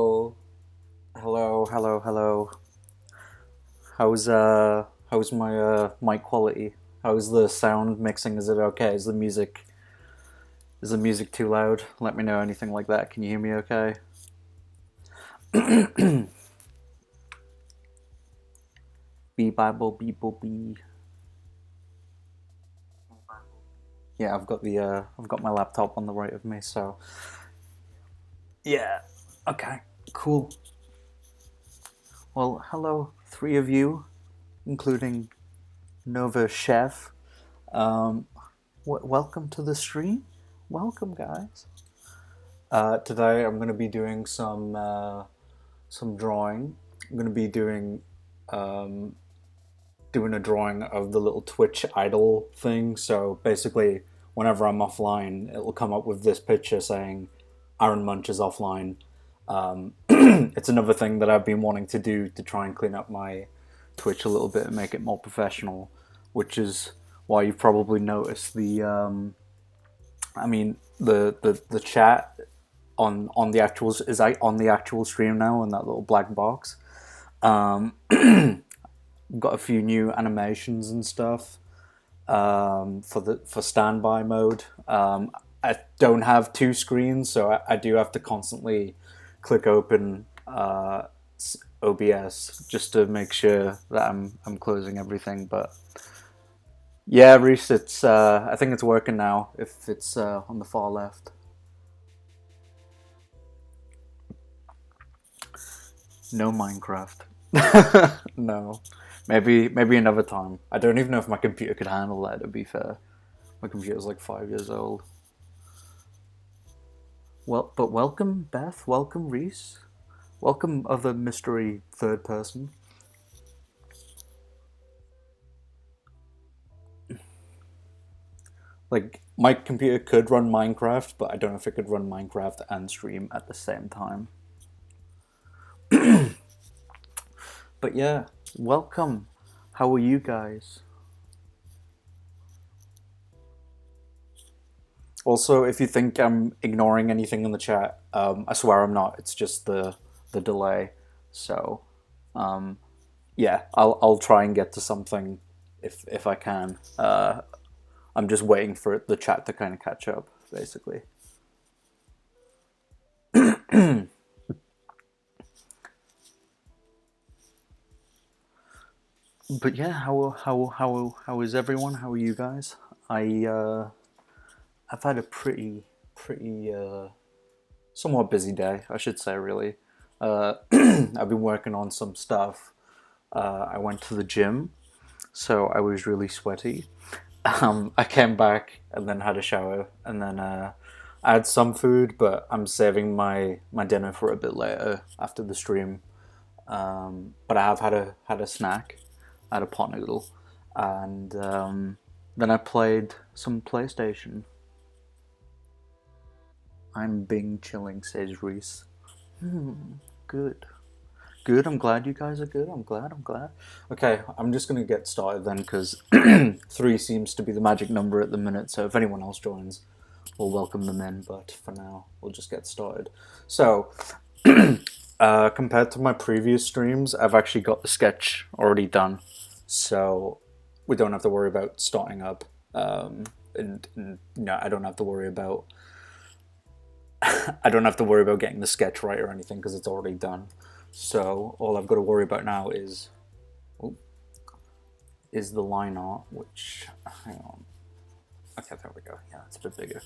Hello, hello. How's my mic quality? How's the sound mixing? Is it okay? Is the music too loud? Let me know anything like that. Can you hear me okay? Bee Bible bee. Yeah, I've got my laptop on the right of me, so yeah. Okay, cool. Well, hello, three of you, including Nova Chef. Um, welcome to the stream. Welcome, guys. Today I'm going to be doing some drawing. I'm going to be um, doing a drawing of the little Twitch idol thing. So basically, whenever I'm offline, it'll come up with this picture saying Aaron Munch is offline. It's another thing that I've been wanting to do to try and clean up my Twitch a little bit and make it more professional, which is why you've probably noticed the chat on the actual is on the actual stream now in that little black box. Um, got a few new animations and stuff for standby mode. I don't have two screens, so I do have to constantly click open OBS just to make sure that I'm closing everything. But yeah, Reese, it's I think it's working now. If it's on the far left. No Minecraft. No. Maybe another time. I don't even know if my computer could handle that, to be fair. My computer's like 5 years old. Well, but welcome, Beth. Welcome, Reese. Welcome, other mystery third person. Like, my computer could run Minecraft, but I don't know if it could run Minecraft and stream at the same time. But yeah, welcome. How are you guys? Also, if you think I'm ignoring anything in the chat, I swear I'm not. It's just the delay. So, um, yeah, I'll try and get to something if I can. I'm just waiting for the chat to kind of catch up, basically. But yeah, how is everyone? How are you guys? I've had a pretty somewhat busy day, I should say. Really, I've been working on some stuff. I went to the gym, so I was really sweaty. I came back and then had a shower, and then I had some food, but I'm saving my dinner for a bit later after the stream. But I have had a snack. I had a pot noodle, and then I played some PlayStation. I'm Bing chilling, says Reese. Good. Good, I'm glad you guys are good. I'm glad. Okay, I'm just gonna get started then because three seems to be the magic number at the minute, so if anyone else joins, we'll welcome them in, but for now, we'll just get started. So, compared to my previous streams, I've actually got the sketch already done, so we don't have to worry about starting up. And I don't have to worry about getting the sketch right or anything because it's already done. So all I've got to worry about now is the line art, which, hang on. Okay, there we go. Yeah, it's a bit bigger.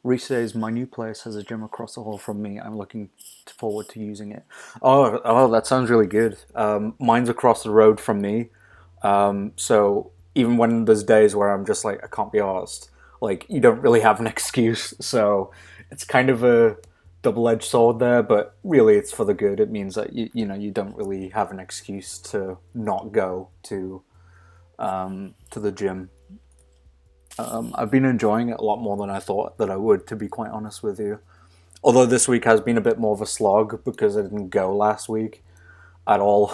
Reese says, my new place has a gym across the hall from me. I'm looking forward to using it. Oh, that sounds really good. Mine's across the road from me. So even when there's days where I'm just like, I can't be arsed, like, you don't really have an excuse. So it's kind of a double-edged sword there, but really it's for the good. It means that you don't really have an excuse to not go to the gym. I've been enjoying it a lot more than I thought that I would, to be quite honest with you. Although this week has been a bit more of a slog because I didn't go last week at all.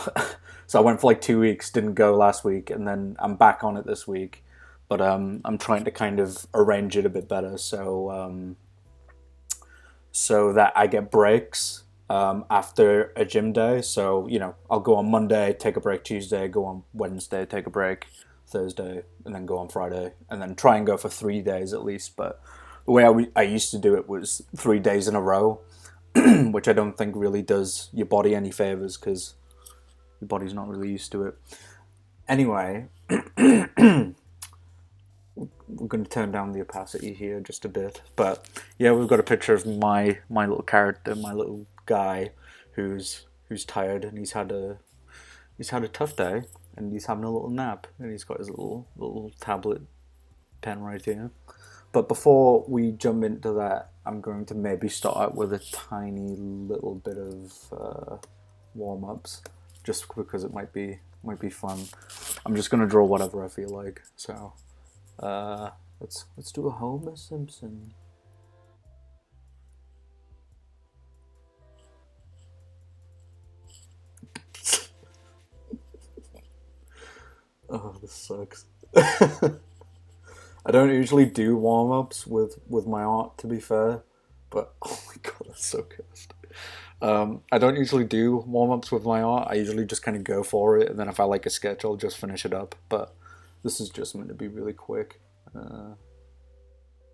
So I went for like 2 weeks, didn't go last week, and then I'm back on it this week. but I'm trying to kind of arrange it a bit better so that I get breaks after a gym day. So, I'll go on Monday, take a break Tuesday, go on Wednesday, take a break Thursday, and then go on Friday, and then try and go for 3 days at least. But the way I used to do it was 3 days in a row, which I don't think really does your body any favors because your body's not really used to it. Anyway, we're going to turn down the opacity here just a bit, but yeah, we've got a picture of my little character, my little guy, who's tired, and he's had a tough day, and he's having a little nap, and he's got his little tablet pen right here. But before we jump into that, I'm going to maybe start out with a tiny little bit of warm-ups, just because it might be fun. I'm just going to draw whatever I feel like, so let's do a Homer Simpson. Oh, this sucks. I don't usually do warm-ups with my art, to be fair, but oh my god, that's so cursed. I don't usually do warm-ups with my art. I usually just kind of go for it, and then if I like a sketch, I'll just finish it up. But this is just meant to be really quick,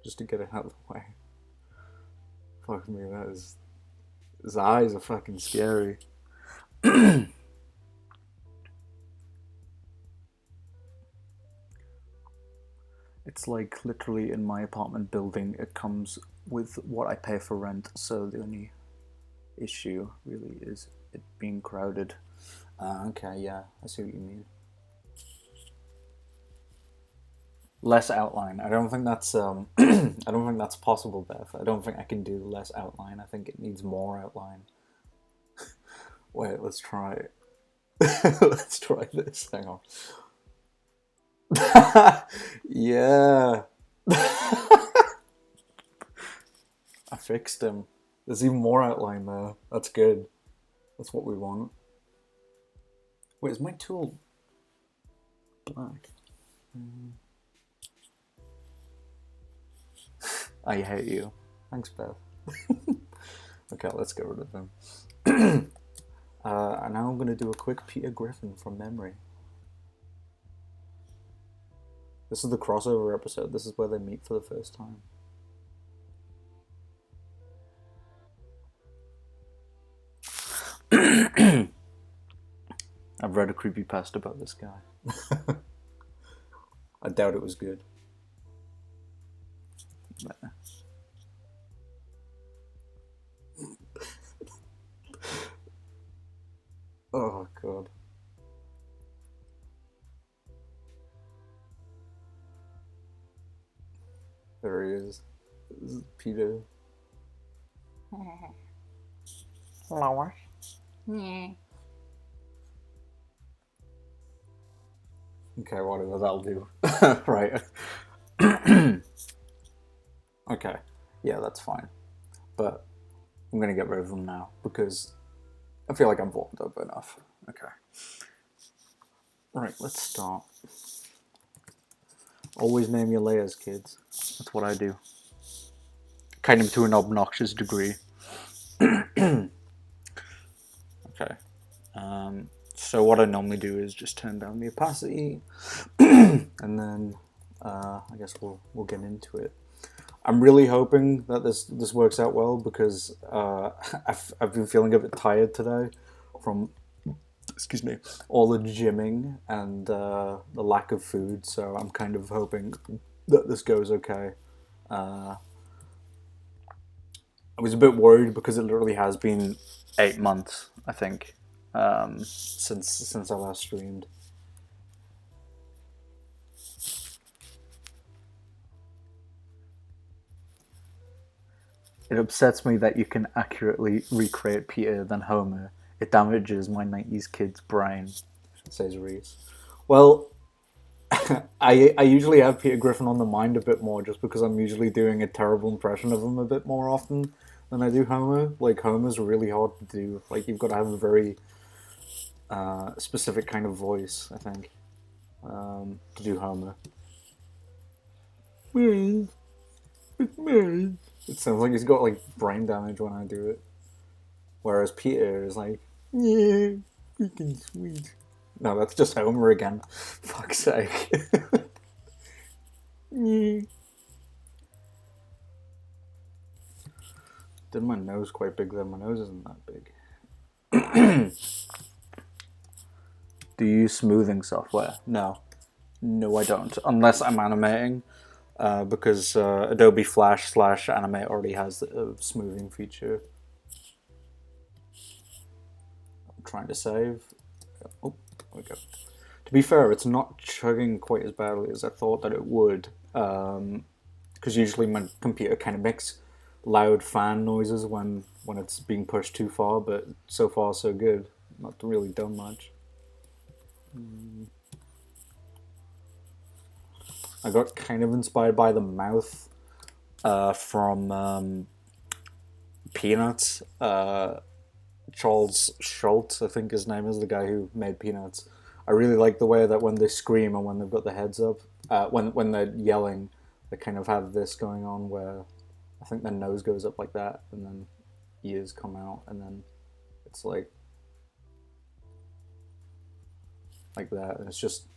just to get it out of the way. Fuck me, his eyes are fucking scary. It's like literally in my apartment building, it comes with what I pay for rent, so the only issue really is it being crowded. Okay, yeah, I see what you mean. Less outline. I don't think that's I don't think that's possible, Beth. I don't think I can do less outline. I think it needs more outline. Wait, let's try it. Let's try this. Hang on. Yeah. I fixed him. There's even more outline there. That's good. That's what we want. Wait, is my tool black? I hate you. Thanks, Beth. Okay, let's get rid of him. And now I'm going to do a quick Peter Griffin from memory. This is the crossover episode. This is where they meet for the first time. I've read a creepypasta about this guy. I doubt it was good. But... oh god. There he is. This is Peter. Lower. Yeah. Okay, whatever, that'll do. Right. Okay. Yeah, that's fine. But I'm gonna get rid of them now because I feel like I'm warmed up enough. Okay. Right, let's start. Always name your layers, kids. That's what I do. Kind of to an obnoxious degree. Okay. So what I normally do is just turn down the opacity, and then I guess we'll get into it. I'm really hoping that this works out well because I've been feeling a bit tired today from all the gymming and the lack of food. So I'm kind of hoping that this goes okay. I was a bit worried because it literally has been 8 months, I think, since I last streamed. It upsets me that you can accurately recreate Peter than Homer. It damages my 90s kid's brain, says Reese. Well, I usually have Peter Griffin on the mind a bit more just because I'm usually doing a terrible impression of him a bit more often than I do Homer. Like, Homer's really hard to do. Like, you've got to have a very specific kind of voice, I think, to do Homer. me. It's me. It sounds like he's got like brain damage when I do it. Whereas Peter is like, yeah, freaking sweet. No, that's just Homer again. Fuck's sake. Yeah. Did my nose quite big there? My nose isn't that big. Do you use smoothing software? No. No, I don't. Unless I'm animating. Because Adobe Flash / Animate already has a smoothing feature. I'm trying to save. Oh, there we go. To be fair, it's not chugging quite as badly as I thought that it would. Because usually my computer kind of makes loud fan noises when it's being pushed too far, but so far so good. Not really done much. I got kind of inspired by the mouth from Peanuts. Charles Schultz, I think his name is, the guy who made Peanuts. I really like the way that when they scream and when they've got their heads up, when they're yelling, they kind of have this going on where I think their nose goes up like that, and then ears come out, and then it's like that, and it's just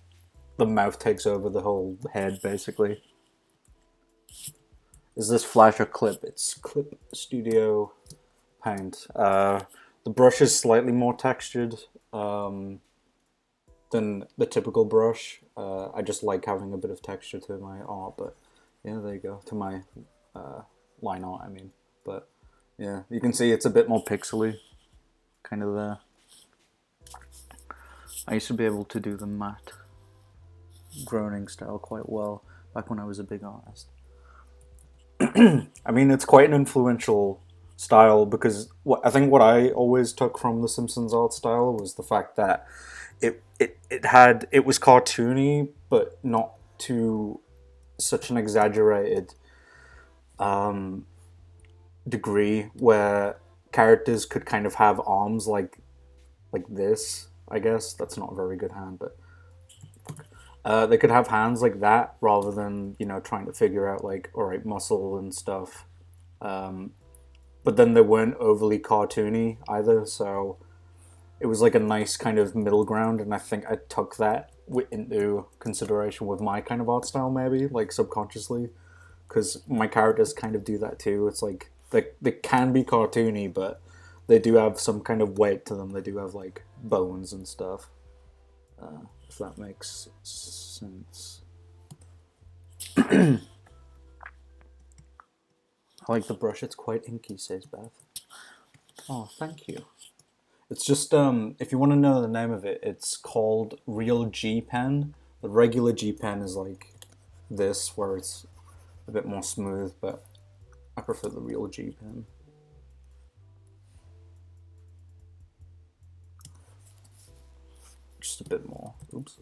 the mouth takes over the whole head, basically. Is this Flash or Clip? It's Clip Studio Paint. The brush is slightly more textured than the typical brush. I just like having a bit of texture to my art, but yeah, there you go. To my line art, I mean. But yeah, you can see it's a bit more pixely, kind of there. I used to be able to do the matte groaning style quite well back when I was a big artist. I mean, it's quite an influential style because I think what I always took from the Simpsons art style was the fact that it was cartoony, but not to such an exaggerated degree where characters could kind of have arms like this. I guess that's not a very good hand, but they could have hands like that rather than trying to figure out like alright muscle and stuff. But then they weren't overly cartoony either, so it was like a nice kind of middle ground, and I think I took that into consideration with my kind of art style, maybe like subconsciously, because my characters kind of do that too. It's like they can be cartoony, but they do have some kind of weight to them. They do have like bones and stuff. If that makes sense. I like the brush. It's quite inky, says Beth. Oh, thank you. It's just if you want to know the name of it, it's called Real G Pen. The regular G Pen is like this, where it's a bit more smooth, but I prefer the Real G Pen. Just a bit more. Oops.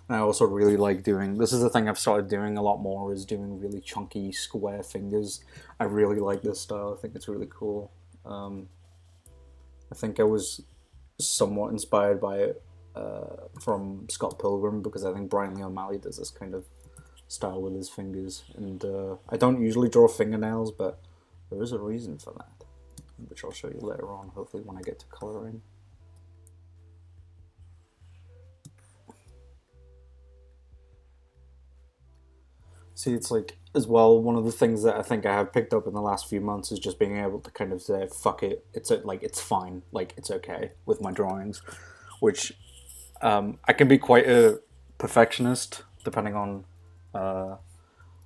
And I also really like doing, this is the thing I've started doing a lot more, is doing really chunky square fingers. I really like this style. I think it's really cool. I think I was somewhat inspired by it from Scott Pilgrim, because I think Brian Lee O'Malley does this kind of style with his fingers. And I don't usually draw fingernails, but there is a reason for that, which I'll show you later on, hopefully when I get to coloring. See, it's like, as well, one of the things that I think I have picked up in the last few months is just being able to kind of say, fuck it, it's fine, like, it's okay with my drawings, which I can be quite a perfectionist, depending on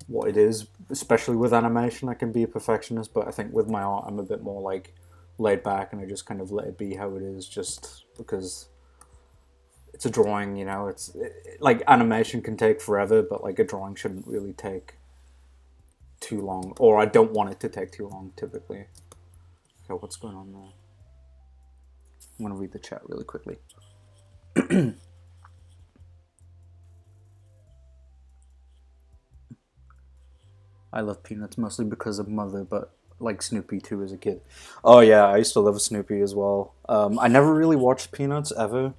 what it is, especially with animation. I can be a perfectionist, but I think with my art, I'm a bit more, like, laid back, and I just kind of let it be how it is, just because it's a drawing, it's like animation can take forever, but like a drawing shouldn't really take too long, or I don't want it to take too long typically. Okay, what's going on there? I'm gonna read the chat really quickly. I love Peanuts mostly because of Mother, but like Snoopy too as a kid. Oh yeah, I used to love Snoopy as well. I never really watched Peanuts ever.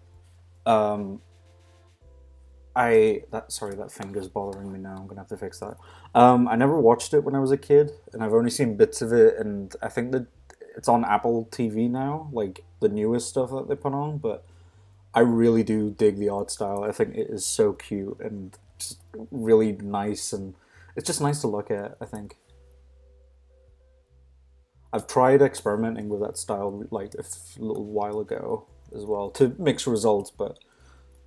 I Sorry, that finger's bothering me now. I'm gonna have to fix that. I never watched it when I was a kid, and I've only seen bits of it, and I think that it's on Apple TV now, like the newest stuff that they put on. But I really do dig the art style. I think it is so cute and just really nice, and it's just nice to look at. I think I've tried experimenting with that style like a little while ago as well to mix results, but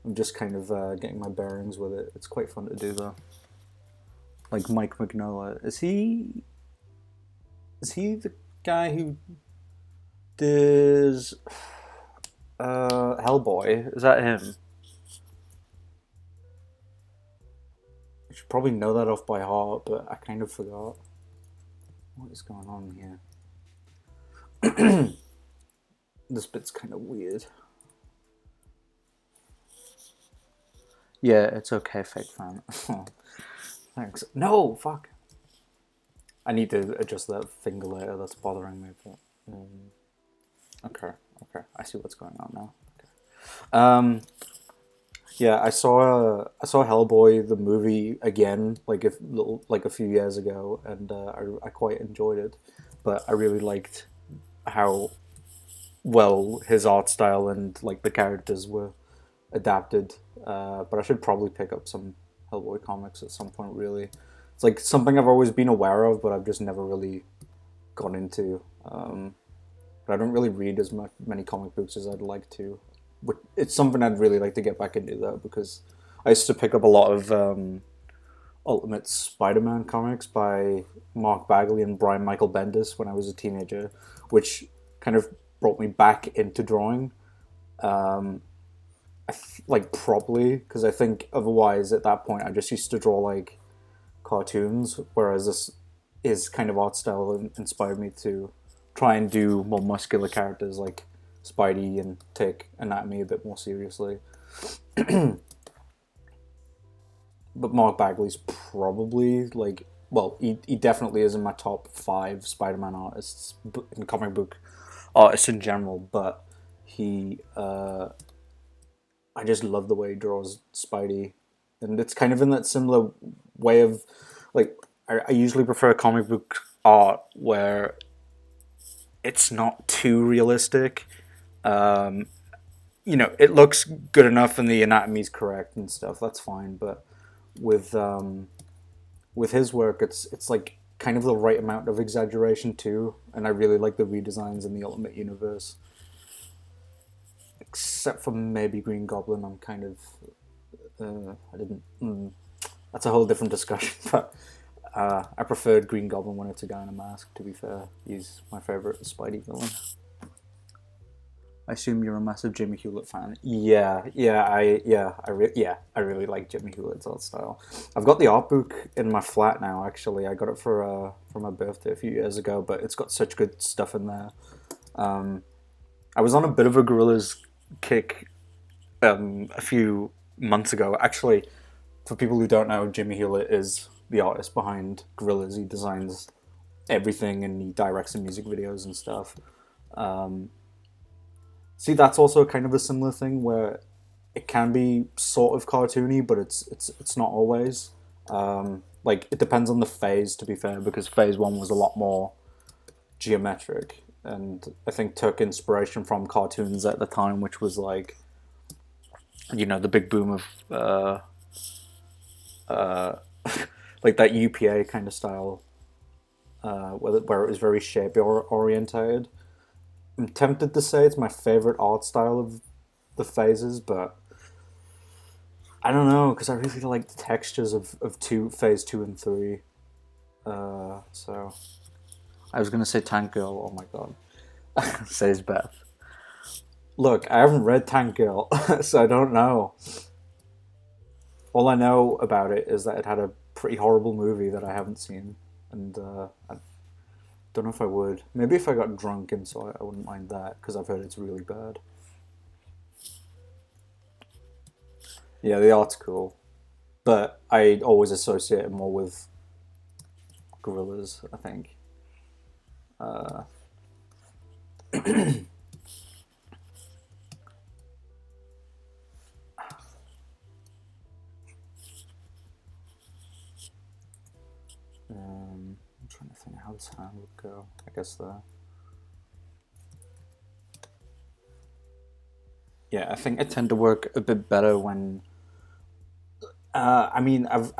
I'm just kind of getting my bearings with it. It's quite fun to do though. Like Mike Mignola, is he the guy who does Hellboy? Is that him? I should probably know that off by heart, but I kind of forgot. What is going on here? This bit's kind of weird. Yeah, it's okay, fake fan. Thanks. No, fuck. I need to adjust that finger later. That's bothering me. But, okay. I see what's going on now. Okay. Yeah, I saw Hellboy the movie again, like a few years ago, and I quite enjoyed it. But I really liked how well his art style and like the characters were adapted. But I should probably pick up some Hellboy comics at some point. Really, it's like something I've always been aware of, but I've just never really gone into. But I don't really read as many comic books as I'd like to. But it's something I'd really like to get back into though, because I used to pick up a lot of Ultimate Spider-Man comics by Mark Bagley and Brian Michael Bendis when I was a teenager, which kind of brought me back into drawing. Like properly, because I think otherwise at that point I just used to draw like cartoons, whereas his kind of art style inspired me to try and do more muscular characters like Spidey and take anatomy a bit more seriously. But Mark Bagley's probably like, well, he definitely is in my top 5 Spider-Man artists and comic book artists in general. But I just love the way he draws Spidey, and it's kind of in that similar way of like I usually prefer comic book art where it's not too realistic. It looks good enough and the anatomy's correct and stuff. That's fine, but with his work, it's like kind of the right amount of exaggeration too. And I really like the redesigns in the Ultimate Universe, except for maybe Green Goblin. I'm kind of I didn't. That's a whole different discussion, but. I preferred Green Goblin when it's a guy in a mask, to be fair. He's my favourite Spidey villain. I assume you're a massive Jimmy Hewlett fan. Yeah, I really like Jimmy Hewlett's art style. I've got the art book in my flat now. Actually, I got it for my birthday a few years ago, but it's got such good stuff in there. I was on a bit of a Gorillaz kick a few months ago. Actually, for people who don't know, Jimmy Hewlett is the artist behind Gorillaz. He designs everything and he directs the music videos and stuff. See, that's also kind of a similar thing where it can be sort of cartoony, but it's not always. Like it depends on the phase, to be fair, because phase 1 was a lot more geometric, and I think took inspiration from cartoons at the time, which was like, the big boom of like that UPA kind of style, where it was very shape orientated. I'm tempted to say it's my favorite art style of the phases, but I don't know, because I really like the textures of phase 2 and 3. So I was gonna say Tank Girl. Oh my god, says Beth. Look, I haven't read Tank Girl, so I don't know. All I know about it is that it had a pretty horrible movie that I haven't seen, and I don't know if I would. Maybe if I got drunk, and so I wouldn't mind that, because I've heard it's really bad. Yeah, the art's cool, but I always associate it more with Gorillaz, I think. how this hand would go. I guess there. Yeah, I think I tend to work a bit better when. I mean, I've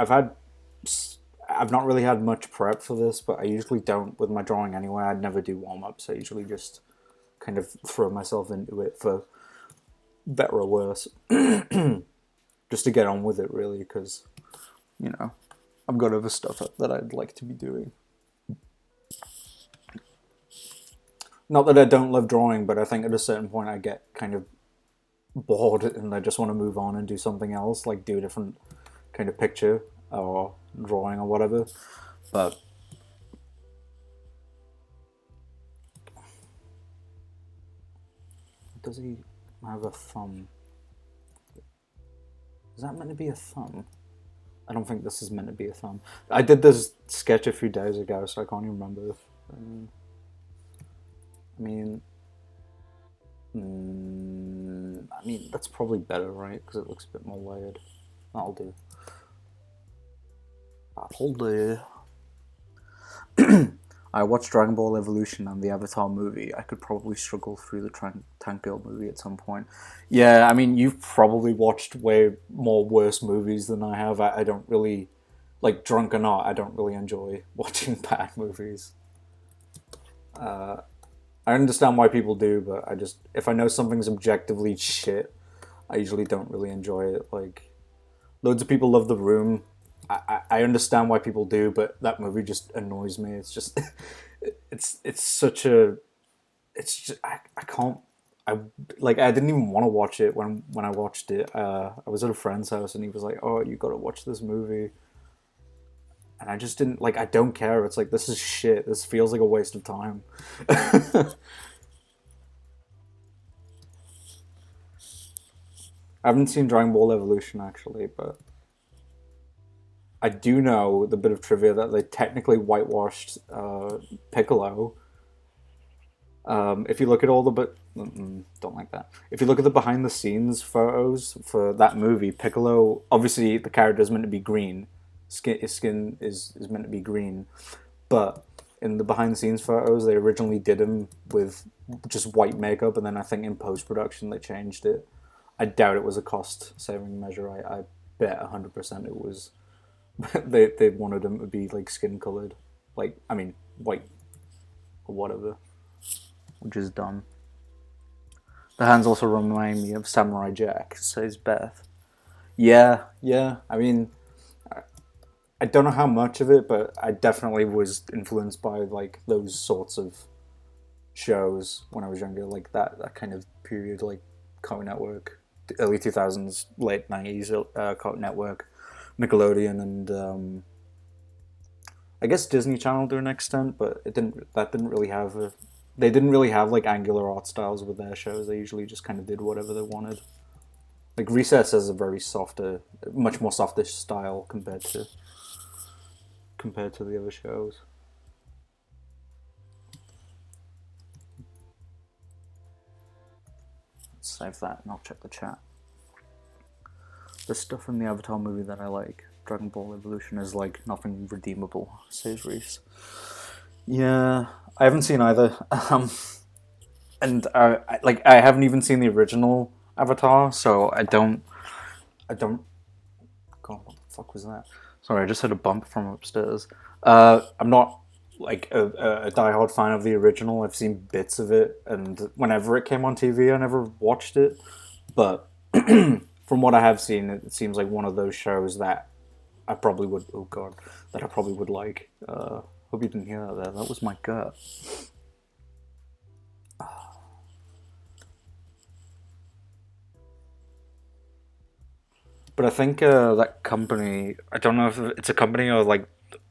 not really had much prep for this, but I usually don't with my drawing anyway. I'd never do warm ups. I usually just kind of throw myself into it for better or worse, just to get on with it, really, because I've got other stuff that I'd like to be doing. Not that I don't love drawing, but I think at a certain point I get kind of bored and I just want to move on and do something else, like do a different kind of picture or drawing or whatever. But does he have a thumb? Is that meant to be a thumb? I don't think this is meant to be a thumb. I did this sketch a few days ago, so I can't even remember if... I mean, that's probably better, right? Because it looks a bit more layered. That'll do. That'll do. I watched Dragon Ball Evolution and the Avatar movie. I could probably struggle through the Tank Girl movie at some point. Yeah, I mean, you've probably watched way more worse movies than I have. I don't really, like, drunk or not, I don't really enjoy watching bad movies. I understand why people do, but if I know something's objectively shit, I usually don't really enjoy it. Like, loads of people love The Room. I understand why people do, but that movie just annoys me. It's just, it's such a, it's just, I can't, I didn't even want to watch it when I watched it. I was at a friend's house and he was like, "Oh, you got to watch this movie," and I just didn't, I don't care. It's like, this is shit. This feels like a waste of time. I haven't seen Dragon Ball Evolution actually, but I do know the bit of trivia that they technically whitewashed Piccolo. If you look at all the don't like that. If you look at the behind the scenes photos for that movie, Piccolo, obviously the character is meant to be green. His skin is meant to be green, but in the behind the scenes photos, they originally did him with just white makeup, and then I think in post production they changed it. I doubt it was a cost saving measure. I bet 100% it was. they wanted him to be like skin colored, white or whatever, which is dumb. The hands also remind me of Samurai Jack, says Beth. Yeah. I mean, I don't know how much of it, but I definitely was influenced by like those sorts of shows when I was younger, like that kind of period, like Cartoon Network, early 2000s, late 90s, Cartoon Network, Nickelodeon, and I guess Disney Channel to an extent, but they didn't really have like angular art styles with their shows. They usually just kind of did whatever they wanted. Like Recess has a very much more softer style compared to the other shows. Let's save that and I'll check the chat. The stuff in the Avatar movie that I like, Dragon Ball Evolution, is like nothing redeemable, says Reese. Yeah, I haven't seen either. And I haven't even seen the original Avatar, so I don't. God, what the fuck was that? Sorry, I just had a bump from upstairs. I'm not like a diehard fan of the original. I've seen bits of it, and whenever it came on TV, I never watched it. But from what I have seen, it seems like one of those shows that I probably would. Oh god, that I probably would like. Hope you didn't hear that there. That was my gut. But I think that company, I don't know if it's a company or like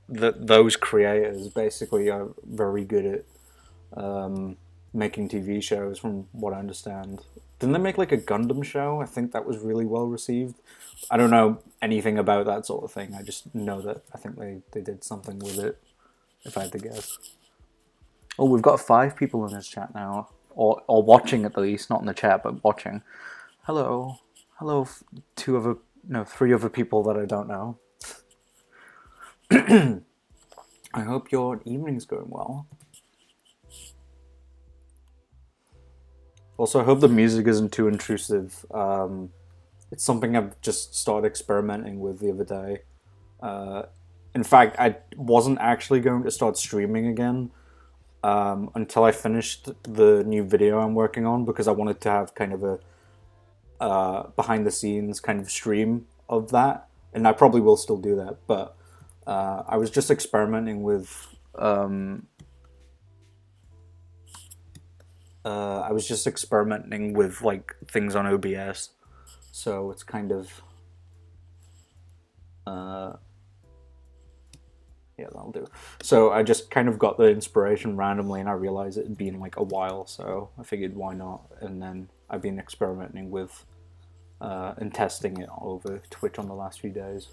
those creators basically are very good at making TV shows, from what I understand. Didn't they make like a Gundam show? I think that was really well received. I don't know anything about that sort of thing. I just know that I think they did something with it, if I had to guess. Oh, we've got 5 people in this chat now. Or watching at least, not in the chat, but watching. Hello. Hello, 3 other people that I don't know. I hope your evening's going well. Also, I hope the music isn't too intrusive. It's something I've just started experimenting with the other day. In fact, I wasn't actually going to start streaming again until I finished the new video I'm working on, because I wanted to have kind of a behind the scenes kind of stream of that, and I probably will still do that. But I was just experimenting with. Like things on OBS, so it's kind of. Yeah, that'll do. So I just kind of got the inspiration randomly, and I realized it had been like a while, so I figured why not. And then I've been experimenting with and testing it over Twitch on the last few days.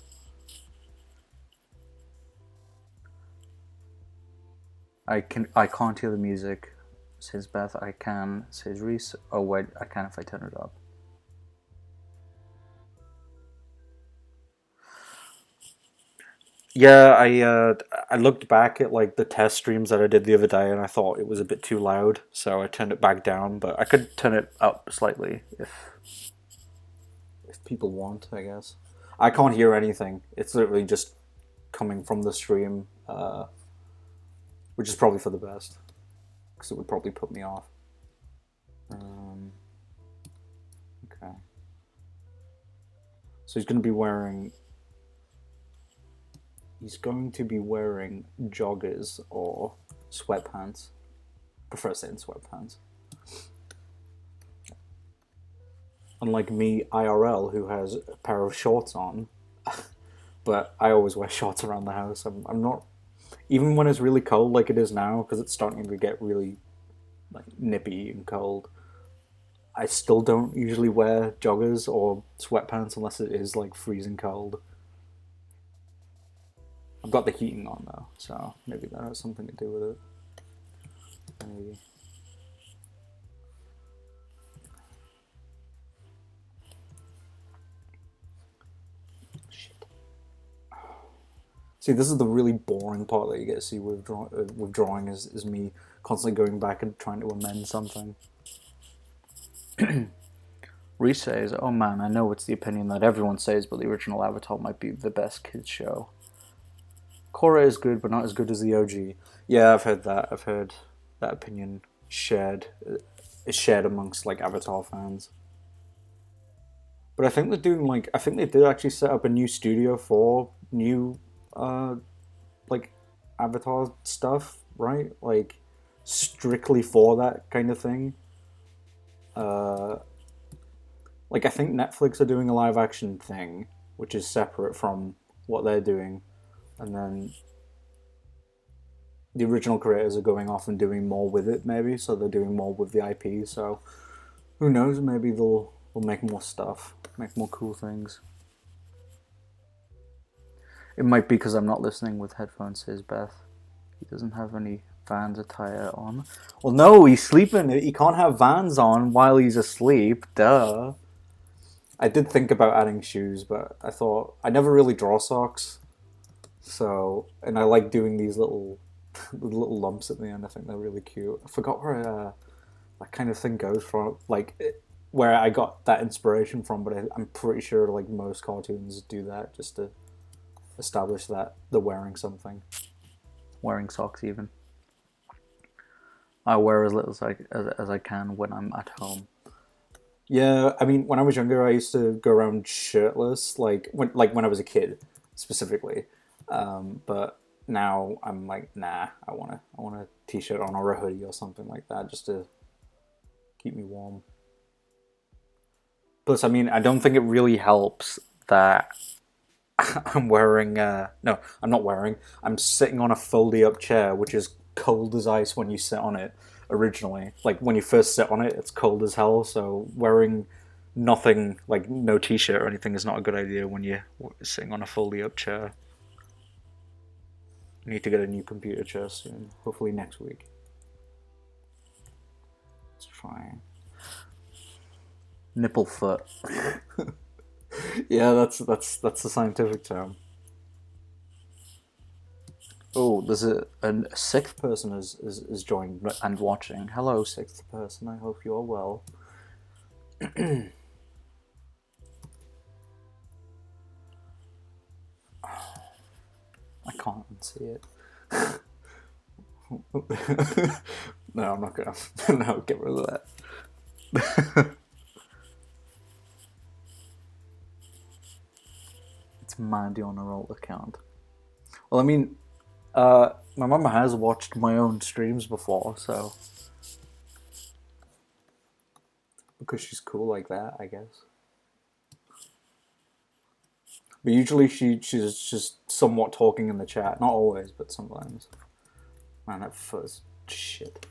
I can't hear the music, says Beth. I can, says Reese. Oh wait, I can if I turn it up. Yeah, I looked back at like the test streams that I did the other day, and I thought it was a bit too loud, so I turned it back down. But I could turn it up slightly if people want, I guess. I can't hear anything. It's literally just coming from the stream, which is probably for the best, because it would probably put me off. Okay. So he's going to be wearing joggers or sweatpants. Prefer saying sweatpants. Unlike me, IRL, who has a pair of shorts on. But I always wear shorts around the house. I'm not, even when it's really cold like it is now, because it's starting to get really like nippy and cold. I still don't usually wear joggers or sweatpants unless it is like freezing cold. I've got the heating on though, so maybe that has something to do with it. Maybe. Shit. See, this is the really boring part that you get to see with drawing is me constantly going back and trying to amend something. Reese says, "Oh man, I know it's the opinion that everyone says, but the original Avatar might be the best kids show. Korra is good, but not as good as the OG." Yeah, I've heard that. I've heard that opinion is shared amongst like Avatar fans. But I think they did actually set up a new studio for new like Avatar stuff, right? Like strictly for that kind of thing. Like I think Netflix are doing a live action thing, which is separate from what they're doing, and then the original creators are going off and doing more with it, maybe. So they're doing more with the IP. So who knows? Maybe they'll make more stuff, make more cool things. It might be because I'm not listening with headphones, says Beth. He doesn't have any Vans attire on. Well, no, he's sleeping. He can't have Vans on while he's asleep. Duh. I did think about adding shoes, but I thought I never really draw socks. So, and I like doing these little lumps at the end. I think they're really cute. I forgot where that kind of thing goes from, like where I got that inspiration from, but I'm pretty sure like most cartoons do that just to establish that they're wearing something. Wearing socks even. I wear as little as I can when I'm at home. Yeah, I mean, when I was younger, I used to go around shirtless, like when I was a kid, specifically. But now I'm like, nah, I want a t-shirt on or a hoodie or something like that, just to keep me warm. Plus, I mean, I don't think it really helps that I'm wearing. No, I'm not wearing. I'm sitting on a foldy up chair, which is cold as ice when you sit on it. Originally, like when you first sit on it, it's cold as hell. So wearing nothing, like no t-shirt or anything, is not a good idea when you're sitting on a foldy up chair. I need to get a new computer chair soon, hopefully next week. Let's try. Nipple foot. Yeah, that's the scientific term. Oh, there's a sixth person is joined and watching. Hello, sixth person. I hope you are well. I can't unsee it. No, I'm not gonna. No, get rid of that. It's Mandy on her old account. Well, I mean, my mum has watched my own streams before, so because she's cool like that, I guess. But usually she's just somewhat talking in the chat. Not always, but sometimes. Man, that fuzz shit.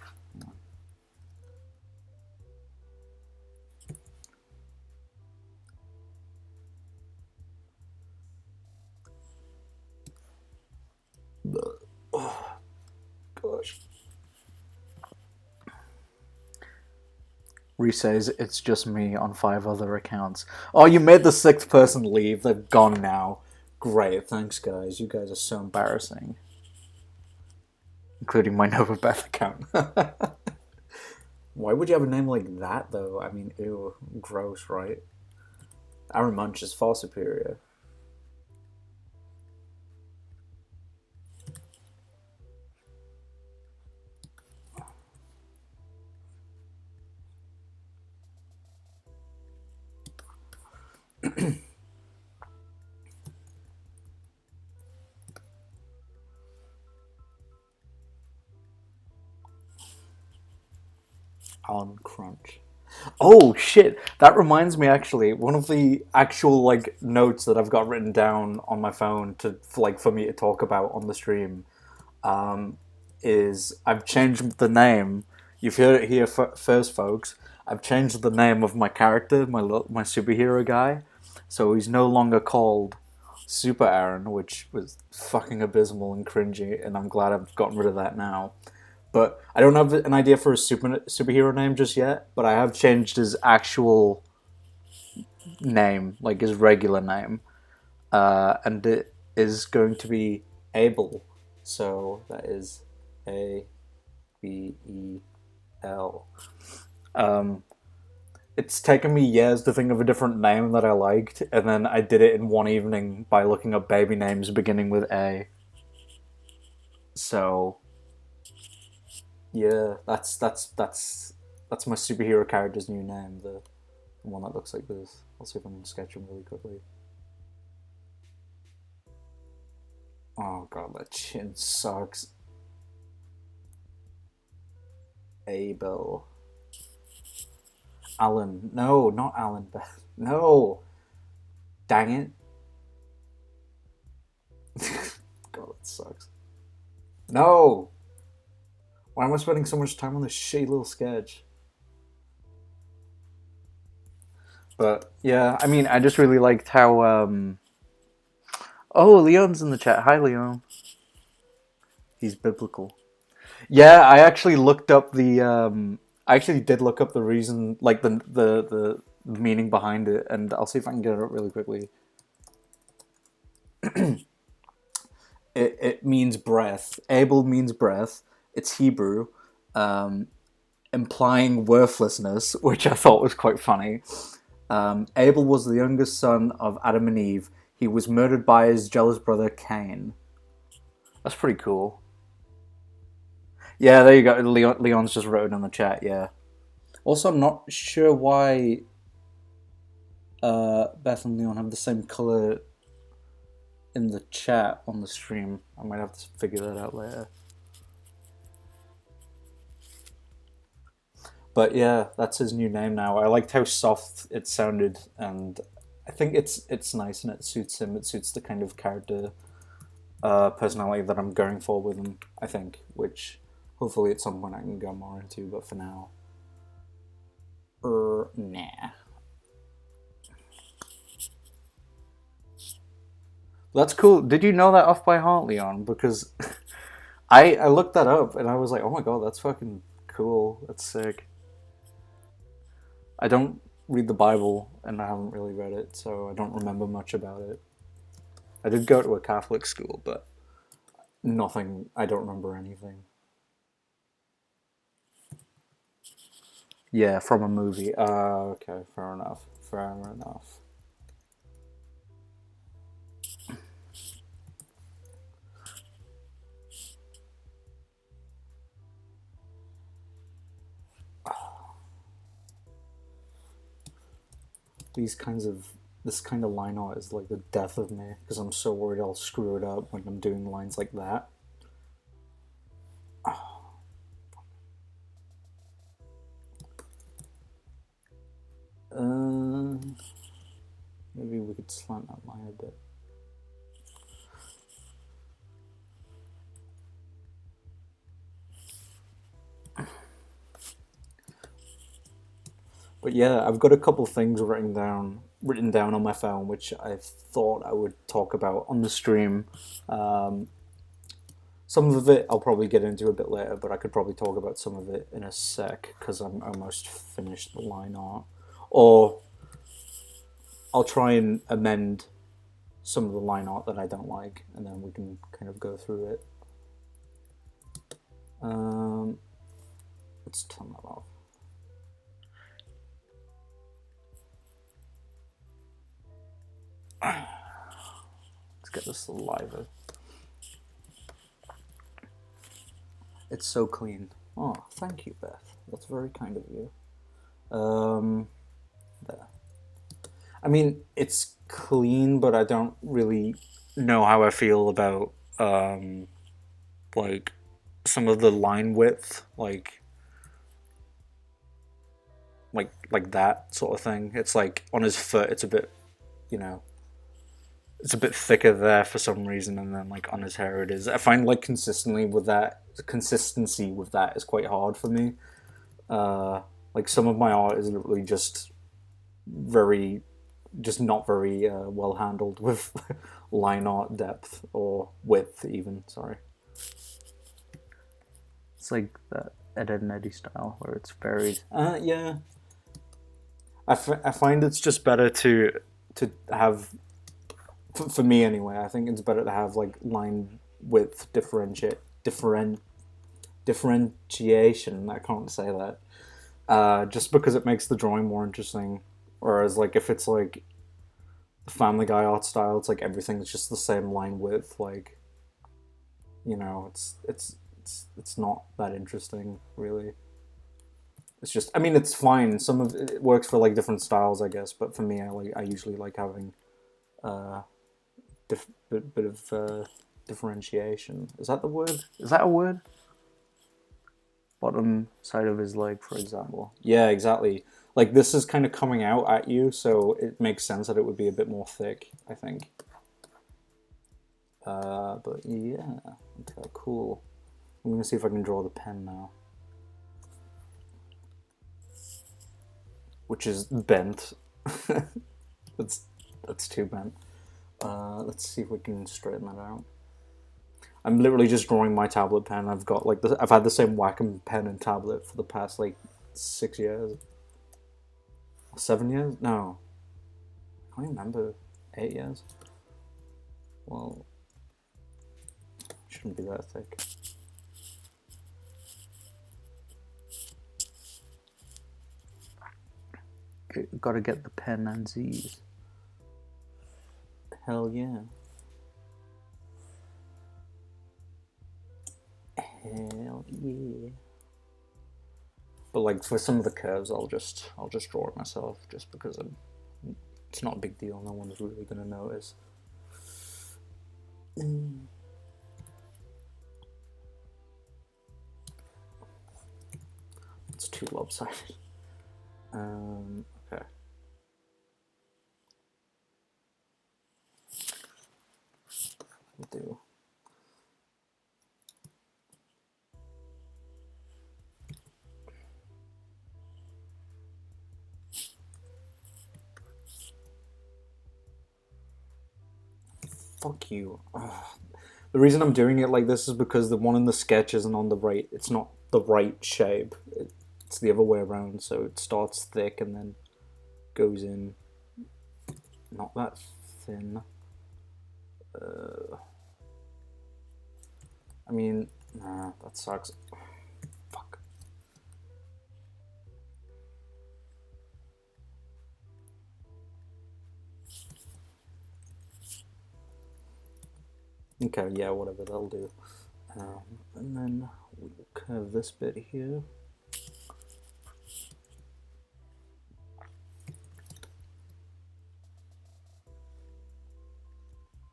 Oh, gosh. Reese says it's just me on 5 other accounts. Oh, you made the 6th person leave. They're gone now. Great, thanks guys. You guys are so embarrassing. Including my Nova Beth account. Why would you have a name like that, though? I mean, ew, gross, right? Our munch is far superior. On Crunch. Oh shit! That reminds me. Actually, one of the actual like notes that I've got written down on my phone for me to talk about on the stream, is I've changed the name. You've heard it here first, folks. I've changed the name of my character, my superhero guy. So he's no longer called Super Aaron, which was fucking abysmal and cringy, and I'm glad I've gotten rid of that now. But I don't have an idea for a superhero name just yet. But I have changed his actual name, like his regular name, and it is going to be Abel. So that is Abel. It's taken me years to think of a different name that I liked, and then I did it in one evening by looking up baby names beginning with A. So yeah, that's my superhero character's new name. The one that looks like this. I'll see if I can sketch him really quickly. Oh god, that chin sucks. Abel. Alan. No, not Alan Beth. No. Dang it. God, that sucks. No. Why am I spending so much time on this shitty little sketch? But yeah, I mean, I just really liked how. Oh, Leon's in the chat. Hi, Leon. He's biblical. Yeah, I actually looked up the. I actually did look up the reason, like the meaning behind it, and I'll see if I can get it up really quickly. It means breath. Abel means breath. It's Hebrew, implying worthlessness, which I thought was quite funny. Abel was the youngest son of Adam and Eve. He was murdered by his jealous brother Cain. That's pretty cool. Yeah, there you go. Leon's just wrote it in the chat. Yeah. Also, I'm not sure why Beth and Leon have the same color in the chat on the stream. I might have to figure that out later. But yeah, that's his new name now. I liked how soft it sounded, and I think it's nice and it suits him. It suits the kind of character personality that I'm going for with him, I think, which hopefully at some point I can go more into, but for now, nah. That's cool. Did you know that off by heart, Leon? Because I looked that up and I was like, oh my god, that's fucking cool. That's sick. I don't read the Bible and I haven't really read it, so I don't remember much about it. I did go to a Catholic school, but Nothing. I don't remember anything. Yeah, from a movie. Okay, fair enough. Fair enough. This kind of line art is like the death of me because I'm so worried I'll screw it up when I'm doing lines like that. Maybe we could slant that line a bit. But yeah, I've got a couple things written down on my phone, which I thought I would talk about on the stream. Some of it I'll probably get into a bit later, but I could probably talk about some of it in a sec because I'm almost finished the line art. Or I'll try and amend some of the line art that I don't like, and then we can kind of go through it. Let's turn that off. Let's get this saliva. It's so clean. Oh, thank you, Beth. That's very kind of you. There. I mean, it's clean, but I don't really know how I feel about like some of the line width, like that sort of thing. It's like on his foot, it's a bit, you know, it's a bit thicker there for some reason, and then like on his hair it is. I find like consistency with that is quite hard for me. Like some of my art is literally just not very well handled with line art depth or width even. Sorry. It's like that Ed, Edd n Eddy style where it's varied. Yeah. I find it's just better to have, for me anyway, I think it's better to have like line width differentiation. I can't say that. Just because it makes the drawing more interesting. Whereas like if it's like the Family Guy art style, it's like everything's just the same line width. Like, you know, it's not that interesting really. It's just, I mean, it's fine. Some of it works for like different styles, I guess. But for me, I usually like having bit of differentiation. Is that the word? Is that a word? Bottom side of his leg, for example. Yeah, exactly. Like this is kind of coming out at you, so it makes sense that it would be a bit more thick, I think. But yeah, okay, cool. I'm gonna see if I can draw the pen now. Which is bent. that's too bent. Let's see if we can straighten that out. I'm literally just drawing my tablet pen. I've got like I've had the same Wacom pen and tablet for the past like 6 years, 7 years. No, I can't remember. 8 years. Well, it shouldn't be that thick. Gotta get the pen and Z's. Hell yeah. Hell yeah. But like for some of the curves, I'll just draw it myself, just because it's not a big deal. No one's really gonna notice. It's too lopsided. Okay. We'll do. Fuck you. Ugh. The reason I'm doing it like this is because the one in the sketch isn't on the right. It's not the right shape. It's the other way around. So it starts thick and then goes in. Not that thin. I mean, nah, that sucks. Fuck. Okay, yeah, whatever, that'll do. And then we'll curve this bit here.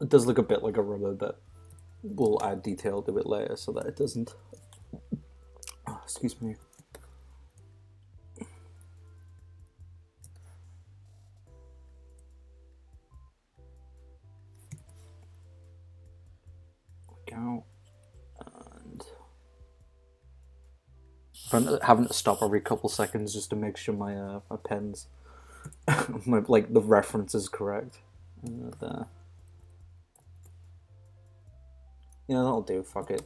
It does look a bit like a rubber, but we'll add detail to it later so that it doesn't. Oh, excuse me. Go. And having to stop every couple seconds just to make sure my my pen's like the reference is correct. There. Yeah, that'll do. Fuck it.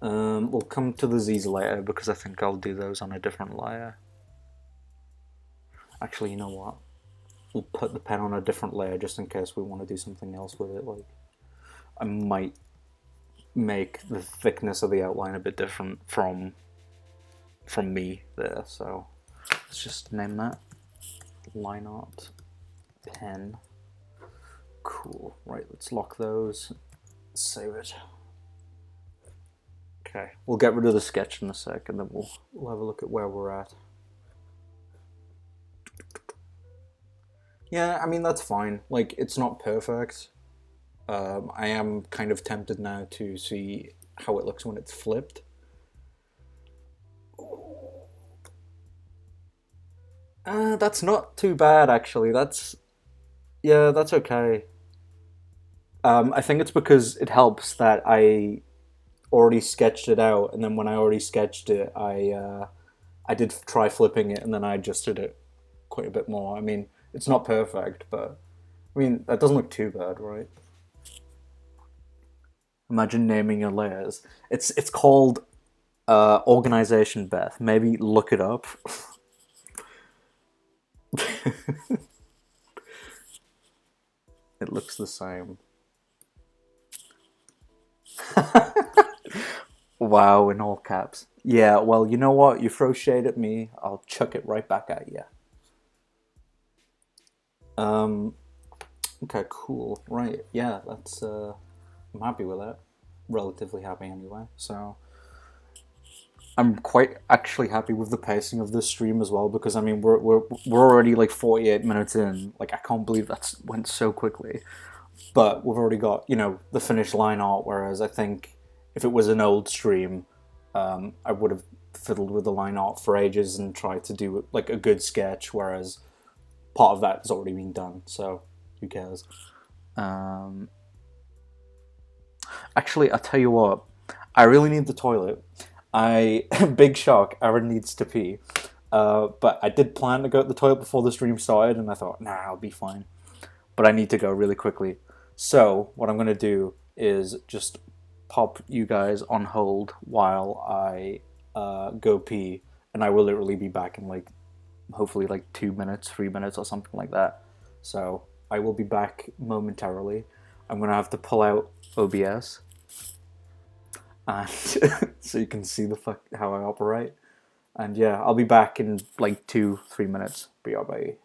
We'll come to the Z's later because I think I'll do those on a different layer. Actually, you know what? We'll put the pen on a different layer just in case we want to do something else with it. Like, I might make the thickness of the outline a bit different from me there. So let's just name that line art pen. Cool. Right, let's lock those. Save it. Okay, we'll get rid of the sketch in a sec and then we'll have a look at where we're at. Yeah, I mean, that's fine. Like, it's not perfect. I am kind of tempted now to see how it looks when it's flipped. That's not too bad, actually. Yeah, that's okay. I think it's because it helps that I already sketched it out, and then when I already sketched it, I did try flipping it, and then I adjusted it quite a bit more. I mean, it's not perfect, but I mean, that doesn't look too bad, right? Imagine naming your layers. It's called Organization Beth. Maybe look it up. It looks the same. Wow, in all caps. Yeah, well, you know what? You throw shade at me, I'll chuck it right back at you. Okay, cool. Right, yeah, that's, I'm happy with that. Relatively happy anyway, so. I'm quite actually happy with the pacing of this stream as well, because I mean, we're already like 48 minutes in. Like, I can't believe that went so quickly. But we've already got, you know, the finished line art, whereas I think if it was an old stream, I would have fiddled with the line art for ages and tried to do like a good sketch, whereas part of that has already been done, so who cares? Actually, I'll tell you what, I really need the toilet. Big shock, Aaron needs to pee. But I did plan to go to the toilet before the stream started, and I thought, nah, I'll be fine. But I need to go really quickly. So what I'm going to do is just pop you guys on hold while I go pee, and I will literally be back in like, hopefully like 2 minutes, 3 minutes or something like that. So I will be back momentarily. I'm going to have to pull out OBS. And so you can see how I operate. And yeah, I'll be back in like 2-3 minutes. BRB.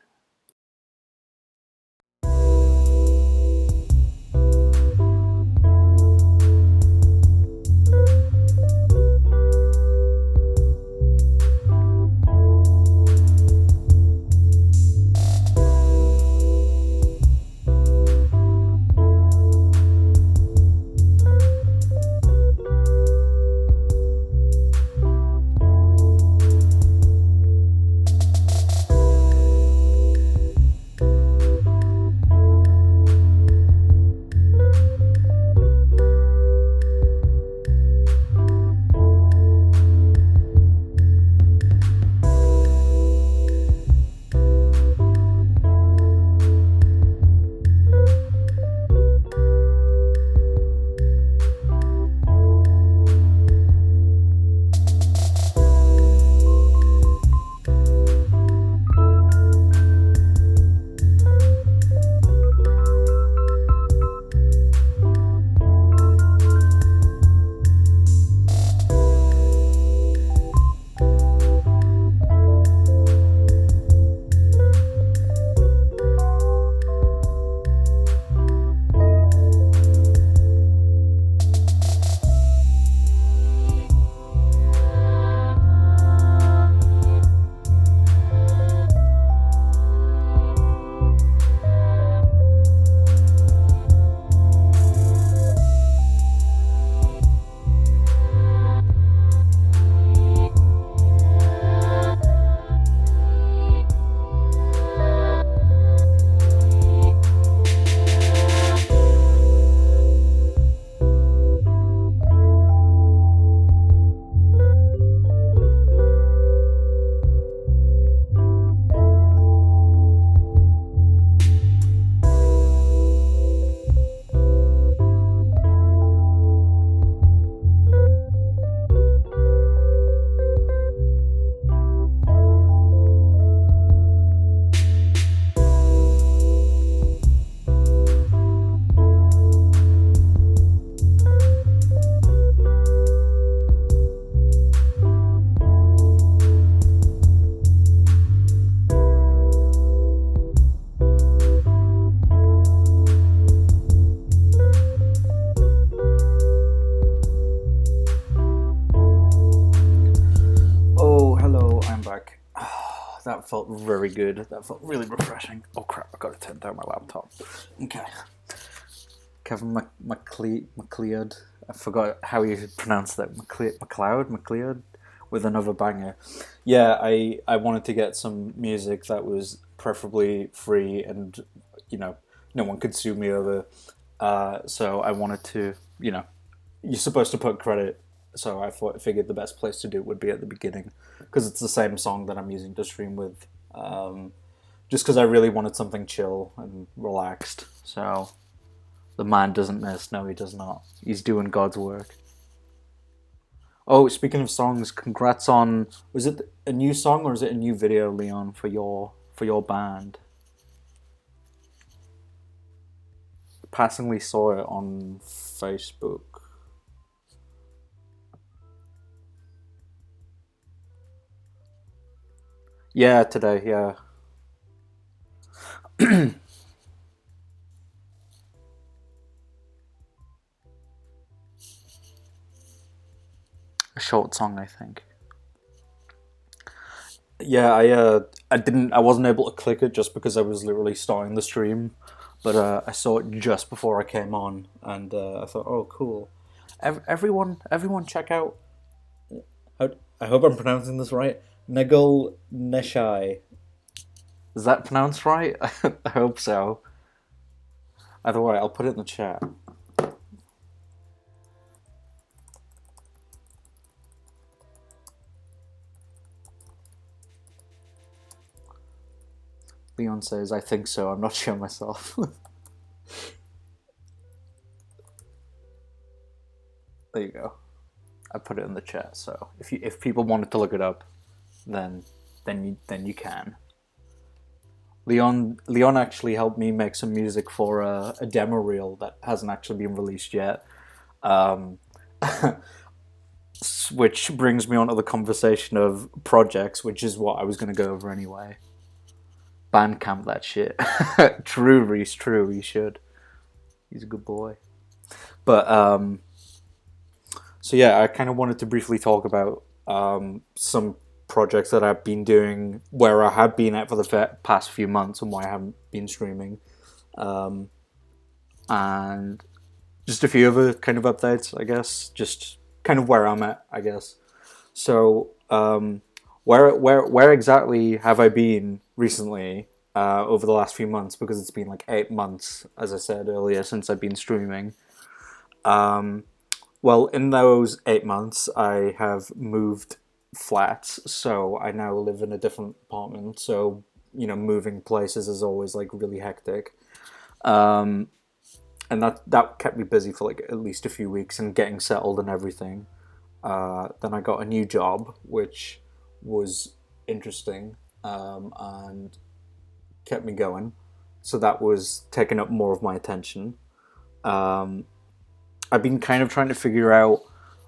that felt very good. That felt really refreshing. Oh crap! I gotta turn down my laptop. Okay. Kevin McLeod. I forgot how you pronounce that. McLeod, with another banger. Yeah, I wanted to get some music that was preferably free and no one could sue me over. So I wanted to you're supposed to put credit. So figured the best place to do it would be at the beginning because it's the same song that I'm using to stream with. Just because I really wanted something chill and relaxed. So the man doesn't miss. No, he does not. He's doing God's work. Oh, speaking of songs, congrats on. Was it a new song or is it a new video, Leon, for your band? Passingly saw it on Facebook. Yeah, today. Yeah. A short song, I think. Yeah, I wasn't able to click it just because I was literally starting the stream, but I saw it just before I came on, and I thought, oh, cool. Everyone, check out. I hope I'm pronouncing this right. Negul Neshai. Is that pronounced right? I hope so. Either way, I'll put it in the chat. Leon says, I think so. I'm not sure myself. There you go. I put it in the chat. So if people wanted to look it up, then you can. Leon actually helped me make some music for a demo reel that hasn't actually been released yet. Which brings me on to the conversation of projects, which is what I was going to go over anyway. Bandcamp that shit. True, Reese, true, he should. He's a good boy. But, so yeah, I kind of wanted to briefly talk about some projects that I've been doing, where I have been at for the past few months and why I haven't been streaming. And just a few other kind of updates, I guess. Just kind of where I'm at, I guess. So, where exactly have I been recently over the last few months? Because it's been like 8 months, as I said earlier, since I've been streaming. Well, in those 8 months, I have moved flats, so I now live in a different apartment. So moving places is always like really hectic. And that kept me busy for like at least a few weeks and getting settled and everything. Then I got a new job, which was interesting and kept me going. So that was taking up more of my attention. I've been kind of trying to figure out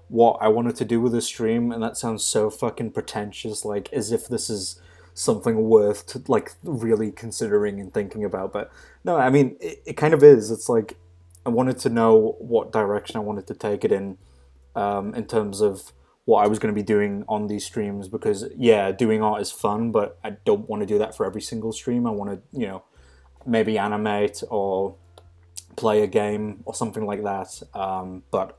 what I wanted to do with the stream, and that sounds so fucking pretentious, like as if this is something worth like really considering and thinking about. But no, I mean it kind of is. It's like I wanted to know what direction I wanted to take it in terms of what I was going to be doing on these streams, because yeah, doing art is fun, but I don't want to do that for every single stream. I want to, maybe animate or play a game or something like that. But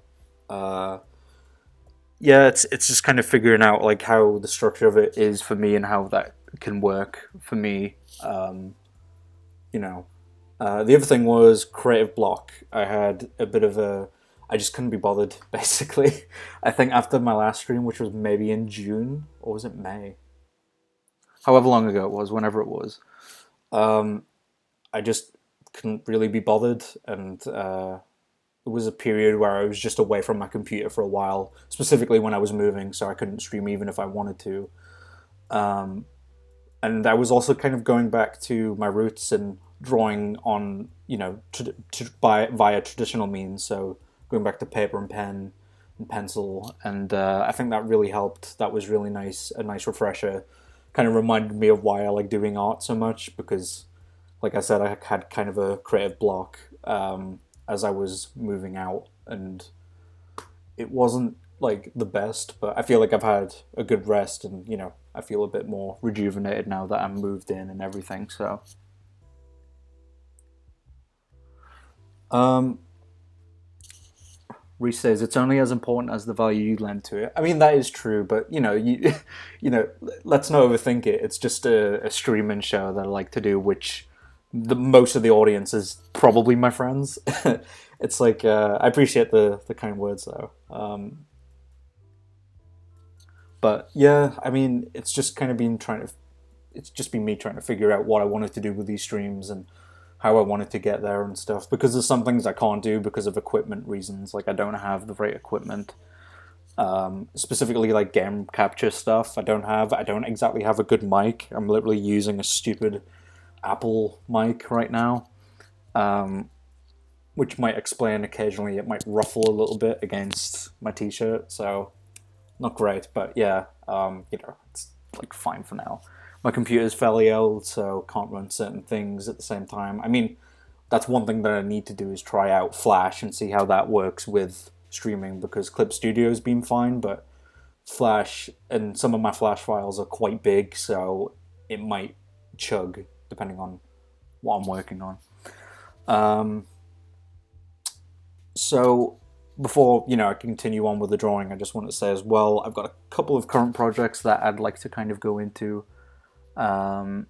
yeah, it's just kind of figuring out like how the structure of it is for me and how that can work for me. The other thing was creative block. I had a bit of I just couldn't be bothered, basically. I think after my last stream, which was maybe in June, or was it May? However long ago it was, whenever it was. I just couldn't really be bothered, and it was a period where I was just away from my computer for a while, specifically when I was moving, so I couldn't stream even if I wanted to. And I was also kind of going back to my roots and drawing on, via traditional means, so going back to paper and pen and pencil, and I think that really helped. That was really nice, a nice refresher. Kind of reminded me of why I like doing art so much, because, like I said, I had kind of a creative block as I was moving out, and it wasn't like the best, but I feel like I've had a good rest, and I feel a bit more rejuvenated now that I'm moved in and everything. So, um, Reese says it's only as important as the value you lend to it. I mean that is true, but you know, let's not overthink it. It's just a streaming show that I like to do, which the most of the audience is probably my friends. It's like I appreciate the kind words though. But yeah, I mean, it's just kind of been trying to. It's just been me trying to figure out what I wanted to do with these streams and how I wanted to get there and stuff. Because there's some things I can't do because of equipment reasons. Like I don't have the right equipment. Specifically, like game capture stuff. I don't exactly have a good mic. I'm literally using a stupid Apple mic right now, which might explain occasionally. It might ruffle a little bit against my t-shirt. So not great, but yeah, it's like fine for now. My computer's fairly old, so can't run certain things at the same time. I mean, that's one thing that I need to do is try out Flash and see how that works with streaming because Clip Studio's been fine, but Flash and some of my Flash files are quite big, so it might chug depending on what I'm working on. Um, so before I continue on with the drawing, I just want to say as well, I've got a couple of current projects that I'd like to kind of go into. Um,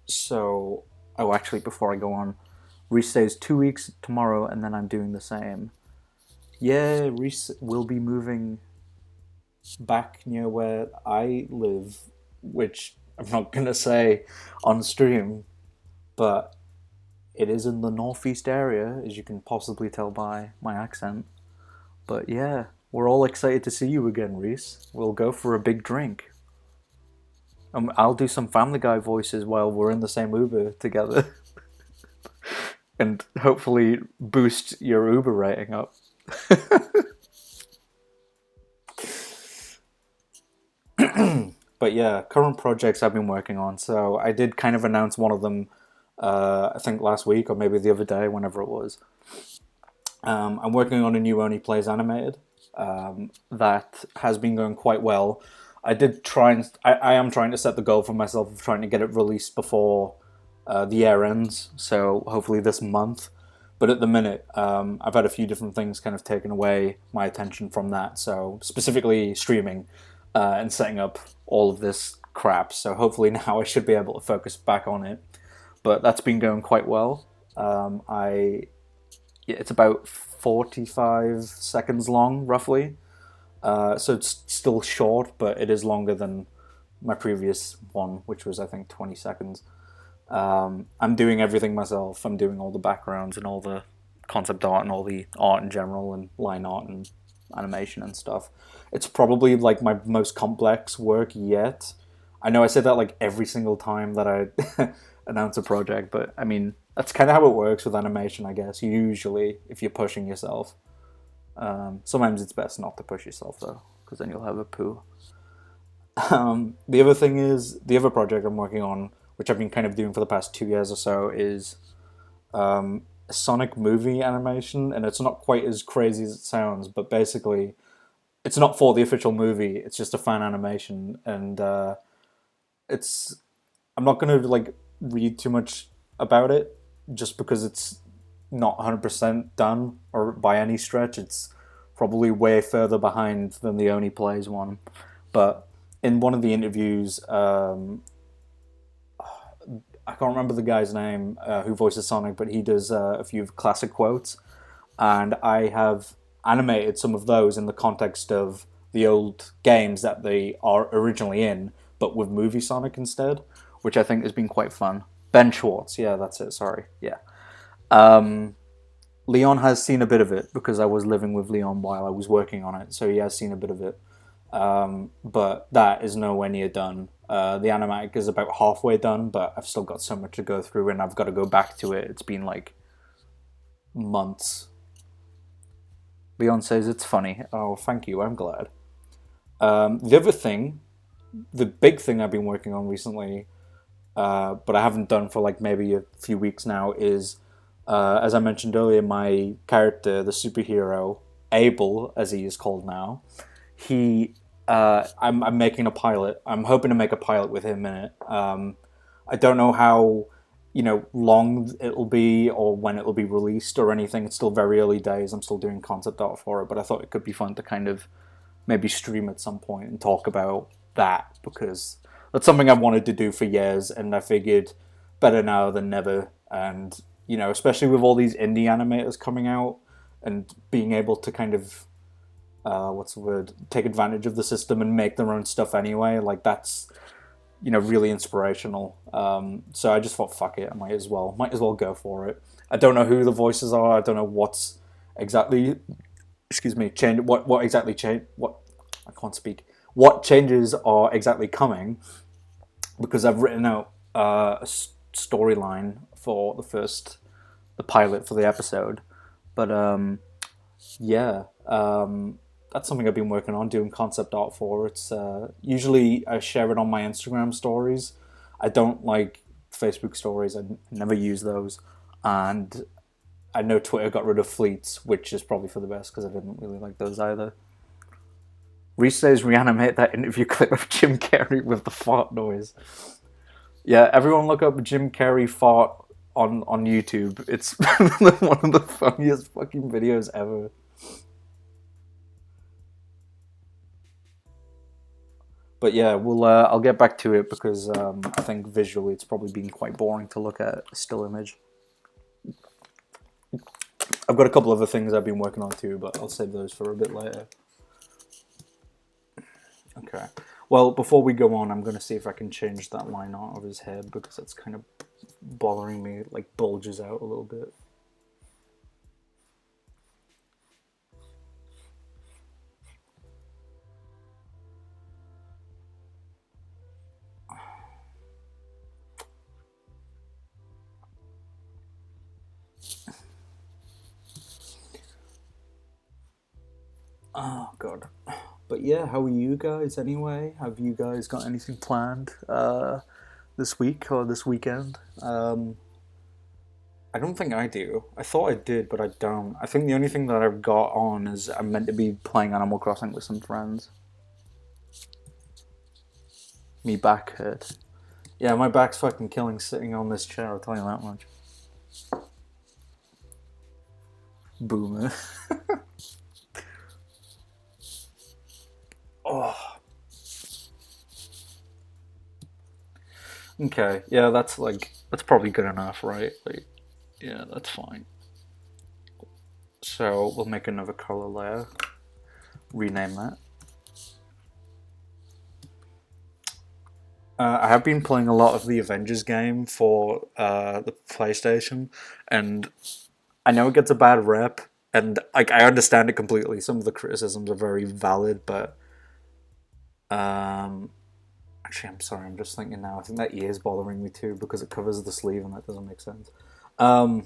so, oh, actually, before I go on, Reese says 2 weeks tomorrow, and then I'm doing the same. Yeah, Reese will be moving back near where I live, which I'm not gonna say on stream, but it is in the northeast area, as you can possibly tell by my accent. But yeah, we're all excited to see you again, Reese. We'll go for a big drink. I'll do some Family Guy voices while we're in the same Uber together. And hopefully boost your Uber rating up. But yeah, current projects I've been working on. So I did kind of announce one of them, I think last week or maybe the other day, whenever it was. I'm working on a new Only Plays Animated that has been going quite well. I did try and I am trying to set the goal for myself of trying to get it released before the year ends, so hopefully this month. But at the minute, I've had a few different things kind of taken away my attention from that. So specifically streaming and setting up all of this crap. So hopefully now I should be able to focus back on it. But that's been going quite well. It's about 45 seconds long, roughly. So it's still short, but it is longer than my previous one, which was I think 20 seconds. I'm doing everything myself. I'm doing all the backgrounds and all the concept art and all the art in general and line art and animation and stuff. It's probably like my most complex work yet. I know I say that like every single time that I announce a project, but I mean, that's kind of how it works with animation, I guess. Usually, if you're pushing yourself. Sometimes it's best not to push yourself though, because then you'll have a poo. The other thing is, the other project I'm working on, which I've been kind of doing for the past 2 years or so, is a Sonic movie animation, and it's not quite as crazy as it sounds, but basically, it's not for the official movie. It's just a fan animation, and it's. I'm not gonna like read too much about it, just because it's not 100% done or by any stretch. It's probably way further behind than the Only Plays one. But in one of the interviews, I can't remember the guy's name who voices Sonic, but he does a few classic quotes, and I have animated some of those in the context of the old games that they are originally in, but with movie Sonic instead, which I think has been quite fun. Ben Schwartz, yeah, that's it. Sorry, yeah. Leon has seen a bit of it because I was living with Leon while I was working on it, so he has seen a bit of it. But that is nowhere near done. The animatic is about halfway done, but I've still got so much to go through, and I've got to go back to it. It's been like months. Leon says it's funny. Oh, thank you. I'm glad. The other thing, the big thing I've been working on recently, but I haven't done for like maybe a few weeks now, is as I mentioned earlier, my character, the superhero, Abel, as he is called now, I'm making a pilot. I'm hoping to make a pilot with him in it. I don't know how, long it'll be or when it'll be released or anything. It's still very early days. I'm still doing concept art for it, but I thought it could be fun to kind of maybe stream at some point and talk about that, because that's something I've wanted to do for years, and I figured better now than never. And especially with all these indie animators coming out and being able to kind of what's the word, take advantage of the system and make their own stuff anyway, like that's really inspirational. So I just thought, fuck it, I might as well go for it. I don't know who the voices are. I don't know what's exactly, excuse me, change. What exactly change? What, I can't speak. What changes are exactly coming? Because I've written out a storyline for the pilot for the episode, but yeah, that's something I've been working on, doing concept art for. It's usually I share it on my Instagram stories. I don't like Facebook stories. I never use those, and I know Twitter got rid of fleets, which is probably for the best because I didn't really like those either. Reese says reanimate that interview clip of Jim Carrey with the fart noise. Yeah, everyone look up Jim Carrey fart on YouTube. It's one of the funniest fucking videos ever. But yeah, I'll get back to it because I think visually it's probably been quite boring to look at a still image. I've got a couple other things I've been working on too, but I'll save those for a bit later. Okay. Well, before we go on, I'm going to see if I can change that line art of his head because that's kind of bothering me. It like bulges out a little bit. Oh, God. But yeah, how are you guys anyway? Have you guys got anything planned this week or this weekend? I don't think I do. I thought I did, but I don't. I think the only thing that I've got on is I'm meant to be playing Animal Crossing with some friends. Me back hurt. Yeah, my back's fucking killing sitting on this chair, I'll tell you that much. Boomer. Oh. Okay, yeah, that's probably good enough, right? Like, yeah, that's fine. So we'll make another color layer. Rename that. I have been playing a lot of the Avengers game for the PlayStation, and I know it gets a bad rep, and like I understand it completely. Some of the criticisms are very valid, but actually, I'm sorry. I'm just thinking now. I think that ear is bothering me too because it covers the sleeve, and that doesn't make sense. Um,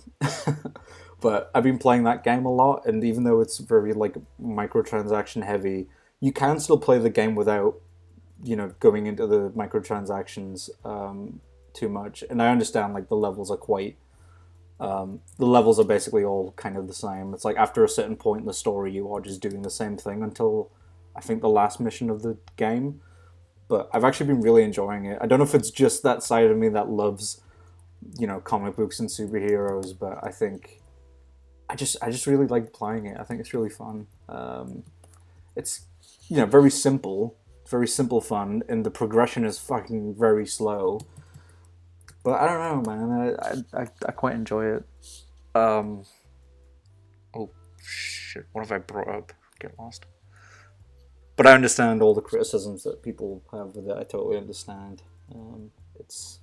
but I've been playing that game a lot, and even though it's very like microtransaction heavy, you can still play the game without going into the microtransactions too much. And I understand like the levels are quite the levels are basically all kind of the same. It's like after a certain point in the story, you are just doing the same thing until I think the last mission of the game. But I've actually been really enjoying it. I don't know if it's just that side of me that loves, comic books and superheroes, but I think I just really like playing it. I think it's really fun. It's very simple fun, and the progression is fucking very slow. But I don't know, man. I quite enjoy it. Oh shit! What have I brought up? Get lost. But I understand all the criticisms that people have with it. I totally understand. It's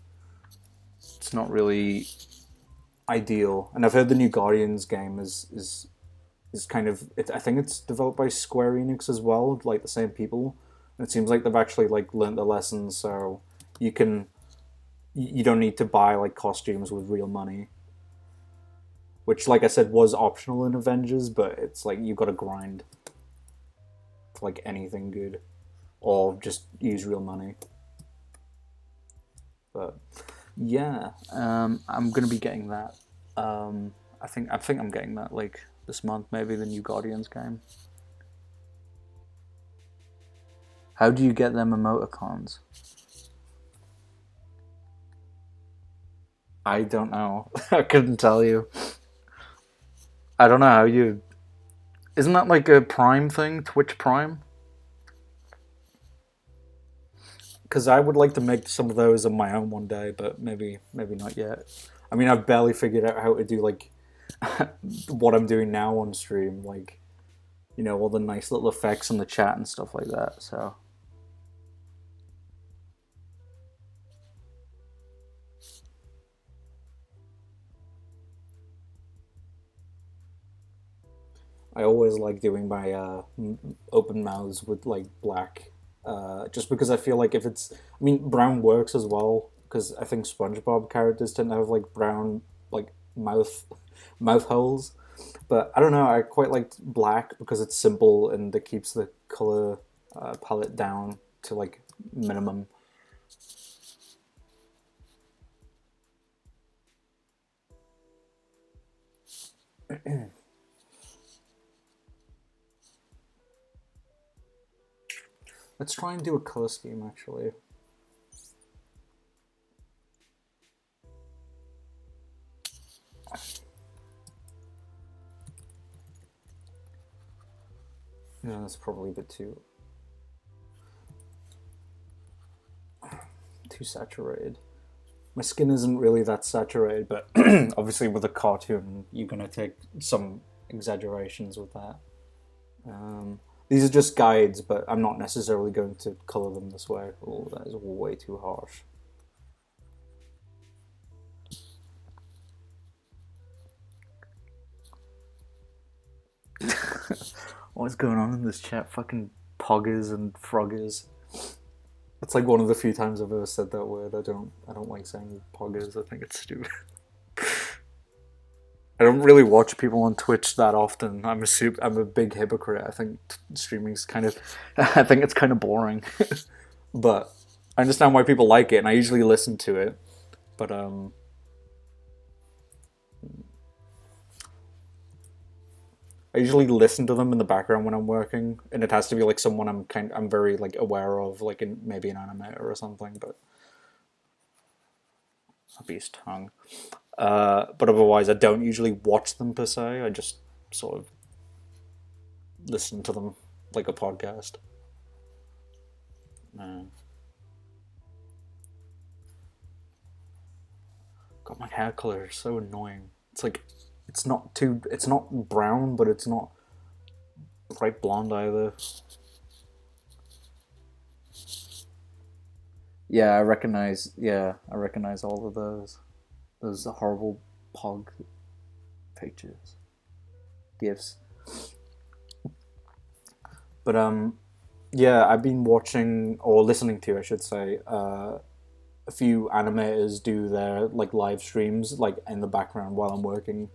not really ideal, and I've heard the new Guardians game is kind of. I think it's developed by Square Enix as well, like the same people. And it seems like they've actually like learned the lessons, so you don't need to buy like costumes with real money, which, like I said, was optional in Avengers, but it's like you've got to grind for like anything good, or just use real money. But yeah, I'm gonna be getting that. I think I'm getting that like this month. Maybe the new Guardians game. How do you get them emoticons? I don't know. I couldn't tell you. I don't know how you... Isn't that like a Prime thing? Twitch Prime? Because I would like to make some of those on my own one day, but maybe not yet. I mean, I've barely figured out how to do like what I'm doing now on stream, like, you know, all the nice little effects in the chat and stuff like that. So I always like doing my open mouths with like black, just because I feel like if it's, I mean, brown works as well because I think SpongeBob characters tend to have like brown like mouth holes, but I don't know. I quite liked black because it's simple and it keeps the color palette down to like minimum. Let's try and do a color scheme actually. No, that's probably a bit too saturated. My skin isn't really that saturated, but obviously with a cartoon, you're gonna take some exaggerations with that. These are just guides, but I'm not necessarily going to color them this way. Oh, that is way too harsh. What's going on in this chat? Fucking poggers and froggers. It's like one of the few times I've ever said that word. I don't like saying poggers. I think it's stupid. I don't really watch people on Twitch that often. I'm a big hypocrite. I think streaming's kind of, I think it's kind of boring. But I understand why people like it, and I usually listen to it. But I usually listen to them in the background when I'm working, and it has to be like someone I'm very like aware of, like in maybe an animator or something. But a beast tongue. But otherwise, I don't usually watch them per se. I just sort of listen to them like a podcast. God, my hair color is so annoying. It's like it's not brown, but it's not bright blonde either. Yeah, I recognize all of those horrible pog pictures, gifs. But yeah, I've been watching or listening to, I should say, a few animators do their like live streams like in the background while I'm working,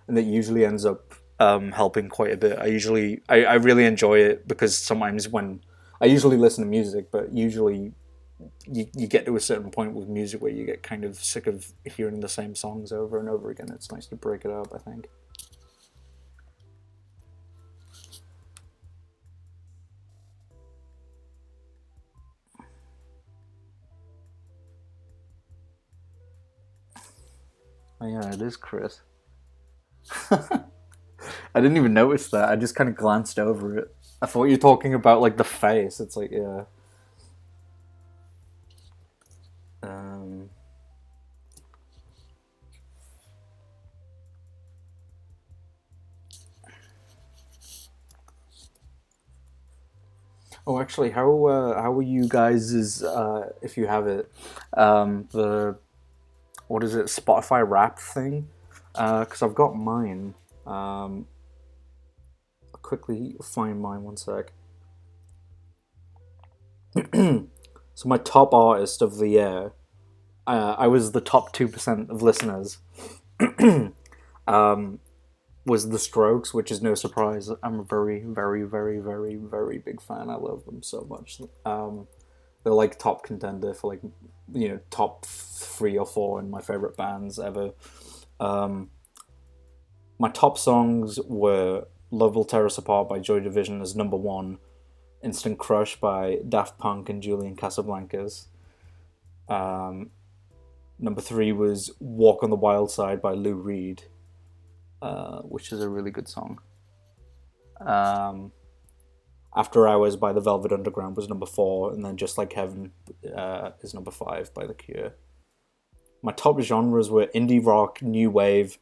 and it usually ends up helping quite a bit. I really enjoy it because sometimes when I usually listen to music, but usually you get to a certain point with music where you get kind of sick of hearing the same songs over and over again. It's nice to break it up, I think. Oh yeah, it is Chris. I didn't even notice that. I just kind of glanced over it. I thought you were talking about like the face. It's like, yeah. Oh, actually, how are you guys? If you have it, the what is it? Spotify Wrapped thing? Because I've got mine. I'll quickly find mine. One sec. So my top artist of the year, I was the top 2% of listeners. Was The Strokes, which is no surprise. I'm a very, very, very, very, very big fan. I love them so much. They're like top contender for like, you know, top 3 or 4 in my favorite bands ever. My top songs were Love Will Tear Us Apart by Joy Division as number one, Instant Crush by Daft Punk and Julian Casablancas. Number three was Walk on the Wild Side by Lou Reed, which is a really good song. After Hours by the Velvet Underground was number four, and then Just Like Heaven is number five by The Cure. My top genres were indie rock, new wave,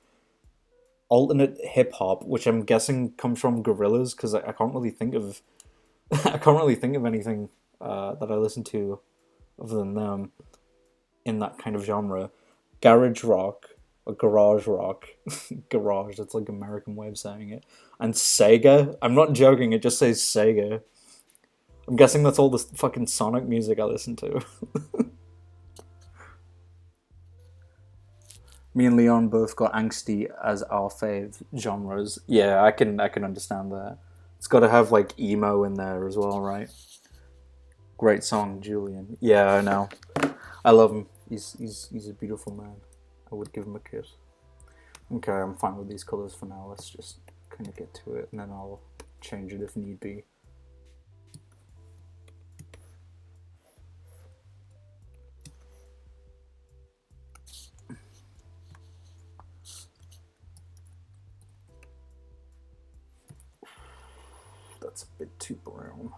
alternate hip hop, which I'm guessing comes from Gorillaz, because I can't really think of I can't really think of anything that I listen to other than them in that kind of genre. Garage rock, or garage rock, garage, that's like American way of saying it. And Sega, I'm not joking, it just says Sega. I'm guessing that's all the fucking Sonic music I listen to. Me and Leon both got angsty as our fave genres. Yeah, I can understand that. It's got to have like emo in there as well, right? Great song, Julian. Yeah, I know. I love him. He's a beautiful man. I would give him a kiss. Okay, I'm fine with these colors for now. Let's just kind of get to it, and then I'll change it if need be. That's a bit too brown.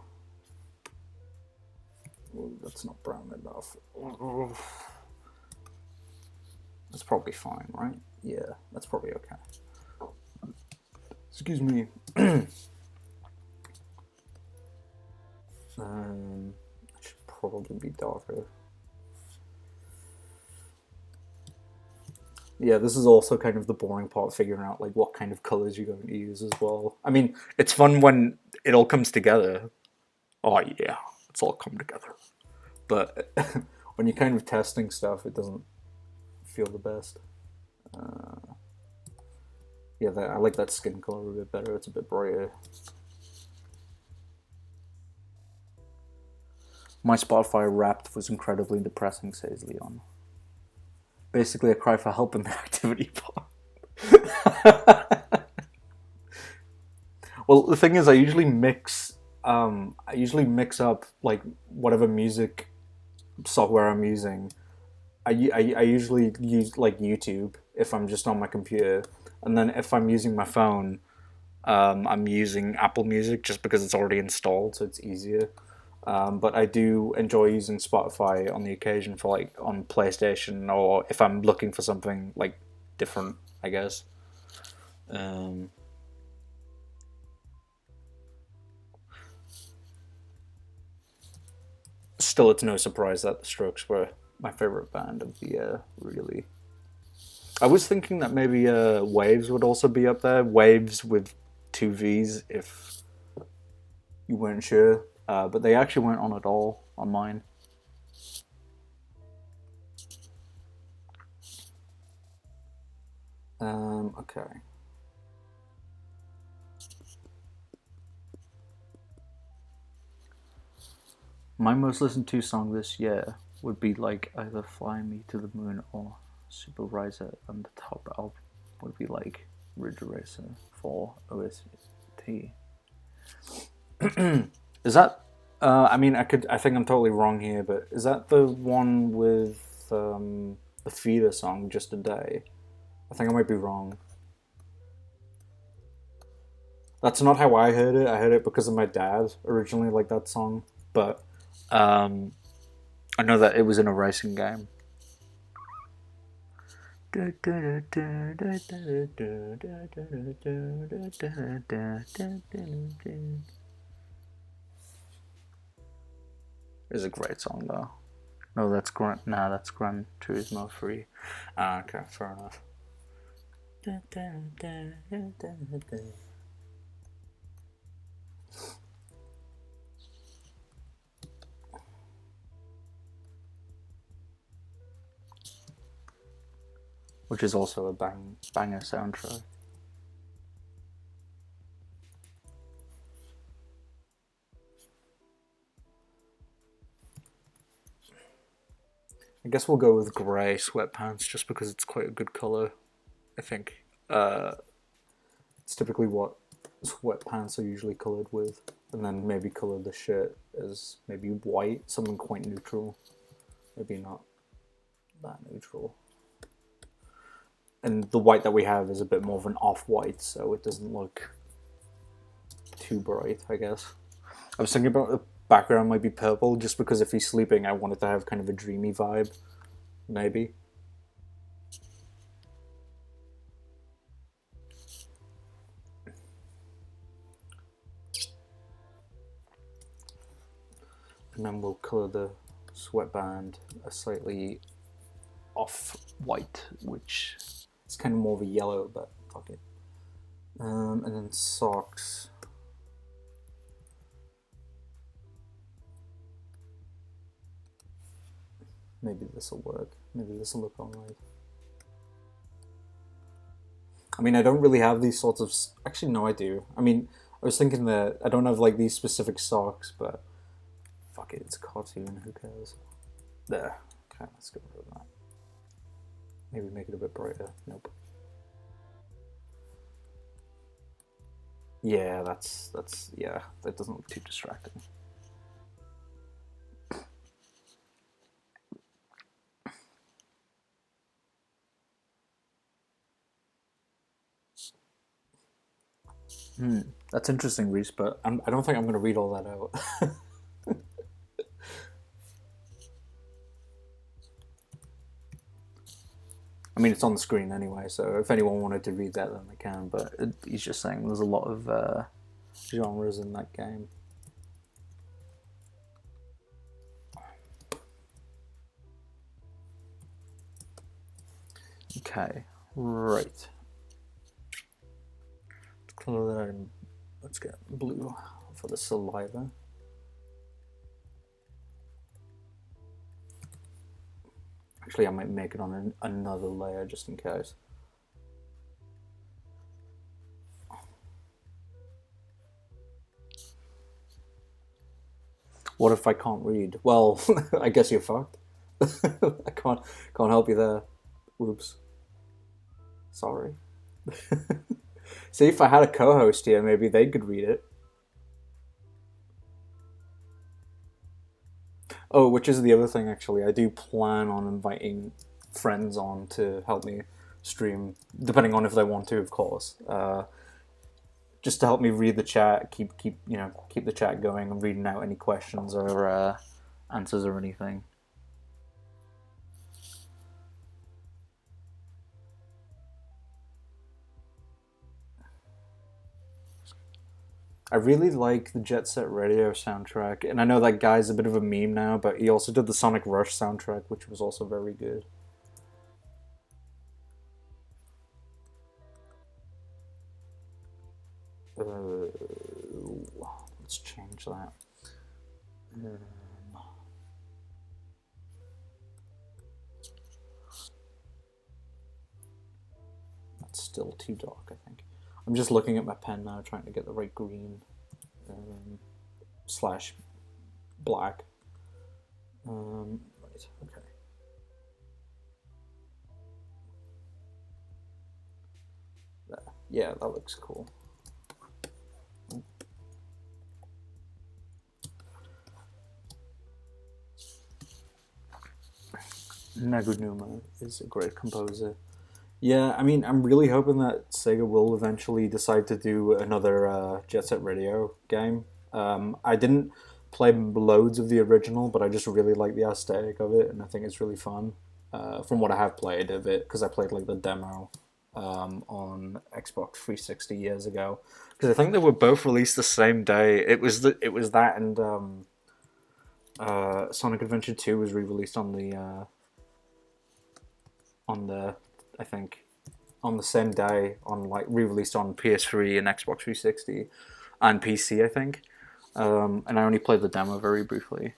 Ooh, that's not brown enough. Ooh. That's probably fine, right? Yeah, that's probably okay. Excuse me. It should probably be darker. Yeah, this is also kind of the boring part, figuring out like what kind of colors you're going to use as well. I mean, it's fun when it all comes together. Oh yeah, it's all come together. But when you're kind of testing stuff, it doesn't feel the best. Yeah, I like that skin color a bit better. It's a bit brighter. My Spotify Wrapped was incredibly depressing, says Leon. Basically, a cry for help in the activity part. Well, the thing is, I usually mix up like whatever music software I'm using. I usually use like YouTube if I'm just on my computer, and then if I'm using my phone, I'm using Apple Music just because it's already installed, so it's easier. But I do enjoy using Spotify on the occasion for like on PlayStation, or if I'm looking for something like different, I guess. Still, it's no surprise that the Strokes were my favorite band of the year, really. I was thinking that maybe Waves would also be up there. Waves with two V's, if you weren't sure. But they actually weren't on at all on mine. Okay. My most listened to song this year would be like either Fly Me to the Moon or Super Riser, and the top album would be like Ridge Racer for OST. Is that? I mean, I think I'm totally wrong here, but is that the one with the Feeder song, Just a Day? I think I might be wrong. That's not how I heard it. I heard it because of my dad originally liked that song, but I know that it was in a racing game. It's a great song though. No, that's that's Gran Turismo 3. Okay, fair enough. Which is also a banger soundtrack. I guess we'll go with grey sweatpants just because it's quite a good colour, I think. It's typically what sweatpants are usually coloured with, and then maybe colour the shirt as maybe white, something quite neutral. Maybe not that neutral. And the white that we have is a bit more of an off-white, so it doesn't look too bright, I guess. I was thinking about the background might be purple, just because if he's sleeping, I want it to have kind of a dreamy vibe. Maybe. And then we'll colour the sweatband a slightly off-white, which is kind of more of a yellow, but fuck it. And then socks. Maybe this will work. Maybe this will look alright. I mean, I don't really have these sorts of... Actually, no, I do. I mean, I was thinking that I don't have like these specific socks, but fuck it, it's a cartoon, who cares? There. Okay, let's get rid of that. Maybe make it a bit brighter. Nope. Yeah, that's yeah, that doesn't look too distracting. That's interesting, Reese, but I don't think I'm going to read all that out. I mean, it's on the screen anyway, so if anyone wanted to read that, then they can, but he's just saying there's a lot of genres in that game. Okay, right. Color that in, let's get blue for the saliva. Actually, I might make it on another layer just in case. What if I can't read? Well, I guess you're fucked. I can't help you there. Oops. Sorry. See, if I had a co-host here, maybe they could read it. Oh, which is the other thing, actually. I do plan on inviting friends on to help me stream, depending on if they want to, of course. Just to help me read the chat, keep the chat going, and reading out any questions or answers or anything. I really like the Jet Set Radio soundtrack, and I know that guy's a bit of a meme now, but he also did the Sonic Rush soundtrack, which was also very good. Let's change that. That's still too dark, I think. I'm just looking at my pen now, trying to get the right green slash black. Right, okay. There. Yeah, that looks cool. Nagunuma is a great composer. Yeah, I mean, I'm really hoping that Sega will eventually decide to do another Jet Set Radio game. I didn't play loads of the original, but I just really like the aesthetic of it, and I think it's really fun. From what I have played of it, because I played like the demo on Xbox 360 years ago. Because I think they were both released the same day. It was that and Sonic Adventure 2 was re-released on the I think on the same day, on like re-released on PS3 and Xbox 360 and PC, I think. And I only played the demo very briefly.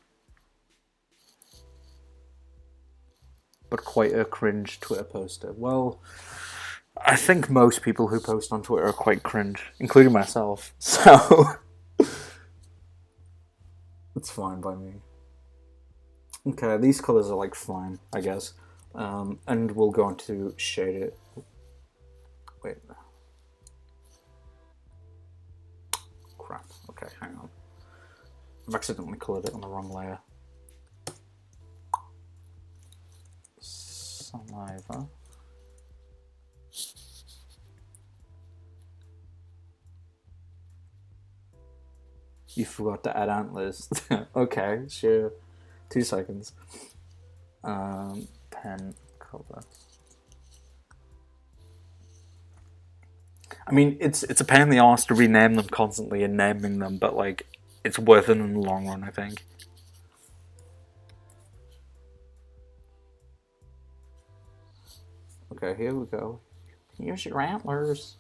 But quite a cringe Twitter poster. Well, I think most people who post on Twitter are quite cringe, including myself. So it's fine by me. Okay, these colors are like fine, I guess. And we'll go on to shade it. Wait. Okay, hang on. I've accidentally coloured it on the wrong layer. Saliva. You forgot to add antlers. Okay, sure. 2 seconds. Pen color. I mean, it's a pain in the arse to rename them constantly and naming them, but like, it's worth it in the long run, I think. Okay, here we go. Here's your antlers.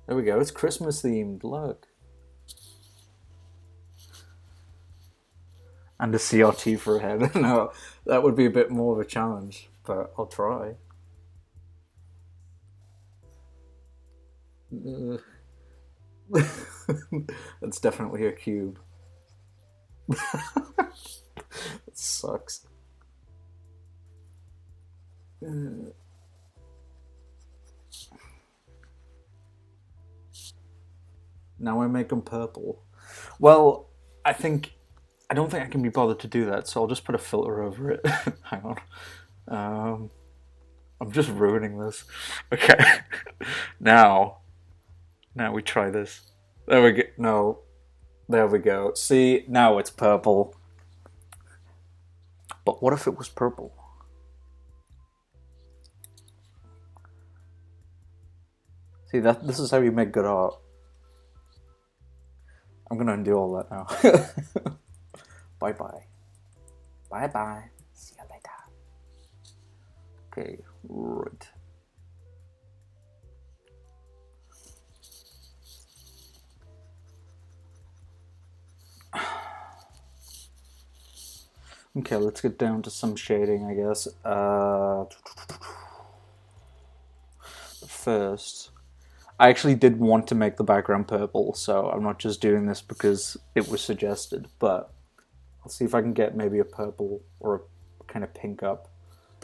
There we go. It's Christmas themed. Look. And a CRT for a head. No, that would be a bit more of a challenge, but I'll try. That's definitely a cube. It sucks. Now I make them purple. Well, I don't think I can be bothered to do that, so I'll just put a filter over it. Hang on. I'm just ruining this. Okay. Now we try this. There we go. No. There we go. See, now it's purple. But what if it was purple? See, this is how you make good art. I'm gonna undo all that now. Bye-bye. Bye-bye. See you later. Okay, right. Okay, let's get down to some shading, I guess. First, I actually did want to make the background purple, so I'm not just doing this because it was suggested, but I'll see if I can get maybe a purple or a kind of pink up.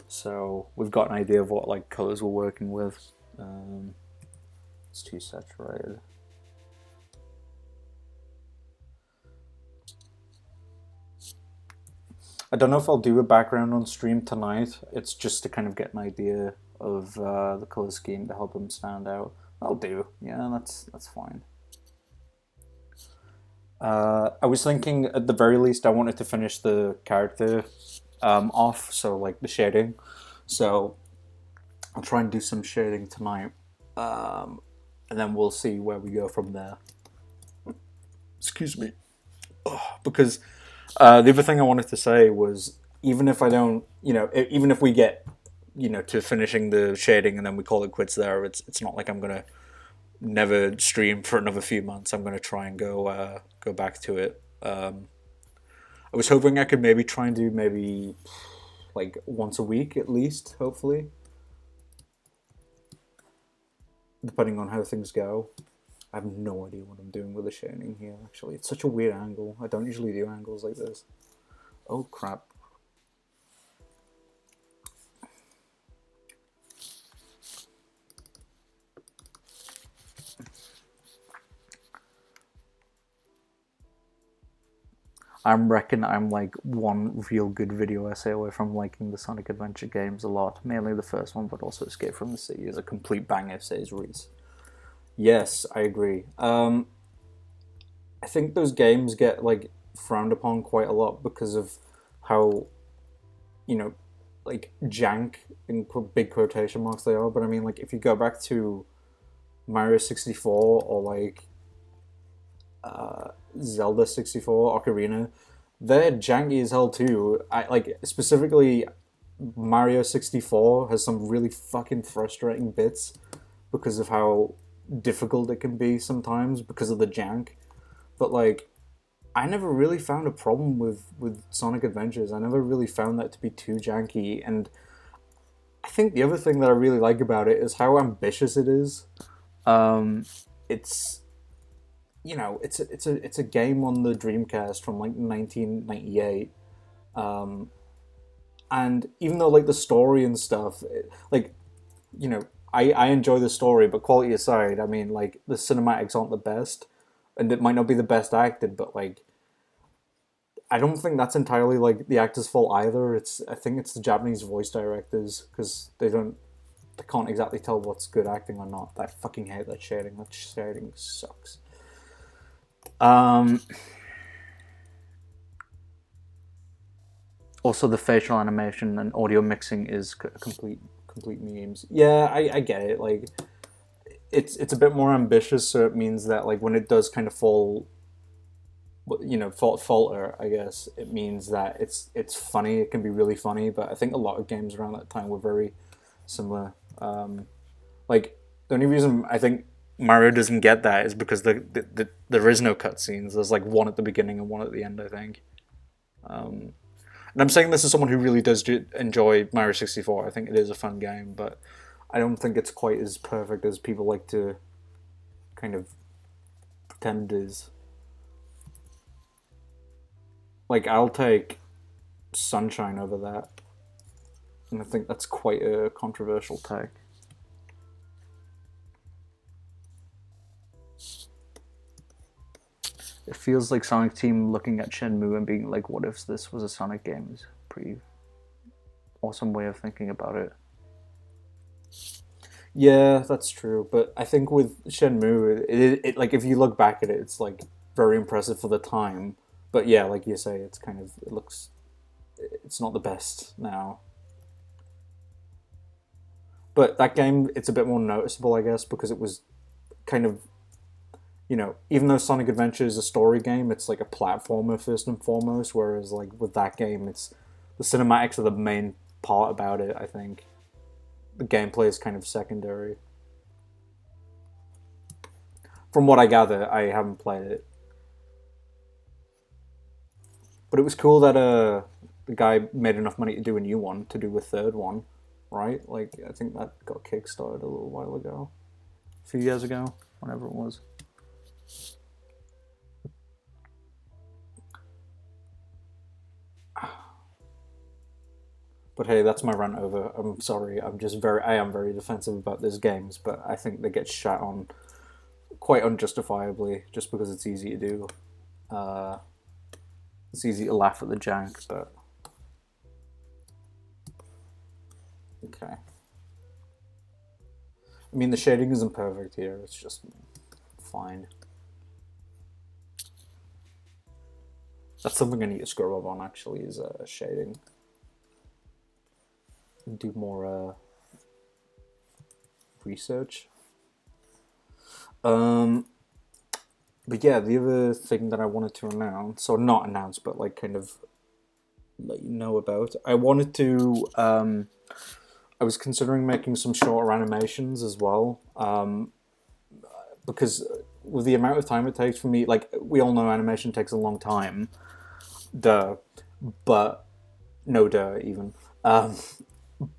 So we've got an idea of what like colors we're working with. It's too saturated. I don't know if I'll do a background on stream tonight. It's just to kind of get an idea of the color scheme to help them stand out. I'll do. Yeah, that's fine. I was thinking at the very least I wanted to finish the character off, so like the shading. So I'll try and do some shading tonight, and then we'll see where we go from there. Excuse me. Because the other thing I wanted to say was, even if I don't, even if we get, to finishing the shading and then we call it quits there, it's not like I'm gonna never stream for another few months. I'm gonna try and go back to it. I was hoping I could maybe try and do maybe like once a week at least, hopefully, depending on how things go. I have no idea what I'm doing with the shading here, actually. It's such a weird angle. I don't usually do angles like this. Oh, crap. I reckon I'm like one real good video essay away from liking the Sonic Adventure games a lot. Mainly the first one, but also Escape from the City is a complete banger, says Reese. Yes, I agree. I think those games get like frowned upon quite a lot because of how, like jank in big quotation marks they are. But I mean, like if you go back to Mario 64 or like Zelda 64, Ocarina, they're janky as hell too. I like specifically Mario 64 has some really fucking frustrating bits because of how difficult it can be sometimes because of the jank. But like I never really found a problem with Sonic Adventures. I never really found that to be too janky, and I think the other thing that I really like about it is how ambitious it is. It's it's a game on the Dreamcast from like 1998, and And even though like the story and stuff, like I enjoy the story, but quality aside, I mean like the cinematics aren't the best, and it might not be the best acted, but like I don't think that's entirely like the actor's fault either. I think it's the Japanese voice directors because they can't exactly tell what's good acting or not. I fucking hate that shading. That shading sucks. Um, Also, the facial animation and audio mixing is complete memes. Yeah, I get it. Like, it's a bit more ambitious, so it means that like when it does kind of fall, falter. I guess it means that it's funny. It can be really funny, but I think a lot of games around that time were very similar. Like the only reason I think Mario doesn't get that is because there is no cutscenes. There's like one at the beginning and one at the end. I think. And I'm saying this as someone who really does enjoy Mario 64. I think it is a fun game, but I don't think it's quite as perfect as people like to kind of pretend it is. Like, I'll take Sunshine over that. And I think that's quite a controversial take. It feels like Sonic Team looking at Shenmue and being like, what if this was a Sonic game? Is a pretty awesome way of thinking about it. Yeah, that's true. But I think with Shenmue, it like if you look back at it, it's like very impressive for the time. But yeah, like you say, it's not the best now. But that game, it's a bit more noticeable, I guess, because it was kind of, even though Sonic Adventure is a story game, it's like a platformer first and foremost. Whereas like with that game, it's the cinematics are the main part about it. I think the gameplay is kind of secondary. From what I gather, I haven't played it, but it was cool that the guy made enough money to do a new one, to do a third one, right? Like I think that got kickstarted a little while ago, a few years ago, whenever it was. But hey, that's my rant over. I'm sorry. I am very defensive about these games, but I think they get shat on quite unjustifiably just because it's easy to do. It's easy to laugh at the jank, but okay. I mean, the shading isn't perfect here. It's just fine. That's something I need to scrub up on. Actually, is shading. Do more research. But yeah, the other thing that I wanted to announce, or not announce, but like kind of let you know about, I wanted to. I was considering making some shorter animations as well, because with the amount of time it takes for me, like we all know, animation takes a long time. Duh, but no, duh, even.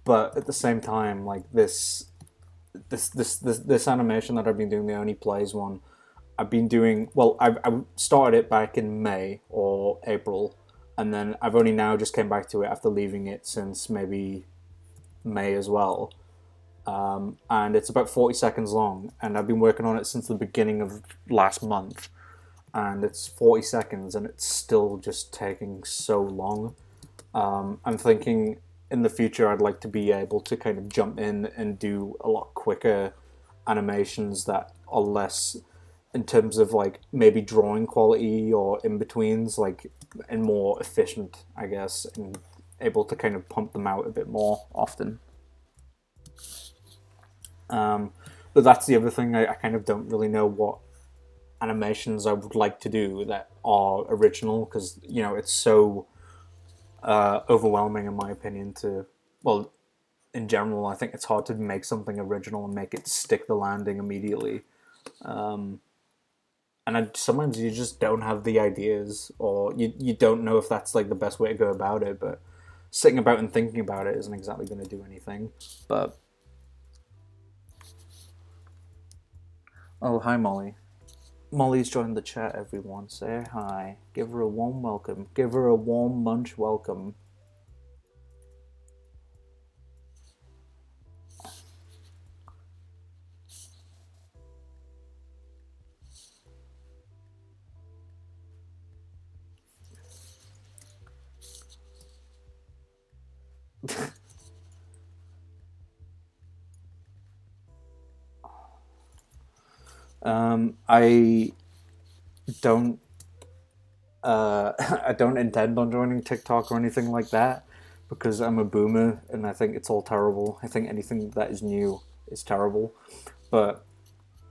But at the same time, like this animation that I've been doing, the Only Plays one, I've been doing. Well, I started it back in May or April, and then I've only now just came back to it after leaving it since maybe May as well. And it's about 40 seconds long, and I've been working on it since the beginning of last month, and it's 40 seconds, and it's still just taking so long. I'm thinking in the future I'd like to be able to kind of jump in and do a lot quicker animations that are less in terms of like maybe drawing quality or in betweens, like, and more efficient, I guess, and able to kind of pump them out a bit more often. But that's the other thing. I kind of don't really know what animations I would like to do that are original, because it's so overwhelming in my opinion to, well, in general I think it's hard to make something original and make it stick the landing immediately. And sometimes you just don't have the ideas, or you don't know if that's like the best way to go about it, but sitting about and thinking about it isn't exactly going to do anything. But oh, hi Molly. Molly's joined the chat, everyone. Say hi. Give her a warm welcome. Give her a warm munch welcome. I don't I don't intend on joining TikTok or anything like that because I'm a boomer and I think it's all terrible. I think anything that is new is terrible. But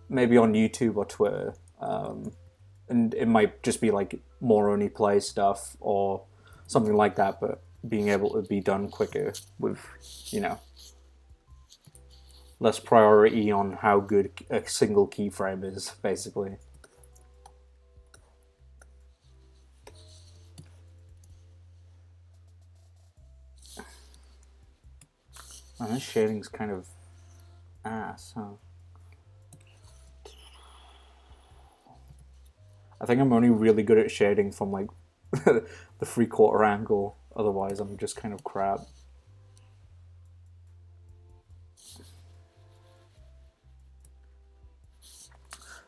maybe on YouTube or Twitter, and it might just be like more only play stuff or something like that, but being able to be done quicker with, you know, less priority on how good a single keyframe is, basically. And this shading's kind of ass, huh? I think I'm only really good at shading from like the 3/4 angle. Otherwise, I'm just kind of crap.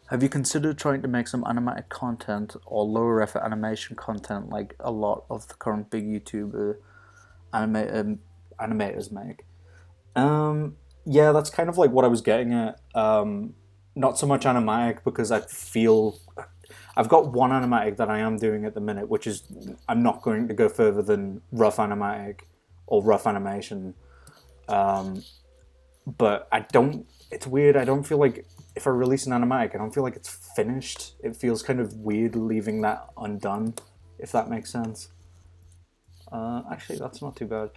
Have you considered trying to make some animated content or lower effort animation content like a lot of the current big YouTuber animators make? Yeah, that's kind of like what I was getting at. Not so much animatic because I feel I've got one animatic that I am doing at the minute, which is I'm not going to go further than rough animatic or rough animation. But I don't. It's weird. I don't feel like if I release an animatic, I don't feel like it's finished. It feels kind of weird leaving that undone, if that makes sense. Actually, that's not too bad.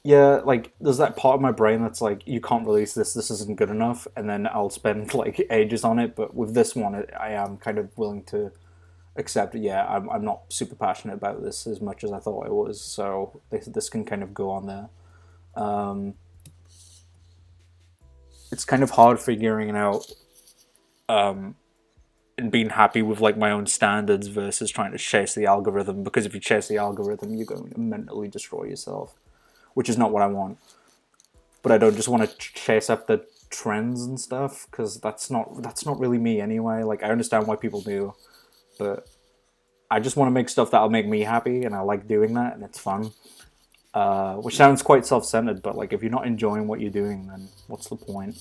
Yeah, like there's that part of my brain that's like, you can't release this. This isn't good enough, and then I'll spend like ages on it. But with this one, I am kind of willing to accept. Yeah, I'm not super passionate about this as much as I thought I was. So this can kind of go on there. It's kind of hard figuring out and being happy with like my own standards versus trying to chase the algorithm, because if you chase the algorithm you're going to mentally destroy yourself, which is not what I want. But I don't just want to chase after trends and stuff because that's not really me anyway. Like I understand why people do, but I just want to make stuff that'll make me happy, and I like doing that, and it's fun. Which sounds quite self-centered, but like if you're not enjoying what you're doing, then what's the point?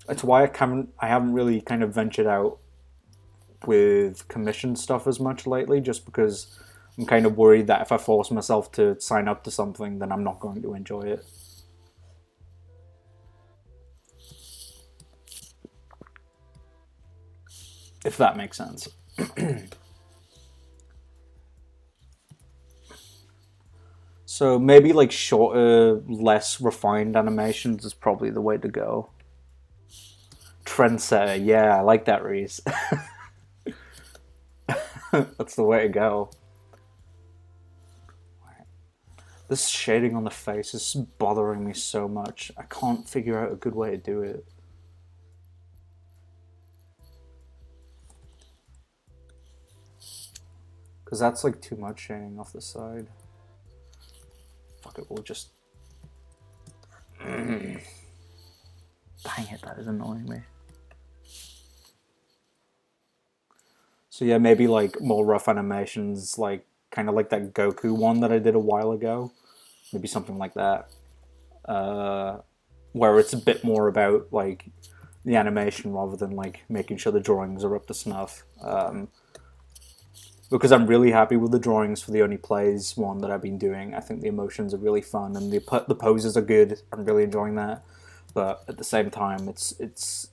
That's why I haven't really kind of ventured out with commission stuff as much lately, just because I'm kind of worried that if I force myself to sign up to something, then I'm not going to enjoy it. If that makes sense. So maybe like shorter, less refined animations is probably the way to go. Trendsetter, yeah, I like that, Reese. That's the way to go. This shading on the face is bothering me so much. I can't figure out a good way to do it. Because that's like too much shading off the side. Fuck it, we'll just... Dang it, that is annoying me. So yeah, maybe like more rough animations, like kind of like that Goku one that I did a while ago. Maybe something like that. Where it's a bit more about like the animation rather than like making sure the drawings are up to snuff. Because I'm really happy with the drawings for the Only Plays one that I've been doing. I think the emotions are really fun and the poses are good. I'm really enjoying that. But at the same time, it's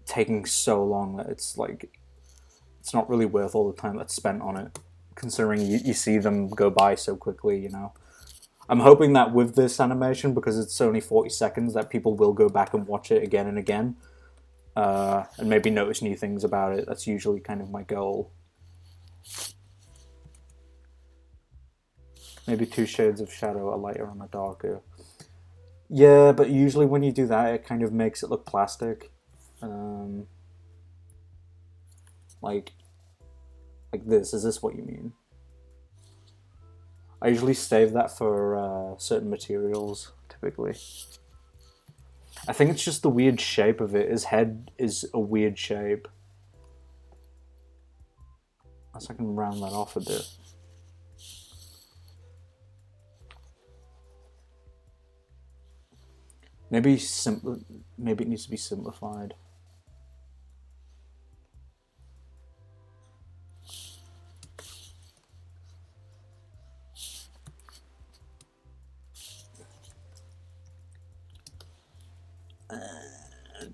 taking so long that it's like it's not really worth all the time that's spent on it, considering you see them go by so quickly, you know. I'm hoping that with this animation, because it's only 40 seconds, that people will go back and watch it again and again, and maybe notice new things about it. That's usually kind of my goal. Maybe 2 shades of shadow, a lighter and a darker. Yeah, but usually when you do that, it kind of makes it look plastic. Like this. Is this what you mean? I usually save that for certain materials, typically. I think it's just the weird shape of it. His head is a weird shape. Unless I can round that off a bit. Maybe maybe it needs to be simplified.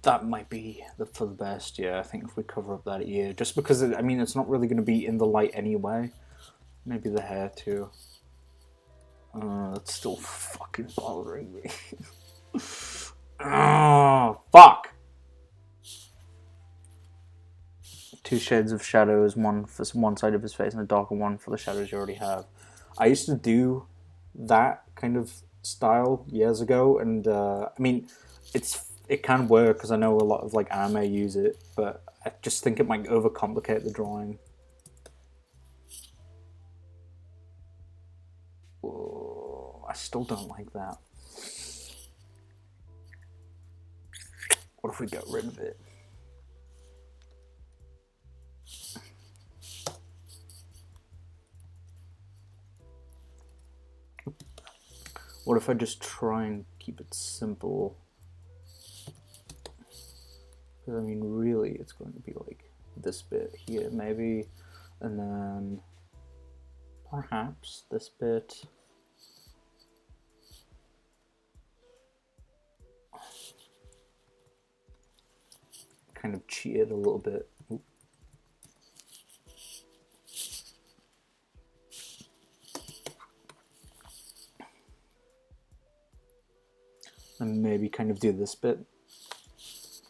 That might be for the best, yeah. I think if we cover up that ear, just because I mean it's not really going to be in the light anyway. Maybe the hair too. That's still fucking bothering me. Oh, fuck! 2 shades of shadows, one for one side of his face and a darker one for the shadows you already have. I used to do that kind of style years ago, and I mean, it can work because I know a lot of like anime use it, but I just think it might overcomplicate the drawing. Oh, I still don't like that. What if we got rid of it? What if I just try and keep it simple? Because I mean, really, it's going to be like this bit here, maybe, and then perhaps this bit. Kind of cheated a little bit. Oop. And maybe kind of do this bit,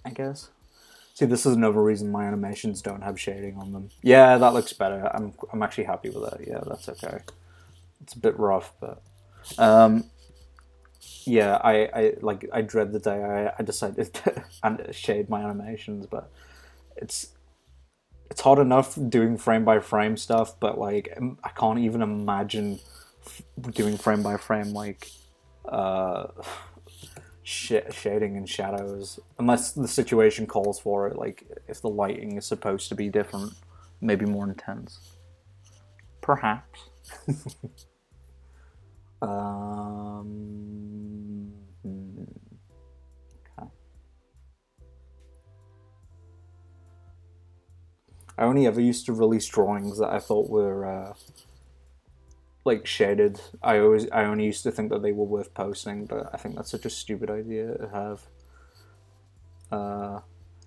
I guess. See, this is another reason my animations don't have shading on them. Yeah, that looks better. I'm actually happy with that. Yeah, that's okay. It's a bit rough, but yeah, I dread the day I decided to shade my animations, but it's hard enough doing frame by frame stuff, but like I can't even imagine doing frame by frame like shading and shadows, unless the situation calls for it. Like if the lighting is supposed to be different, maybe more intense, perhaps. Okay. I only ever used to release drawings that I thought were like shaded. I only used to think that they were worth posting, but I think that's such a stupid idea to have.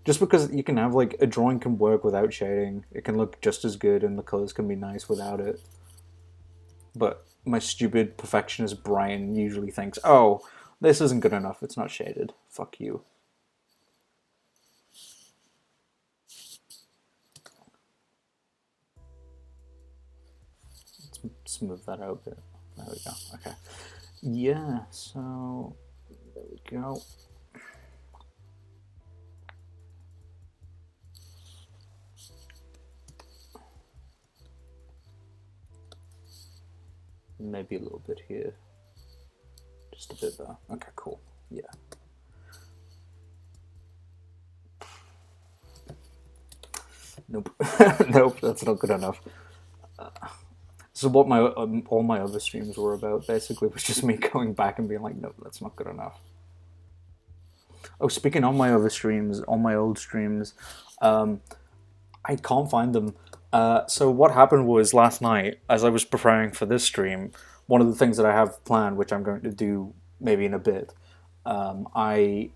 Just because you can have like a drawing can work without shading, it can look just as good, and the colors can be nice without it. But my stupid perfectionist brain usually thinks, "Oh, this isn't good enough. It's not shaded. Fuck you." Let's smooth that out a bit. There we go. Okay. Yeah. So there we go. Maybe a little bit here. Just a bit there. Okay, cool. Yeah. Nope. Nope, that's not good enough. So what my all my other streams were about basically was just me going back and being like, nope, that's not good enough. Oh, speaking on my other streams, on my old streams, I can't find them. So what happened was last night, as I was preparing for this stream, one of the things that I have planned, which I'm going to do maybe in a bit, I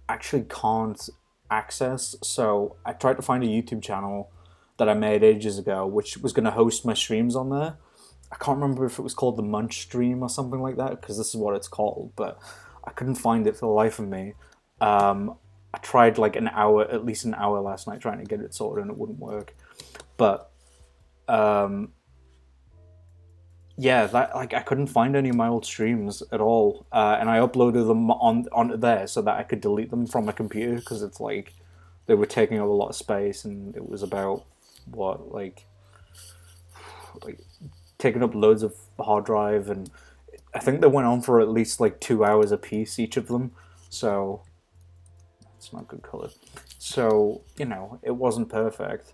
actually can't access. So I tried to find a YouTube channel that I made ages ago, which was going to host my streams on there. I can't remember if it was called the Munch stream or something like that, because this is what it's called, but I couldn't find it for the life of me. I tried like an hour, at least an hour last night, trying to get it sorted, and it wouldn't work. But yeah, that like I couldn't find any of my old streams at all, and I uploaded them onto there so that I could delete them from my computer, because it's like they were taking up a lot of space, and it was about what like taking up loads of hard drive, and I think they went on for at least like 2 hours a piece, each of them. So it's not good color. So you know, it wasn't perfect.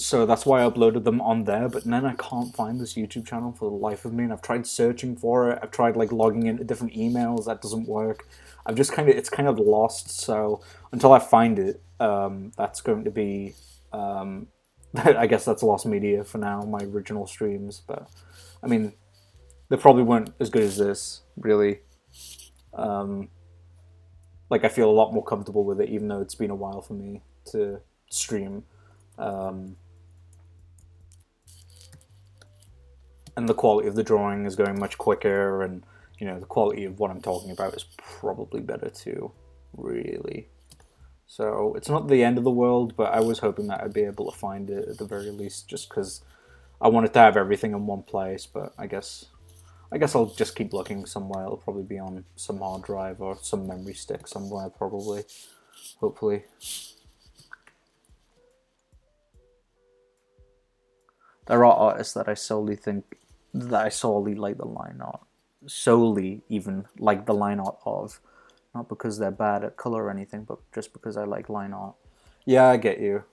So that's why I uploaded them on there, but then I can't find this YouTube channel for the life of me, and I've tried searching for it. I've tried like logging into different emails, that doesn't work. I've just it's kind of lost, so until I find it, that's going to be, I guess that's lost media for now, my original streams, but I mean, they probably weren't as good as this, really. Like, I feel a lot more comfortable with it, even though it's been a while for me to stream. And the quality of the drawing is going much quicker, and you know, the quality of what I'm talking about is probably better too, really. So it's not the end of the world, but I was hoping that I'd be able to find it at the very least, just because I wanted to have everything in one place. But I guess I'll just keep looking somewhere. It'll probably be on some hard drive or some memory stick somewhere, probably, hopefully. There are artists that I solely like the line art, solely even like the line art of, not because they're bad at color or anything, but just because I like line art. Yeah, I get you.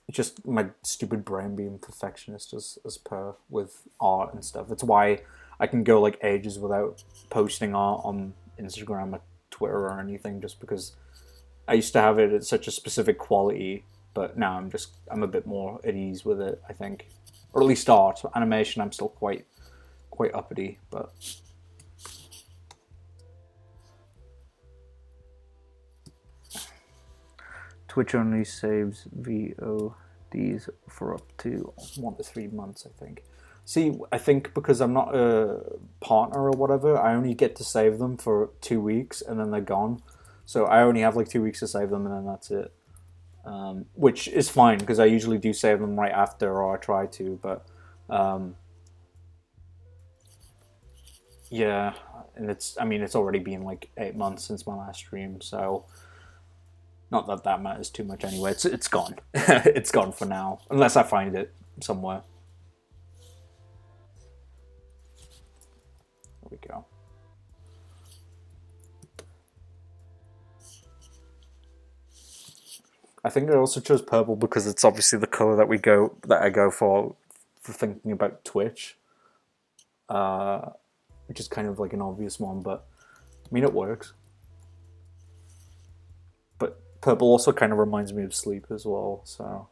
It's just my stupid brain being perfectionist as per with art and stuff. It's why I can go like ages without posting art on Instagram or Twitter or anything, just because I used to have it at such a specific quality, but now I'm a bit more at ease with it, I think. Or at least art. Animation, I'm still quite uppity, but Twitch only saves VODs for up to 1 to 3 months, I think. See, I think because I'm not a partner or whatever, I only get to save them for 2 weeks and then they're gone. So I only have like 2 weeks to save them and then that's it. Which is fine because I usually do save them right after, or I try to, but yeah, and it's already been like 8 months since my last stream, so not that that matters too much anyway. It's gone. It's gone for now, unless I find it somewhere. There we go. I think I also chose purple because it's obviously the color that I go for thinking about Twitch, which is kind of like an obvious one, but I mean it works. But purple also kind of reminds me of sleep as well, so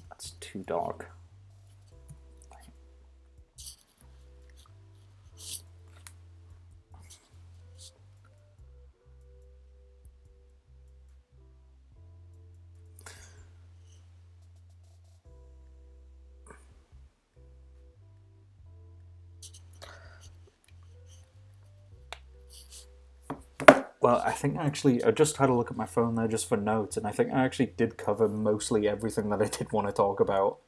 that's too dark. Well, I think I just had a look at my phone there just for notes, and I think I actually did cover mostly everything that I did want to talk about.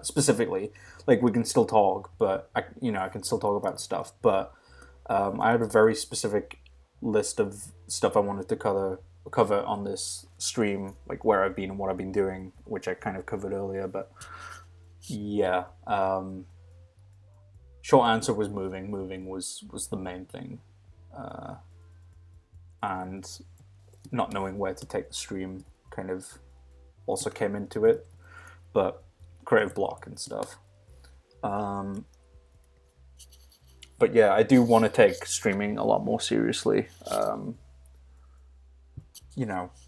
Specifically, like we can still talk, but I can still talk about stuff. But I had a very specific list of stuff I wanted to cover on this stream, like where I've been and what I've been doing, which I kind of covered earlier. But yeah, short answer was moving. Moving was the main thing. And not knowing where to take the stream kind of also came into it, but creative block and stuff. But yeah, I do want to take streaming a lot more seriously. I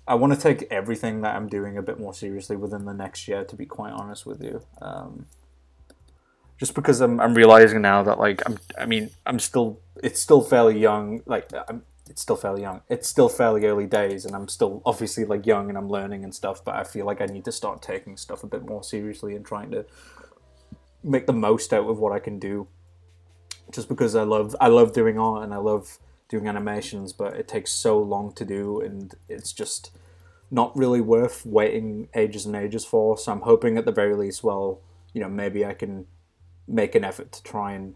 want to take everything that I'm doing a bit more seriously within the next year, to be quite honest with you. Just because I'm realizing now that it's still fairly young. It's still fairly young. It's still fairly early days, and I'm still obviously like young and I'm learning and stuff. But I feel like I need to start taking stuff a bit more seriously and trying to make the most out of what I can do. Just because I love doing art and I love doing animations, but it takes so long to do, and it's just not really worth waiting ages and ages for. So I'm hoping at the very least, maybe I can make an effort to try and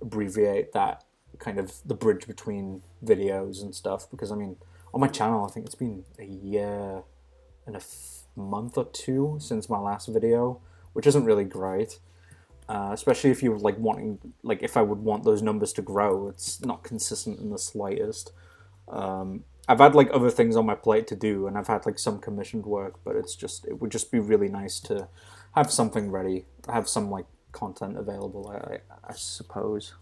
abbreviate that kind of the bridge between videos and stuff, because on my channel I think it's been a year and a month or two since my last video, which isn't really great, especially if you're if I would want those numbers to grow. It's not consistent in the slightest. I I've had like other things on my plate to do, and I've had like some commissioned work, but it would just be really nice to have something ready, have some like content available. I suppose.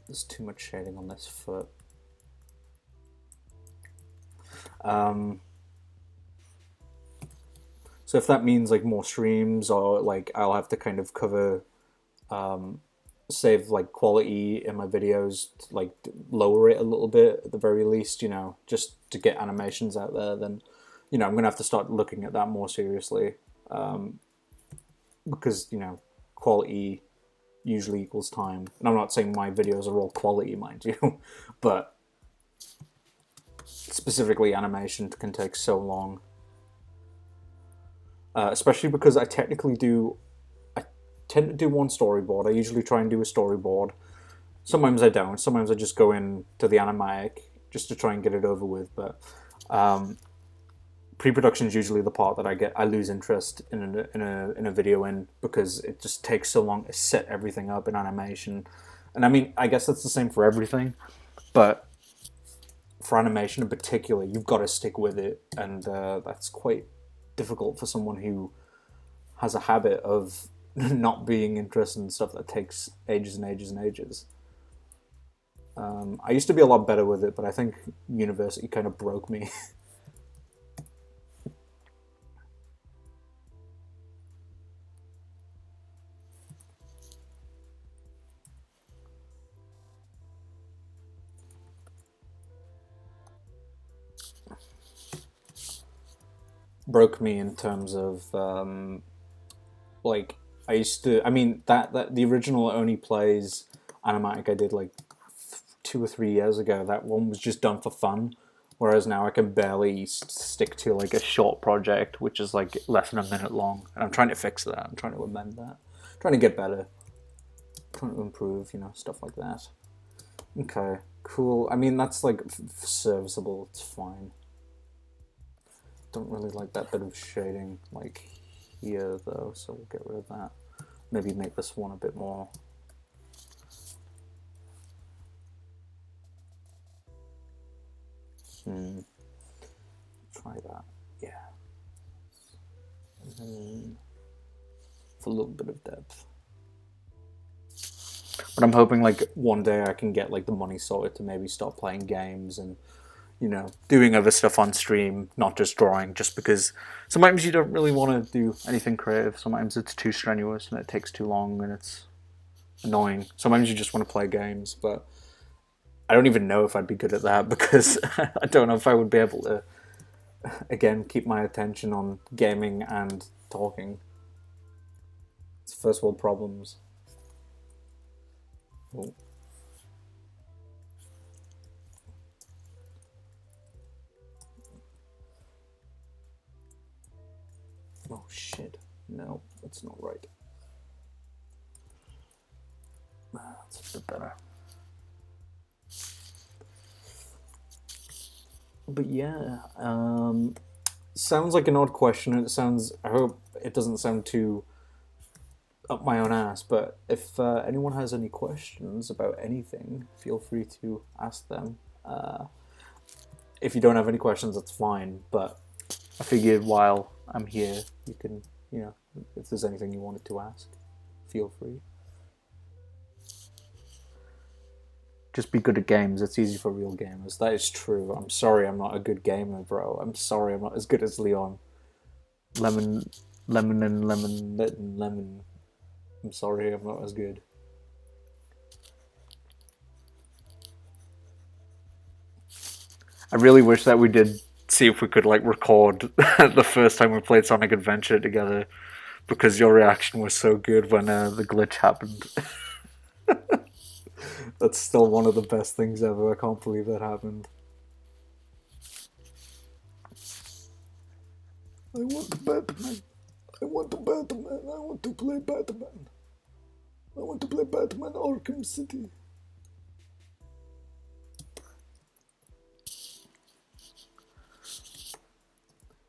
There's too much shading on this foot. So if that means like more streams, or like I'll have to kind of cover, save like quality in my videos, like lower it a little bit at the very least, just to get animations out there, then, I'm gonna have to start looking at that more seriously, because quality usually equals time. And I'm not saying my videos are all quality, mind you, but specifically animation can take so long. Especially because I tend to do one storyboard. I usually try and do a storyboard. Sometimes I don't. Sometimes I just go into the animatic just to try and get it over with. But pre-production is usually the part that I lose interest in a video in, because it just takes so long to set everything up in animation. And I mean, I guess that's the same for everything, but for animation in particular, you've got to stick with it, and that's quite difficult for someone who has a habit of not being interested in stuff that takes ages and ages and ages. I used to be a lot better with it, but I think university kind of broke me. Broke me in terms of like I mean that the original Only Plays animatic I did like 2 or 3 years ago. That one was just done for fun, whereas now I can barely stick to like a short project which is like less than a minute long, and I'm trying to fix that. I'm trying to amend that, I'm trying to get better, I'm trying to improve, stuff like that. Okay, cool. I mean, that's like serviceable, it's fine. Don't really like that bit of shading like here though, so we'll get rid of that. Maybe make this one a bit more. Try that. Yeah. And then with a little bit of depth. But I'm hoping like one day I can get like the money sorted to maybe start playing games and doing other stuff on stream, not just drawing, just because sometimes you don't really want to do anything creative. Sometimes it's too strenuous and it takes too long and it's annoying. Sometimes you just want to play games, but I don't even know if I'd be good at that, because I don't know if I would be able to, again, keep my attention on gaming and talking. It's first world problems. Oh. Oh shit. No, that's not right. That's a bit better. But yeah, sounds like an odd question. I hope it doesn't sound too up my own ass, but if anyone has any questions about anything, feel free to ask them. If you don't have any questions, that's fine, but I figured while I'm here, you can, if there's anything you wanted to ask, feel free. Just be good at games. It's easy for real gamers. That is true. I'm sorry I'm not a good gamer, bro. I'm sorry I'm not as good as Leon. Lemon, lemon, and lemon, and lemon. I'm sorry I'm not as good. I really wish that we did see if we could like record the first time we played Sonic Adventure together, because your reaction was so good when the glitch happened. That's still one of the best things ever. I can't believe that happened. I want Batman. I want to Batman. I want to play Batman. I want to play Batman Arkham City.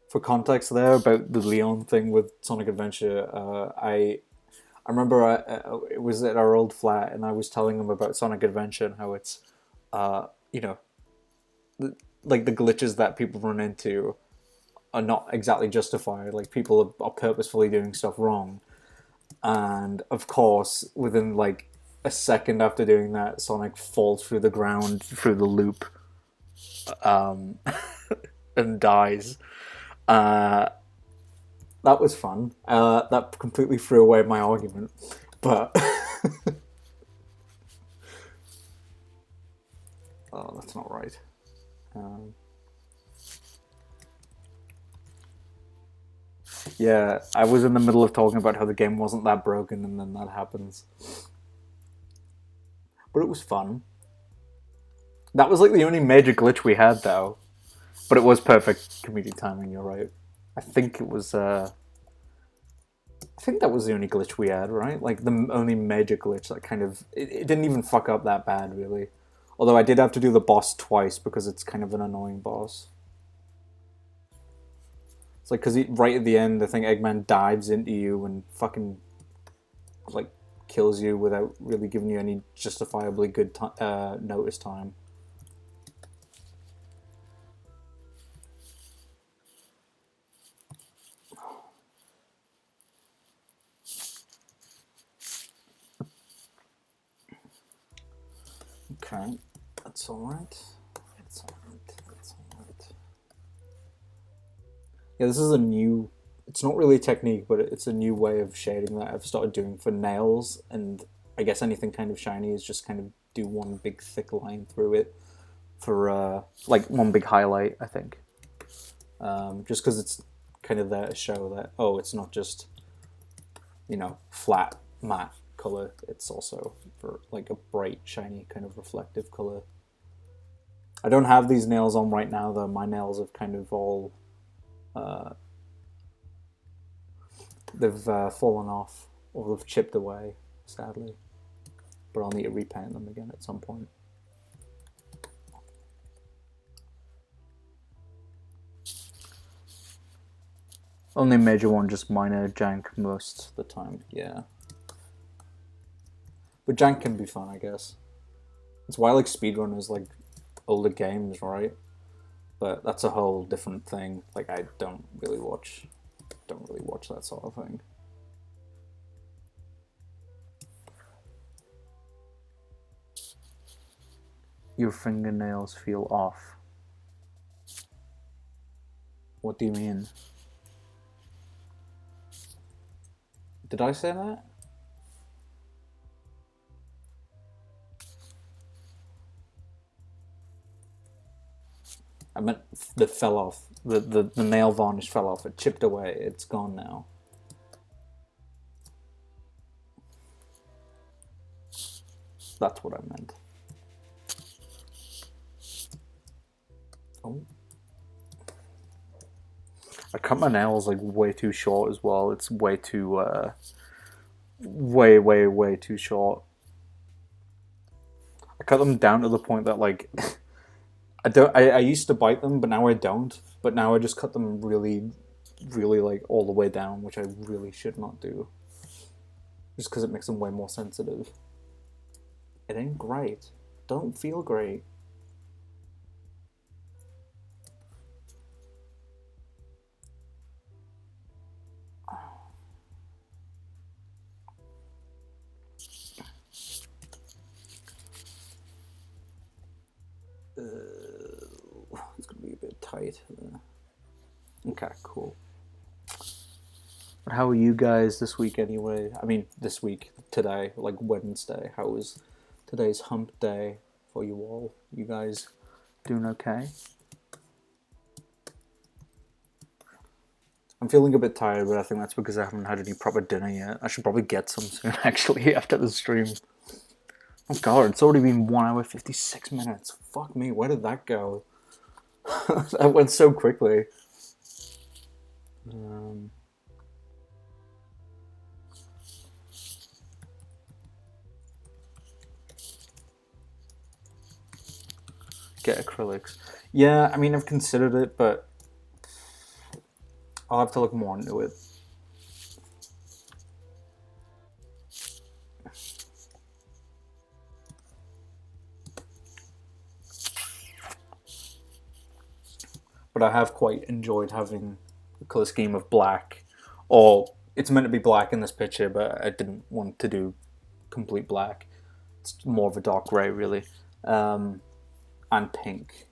For context there about the Leon thing with Sonic Adventure, I remember it was at our old flat, and I was telling him about Sonic Adventure and how it's, like the glitches that people run into are not exactly justified. Like people are purposefully doing stuff wrong, and of course, within like a second after doing that, Sonic falls through the ground through the loop, and dies. Uh, that was fun. That completely threw away my argument, but oh, that's not right. Yeah, I was in the middle of talking about how the game wasn't that broken, and then that happens. But it was fun. That was like the only major glitch we had, though. But it was perfect comedic timing. You're right. I think it was. I think that was the only glitch we had, right? Like the only major glitch that kind of it didn't even fuck up that bad, really. Although I did have to do the boss twice because it's kind of an annoying boss. It's like because right at the end, I think Eggman dives into you and fucking like kills you without really giving you any justifiably good notice time. Okay, that's all right. That's all right. That's all right. Yeah, this is a new. It's not really a technique, but it's a new way of shading that I've started doing for nails, and I guess anything kind of shiny is just kind of do one big thick line through it for like one big highlight. I think, just because it's kind of there to show that it's not just flat matte color. It's also for like a bright shiny kind of reflective color. I don't have these nails on right now though. My nails have kind of all they've fallen off or they've chipped away, sadly. But I'll need to repaint them again at some point. Only major one, just minor jank most of the time, yeah. But jank can be fun, I guess. It's why I like speedrunners like older games, right? But that's a whole different thing. Like I don't really watch that sort of thing. Your fingernails feel off. What do you mean? Did I say that? I meant that fell off. The nail varnish fell off. It chipped away. It's gone now. That's what I meant. Oh. I cut my nails like way too short as well. It's way too way too short. I cut them down to the point that like I used to bite them, but now I don't. But now I just cut them really like all the way down, which I really should not do. Just because it makes them way more sensitive. It ain't great. Don't feel great. It's gonna be a bit tight there. Okay, cool. But how are you guys this week anyway? I mean, this week, today, like Wednesday. How was today's hump day for you all? You guys doing okay? I'm feeling a bit tired, but I think that's because I haven't had any proper dinner yet. I should probably get some soon, actually, after the stream. Oh god, it's already been 1 hour 56 minutes. Fuck me, where did that go? That went so quickly. Get acrylics. Yeah, I mean, I've considered it, but I'll have to look more into it. but I have quite enjoyed having the colour scheme of black. Or it's meant to be black in this picture, but I didn't want to do complete black. It's more of a dark grey, really. And pink.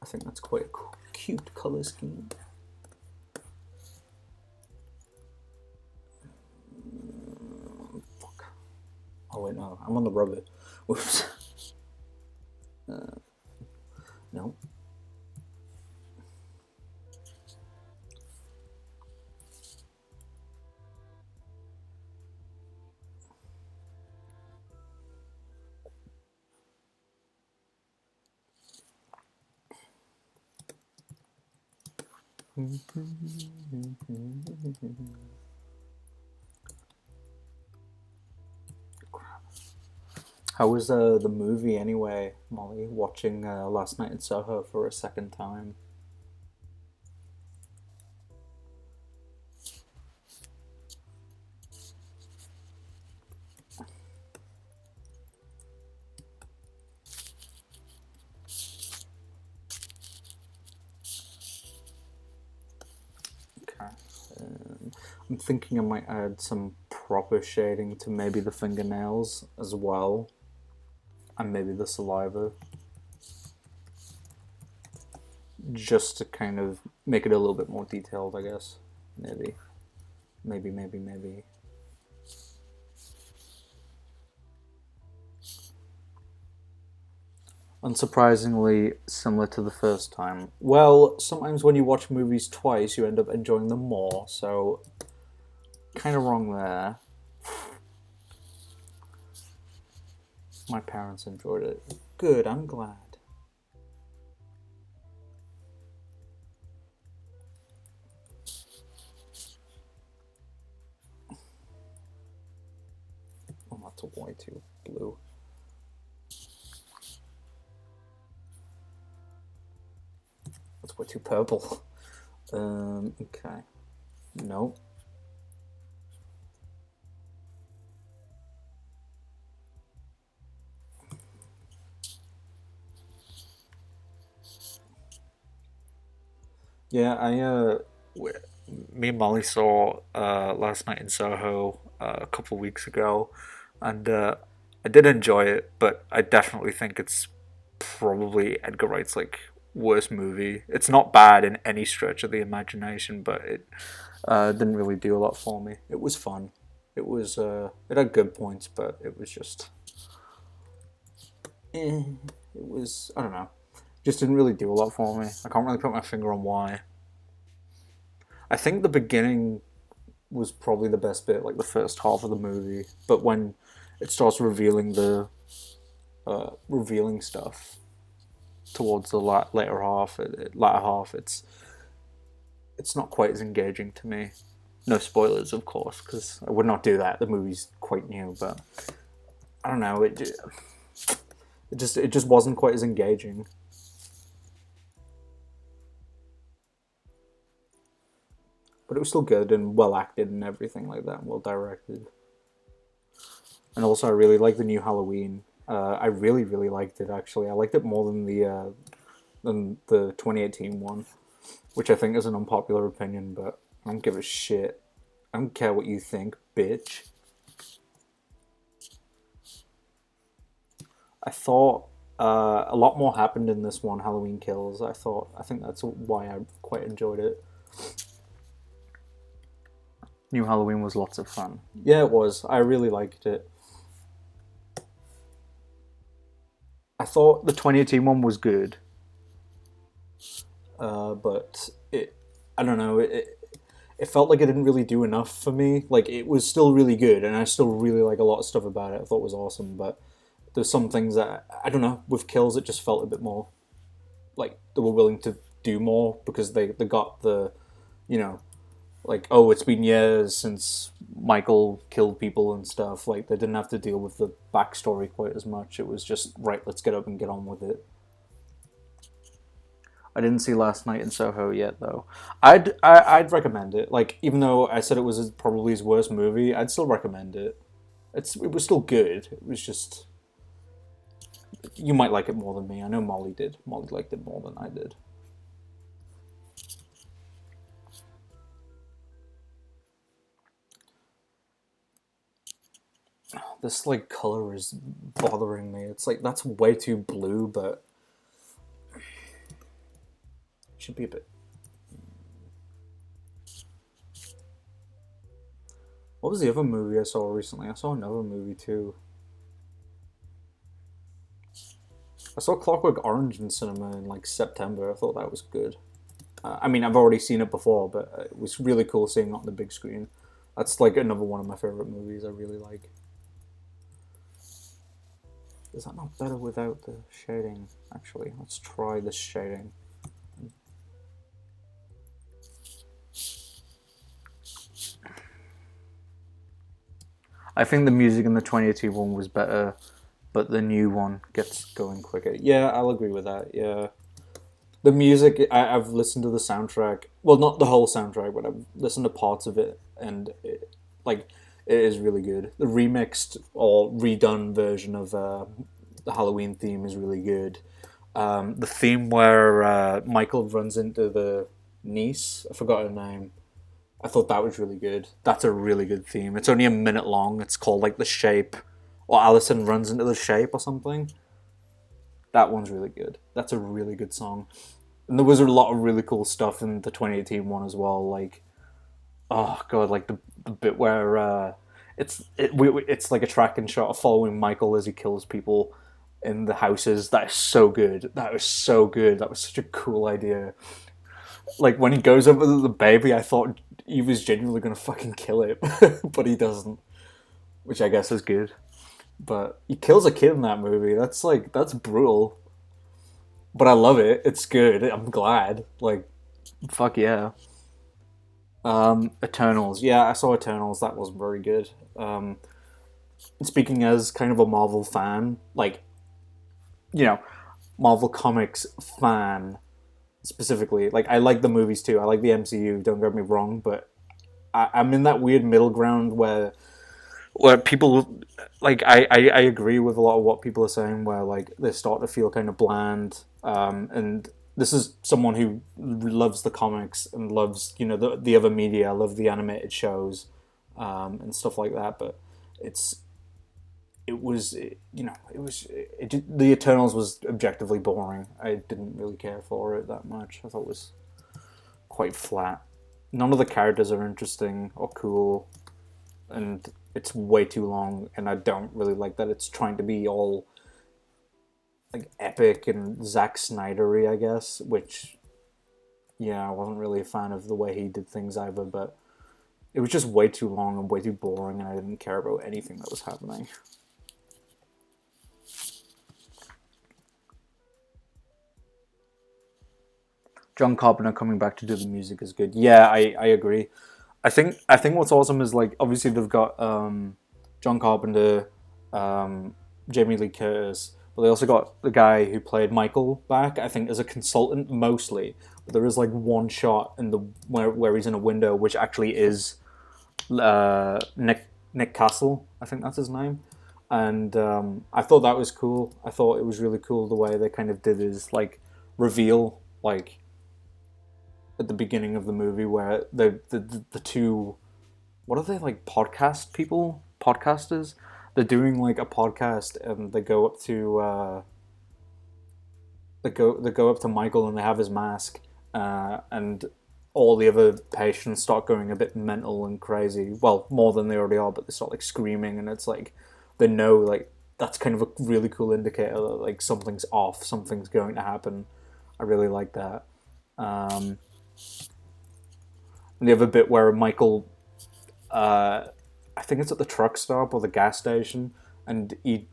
I think that's quite a cute colour scheme. Fuck. Oh wait, no, I'm on the rubber. Whoops. No. How was the movie anyway, Molly? Watching Last Night in Soho for a second time. Okay. I'm thinking I might add some proper shading to maybe the fingernails as well, and maybe the saliva, just to kind of make it a little bit more detailed, I guess. Maybe. Unsurprisingly similar to the first time. Well, sometimes when you watch movies twice, you end up enjoying them more, so kind of wrong there. My parents enjoyed it. Good, I'm glad. Oh, that's way too blue. That's way too purple. Okay. No. Yeah, me and Molly saw Last Night in Soho a couple of weeks ago, and I did enjoy it, but I definitely think it's probably Edgar Wright's like worst movie. It's not bad in any stretch of the imagination, but it didn't really do a lot for me. It was fun. It had good points, but it was just it was, I don't know, just didn't really do a lot for me. I can't really put my finger on why. I think the beginning was probably the best bit, like the first half of the movie. But when it starts revealing the revealing stuff towards the latter half, it's not quite as engaging to me. No spoilers, of course, because I would not do that. The movie's quite new, but I don't know. It just wasn't quite as engaging. But it was still good and well acted and everything like that, and well directed. And also, I really like the new Halloween. I really, really liked it. Actually, I liked it more than the 2018 one, which I think is an unpopular opinion. But I don't give a shit. I don't care what you think, bitch. I thought a lot more happened in this one, Halloween Kills. I think that's why I quite enjoyed it. New Halloween was lots of fun. Yeah, it was. I really liked it. I thought the 2018 one was good, but I don't know, it felt like it didn't really do enough for me. Like, it was still really good, and I still really like a lot of stuff about it. I thought it was awesome, but there's some things that, I don't know, with Kills, it just felt a bit more like they were willing to do more because they got the, you know, like, oh, it's been years since Michael killed people and stuff. Like, they didn't have to deal with the backstory quite as much. It was just, right, let's get up and get on with it. I didn't see Last Night in Soho yet, though. I'd recommend it. Like, even though I said it was probably his worst movie, I'd still recommend it. It was still good. It was just, you might like it more than me. I know Molly did. Molly liked it more than I did. this like color is bothering me. It's like that's way too blue, but it should be a bit. What was the other movie I saw recently? I saw another movie too. I saw Clockwork Orange in cinema in like September. I thought that was good. I mean, I've already seen it before, but it was really cool seeing it on the big screen. That's like another one of my favorite movies I really like. Is that not better without the shading? Actually, let's try the shading. I think the music in the 2018 one was better, but the new one gets going quicker. Yeah, I'll agree with that. Yeah. The music, I've listened to the soundtrack. Well, not the whole soundtrack, but I've listened to parts of it, and it is really good. The remixed or redone version of the Halloween theme is really good. The theme where Michael runs into the niece, I forgot her name. I thought that was really good. That's a really good theme. It's only a minute long. It's called like The Shape, or Allison Runs into the Shape or something. That one's really good. That's a really good song. And there was a lot of really cool stuff in the 2018 one as well. Like, oh god, like the bit where it's like a tracking shot of following Michael as he kills people in the houses. That is so good. That was so good. That was such a cool idea. Like when he goes over to the baby, I thought he was genuinely gonna fucking kill it, but he doesn't, which I guess is good. But he kills a kid in that movie. That's brutal. But I love it. It's good. I'm glad. Like, fuck yeah. Eternals. Yeah, I saw Eternals. That was very good. Speaking as kind of a Marvel fan, like, Marvel Comics fan specifically. Like, I like the movies too. I like the MCU. Don't get me wrong, but I'm in that weird middle ground where people like I agree with a lot of what people are saying where like they start to feel kind of bland, and this is someone who loves the comics and loves the other media. I love the animated shows, and stuff like that, but the Eternals was objectively boring. I didn't really care for it that much. I thought it was quite flat. None of the characters are interesting or cool, and it's way too long, and I don't really like that it's trying to be all like epic and Zack Snyder-y, I guess, which I wasn't really a fan of the way he did things either, but it was just way too long and way too boring, and I didn't care about anything that was happening. John Carpenter coming back to do the music is good. Yeah, I agree. I think what's awesome is like obviously they've got John Carpenter, Jamie Lee Curtis, but they also got the guy who played Michael back. I think as a consultant mostly, but there is like one shot in the where he's in a window, which actually is Nick Castle. I think that's his name, and I thought that was cool. I thought it was really cool the way they kind of did his like reveal, like at the beginning of the movie where the two, what are they, like podcasters, they're doing like a podcast and they go up to Michael and they have his mask, and all the other patients start going a bit mental and crazy, well more than they already are, but they start like screaming, and it's like they know like that's kind of a really cool indicator that like something's off, something's going to happen. I really like that. And the other bit where Michael, I think it's at the truck stop or the gas station, and he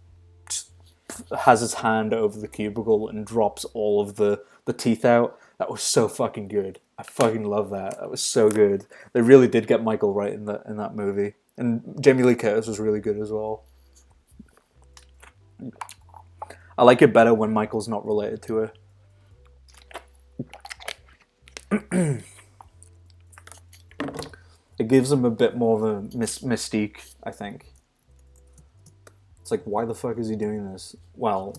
has his hand over the cubicle and drops all of the teeth out. That was so fucking good. I fucking love that. That was so good. They really did get Michael right in that movie. And Jamie Lee Curtis was really good as well. I like it better when Michael's not related to her. It gives him a bit more of a mystique, I think. It's like, why the fuck is he doing this? Well,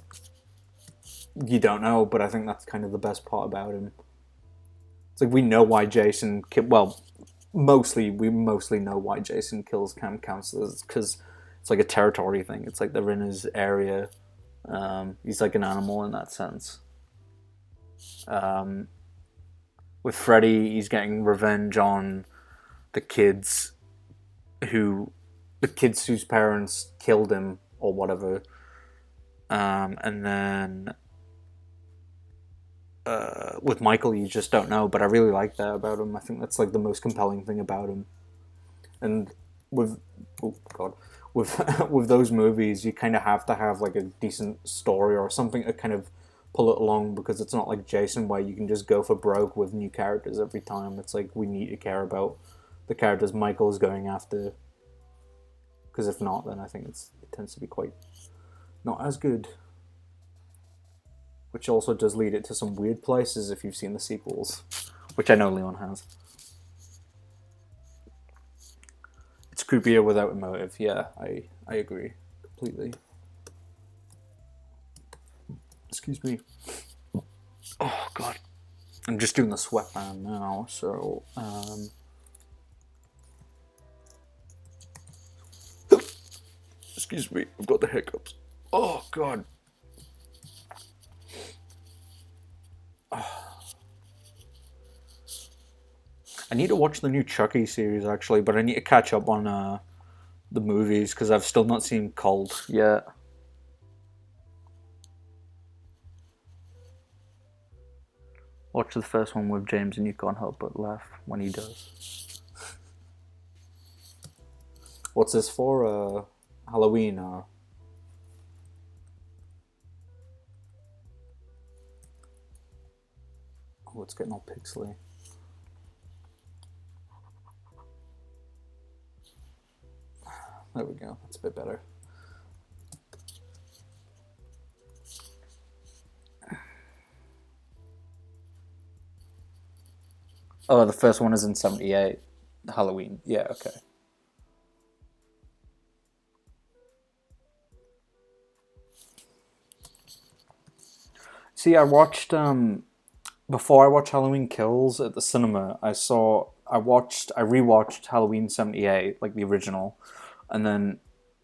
you don't know, but I think that's kind of the best part about him. It's like we know why we mostly know why Jason kills camp counselors, because it's like a territory thing. It's like they're in his area. He's like an animal in that sense. Um, with Freddy, he's getting revenge on the kids who, the kids whose parents killed him or whatever. And then with Michael, you just don't know. But I really like that about him. I think that's like the most compelling thing about him. And with oh god, with with those movies, you kind of have to have like a decent story or something to kind of pull it along, because it's not like Jason where you can just go for broke with new characters every time. It's like we need to care about the characters Michael is going after, because if not, then I think it tends to be quite not as good. Which also does lead it to some weird places if you've seen the sequels, which I know Leon has. It's creepier without a motive. Yeah, I agree completely. Excuse me. Oh god, I'm just doing the sweatband now, so excuse me, I've got the hiccups. Oh god. I need to watch the new Chucky series actually, but I need to catch up on the movies because I've still not seen Cold yet. Watch the first one with James and you can't help but laugh when he does. What's this for? Halloween? Oh, it's getting all pixely. There we go. That's a bit better. Oh, the first one is in 78. Halloween. Yeah, okay. See, I watched before I watched Halloween Kills at the cinema. I rewatched Halloween 78, like the original, and then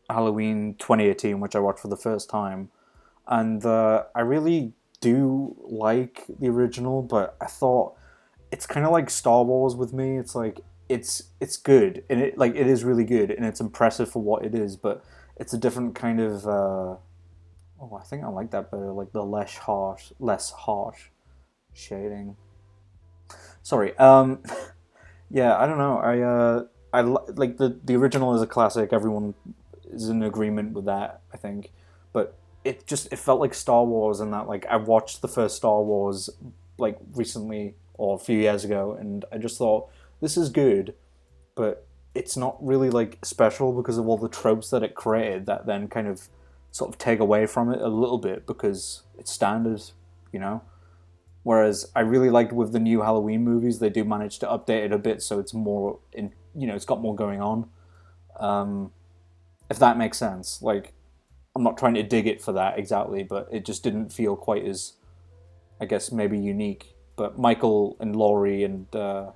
Halloween 2018, which I watched for the first time. And I really do like the original, but I thought it's kind of like Star Wars with me. It's like it's good, and it is really good, and it's impressive for what it is, but it's a different kind of. Oh, I think I like that better. Like the less harsh shading. Sorry. Yeah, I don't know. Like the original is a classic. Everyone is in agreement with that, I think. But it felt like Star Wars, and that like I watched the first Star Wars like recently or a few years ago, and I just thought this is good, but it's not really like special because of all the tropes that it created that then kind of sort of take away from it a little bit because it's standard, you know. Whereas I really liked with the new Halloween movies, they do manage to update it a bit so it's more in, it's got more going on. Um, if that makes sense. Like, I'm not trying to dig it for that exactly, but it just didn't feel quite as, I guess, maybe unique. But Michael and Laurie and the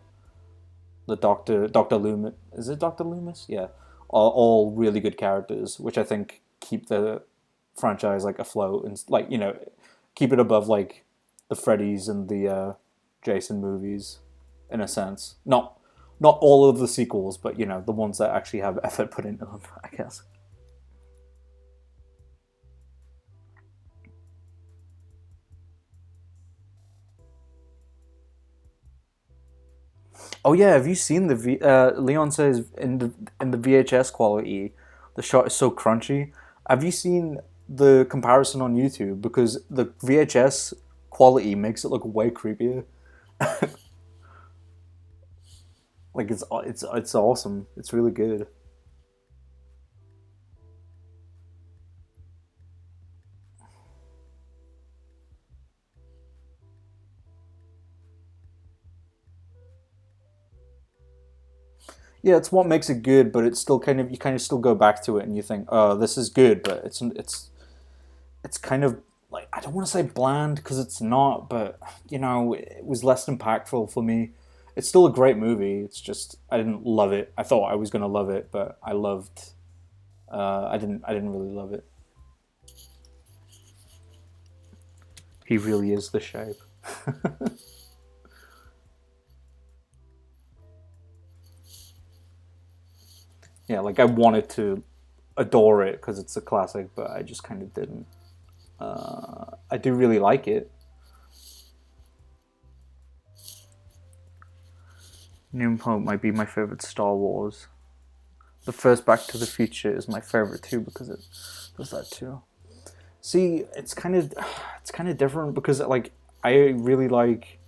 Doctor Loomis, is it Doctor Loomis? Yeah, are all really good characters, which I think keep the franchise like afloat and like keep it above like the Freddy's and the Jason movies, in a sense. Not all of the sequels, but the ones that actually have effort put into them, I guess. Oh yeah, have you seen the Leon says in the VHS quality, the shot is so crunchy. Have you seen the comparison on YouTube? Because the VHS quality makes it look way creepier. Like it's awesome. It's really good. Yeah, it's what makes it good, but it's still kind of you kind of still go back to it and you think, oh, this is good, but it's kind of like I don't want to say bland because it's not, but it was less impactful for me. It's still a great movie. It's just I didn't love it. I thought I was gonna love it, but I loved I didn't really love it. He really is the shape. Yeah, like I wanted to adore it because it's a classic, but I just kind of didn't. I do really like it. New Hope might be my favorite Star Wars. The first Back to the Future is my favorite too because it does that too. See, it's kind of different because like I really like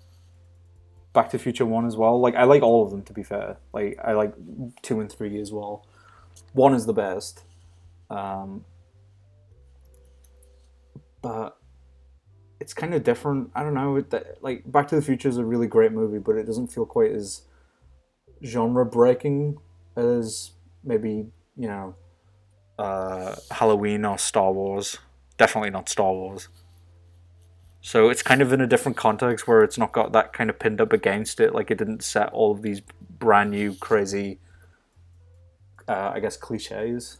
Back to the Future 1 as well. Like I like all of them to be fair. Like I like 2 and 3 as well. 1 is the best. But it's kind of different. I don't know. Like Back to the Future is a really great movie, but it doesn't feel quite as genre breaking as maybe Halloween or Star Wars. Definitely not Star Wars. So it's kind of in a different context where it's not got that kind of pinned up against it. Like it didn't set all of these brand new crazy, I guess, cliches.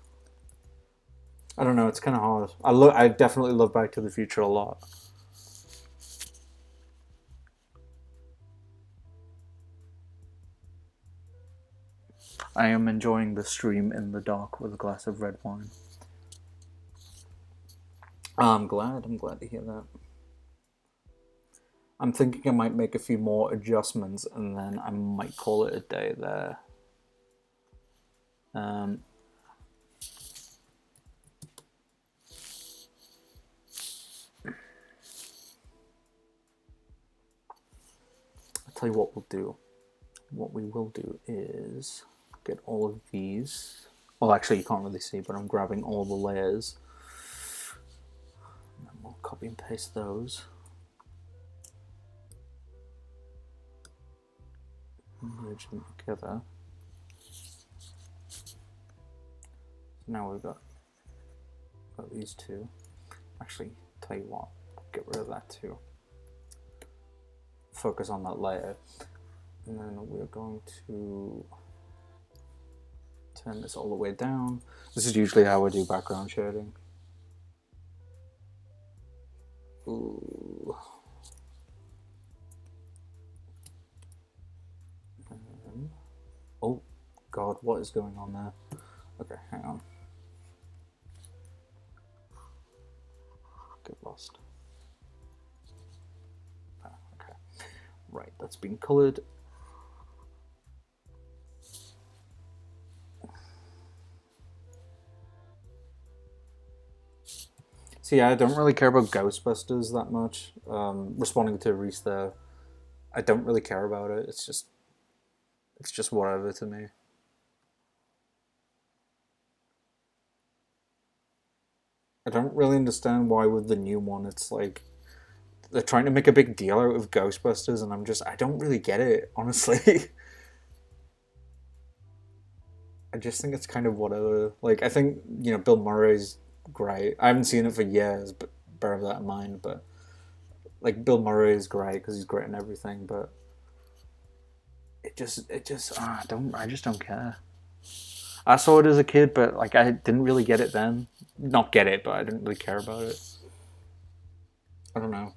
I don't know. It's kind of hard. I definitely love Back to the Future a lot. I am enjoying the stream in the dark with a glass of red wine. I'm glad. I'm glad to hear that. I'm thinking I might make a few more adjustments and then I might call it a day there. Um, I'll tell you what we'll do. What we will do is get all of these. Well, actually, you can't really see, but I'm grabbing all the layers. And then we'll copy and paste those. Merge them together. So now we've got these two. Actually, tell you what, get rid of that too. Focus on that layer. And then we're going to turn this all the way down. This is usually how I do background shading. Ooh. Oh God, what is going on there? Okay, hang on. Get lost. Okay, right, that's been colored. So yeah, I don't really care about Ghostbusters that much. Responding to Reese there, I don't really care about it. It's just whatever to me. I don't really understand why with the new one it's like they're trying to make a big deal out of Ghostbusters, and I don't really get it, honestly. I just think it's kind of whatever. Like I think Bill Murray's great. I haven't seen it for years, but bear that in mind. But like Bill Murray is great because he's great in everything, but I just don't care. I saw it as a kid, but like I didn't really get it then. Not get it, but I didn't really care about it. I don't know.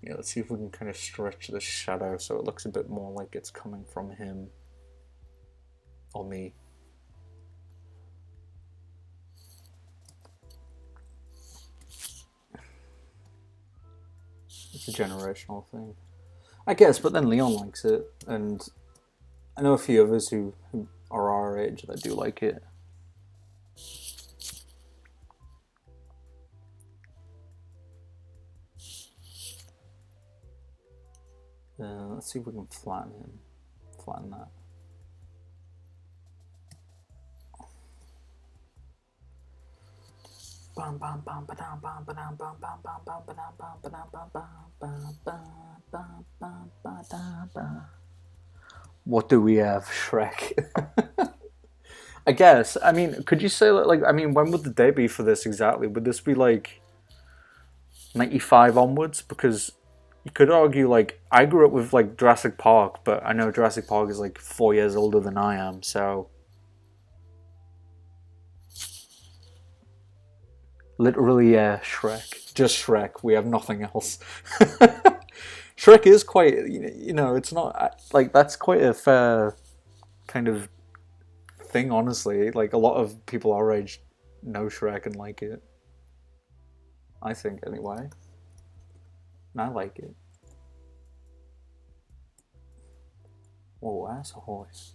Yeah, let's see if we can kind of stretch the shadow so it looks a bit more like it's coming from him or me. It's a generational thing, I guess, but then Leon likes it, and I know a few of us who are our age that do like it. Let's see if we can flatten that. What do we have, Shrek? I guess. I mean, could you say like? I mean, when would the date be for this exactly? Would this be like 95 onwards? Because you could argue, like, I grew up with, like, Jurassic Park, but I know Jurassic Park is, like, 4 years older than I am, so... Literally, yeah, Shrek. Just Shrek. We have nothing else. Shrek is quite, it's not, like, that's quite a fair kind of thing, honestly. Like, a lot of people our age know Shrek and like it. I think, anyway. And I like it. Whoa, that's a horse.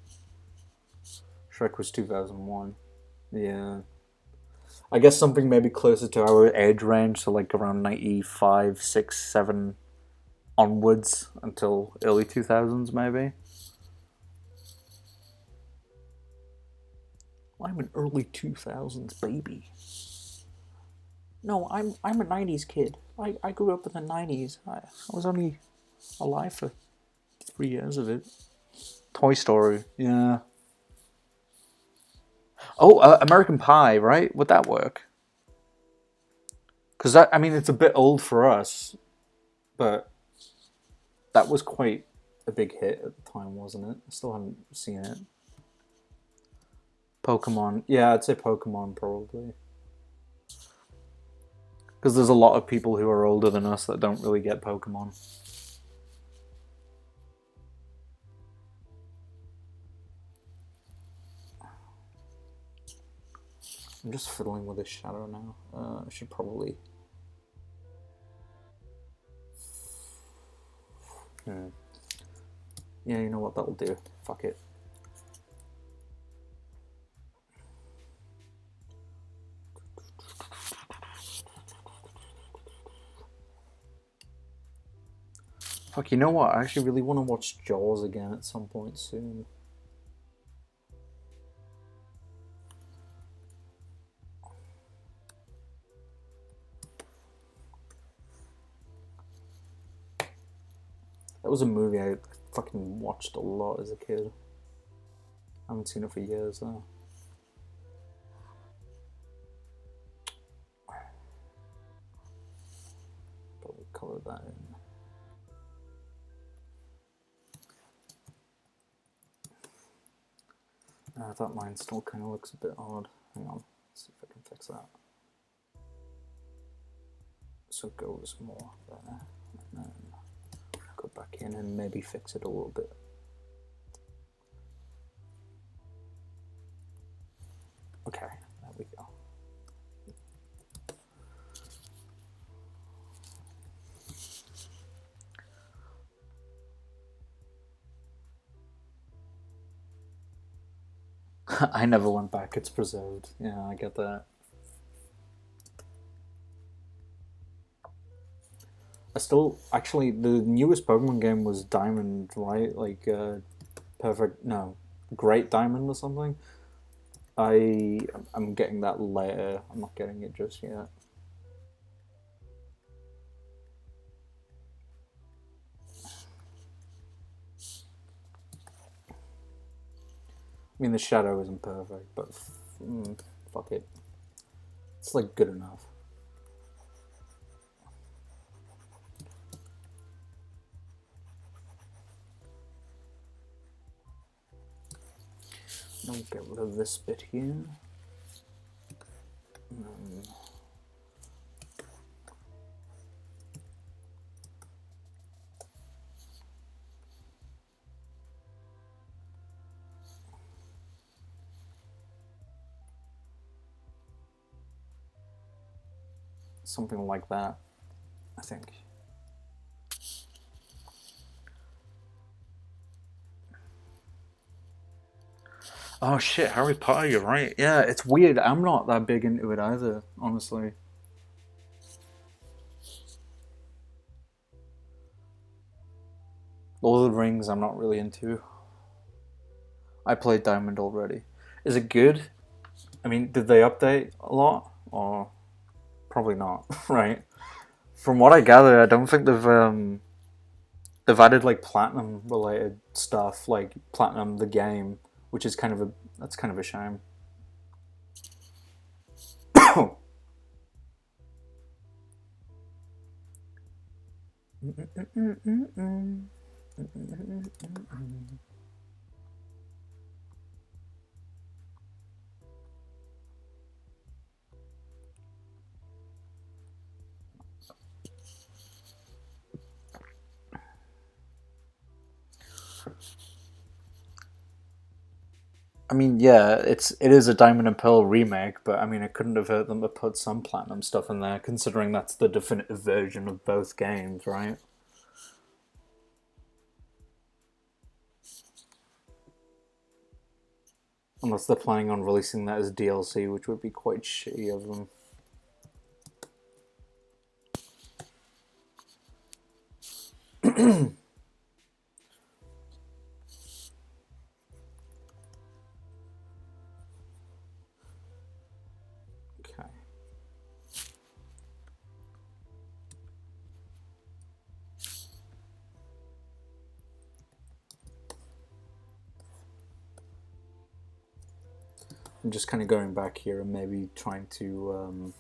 Shrek was 2001. Yeah. I guess something maybe closer to our age range, so like around 95, 6, 7 onwards until early 2000s, maybe. I'm an early 2000s baby. No, I'm a 90s kid. I grew up in the 90s. I was only alive for 3 years of it. Toy Story, yeah. Oh, American Pie, right? Would that work? Because I mean, it's a bit old for us, but that was quite a big hit at the time, wasn't it? I still haven't seen it. Pokemon, yeah, I'd say Pokemon probably. Because there's a lot of people who are older than us that don't really get Pokemon. I'm just fiddling with this shadow now. I should probably... Yeah, you know what? That'll do. Fuck it. Fuck, you know what? I actually really want to watch Jaws again at some point soon. That was a movie I fucking watched a lot as a kid. I haven't seen it for years though. Probably color that in. That line still kind of looks a bit odd. Hang on, let's see if I can fix that. So it goes more there, and then go back in and maybe fix it a little bit. Okay, there we go. I never went back, it's preserved. Yeah, I get that. I still, actually, the newest Pokemon game was Diamond, right? Like, perfect, no, Great Diamond or something. I'm getting that later. I'm not getting it just yet. I mean, the shadow isn't perfect, but fuck it. It's like good enough. I'll get rid of this bit here. Something like that, I think. Oh shit, Harry Potter, you're right. Yeah, it's weird. I'm not that big into it either, honestly. Lord of the Rings, I'm not really into. I played Diamond already. Is it good? I mean, did they update a lot? Or probably not, right? From what I gather, I don't think they've added like platinum related stuff, like platinum the game, which is that's kind of a shame. I mean, yeah, it is a Diamond and Pearl remake, but I mean, it couldn't have hurt them to put some platinum stuff in there, considering that's the definitive version of both games, right? Unless they're planning on releasing that as DLC, which would be quite shitty of them. Okay. I'm just kind of going back here and maybe trying to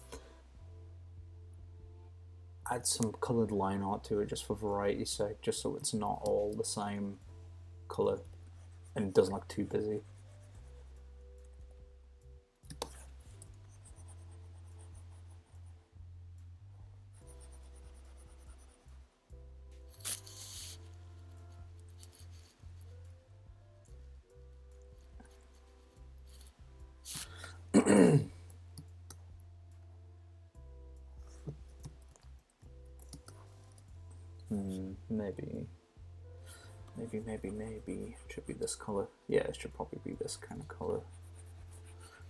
add some coloured line art to it just for variety's sake, just so it's not all the same colour and it doesn't look too busy. Maybe. It should be this colour. Yeah, it should probably be this kind of colour.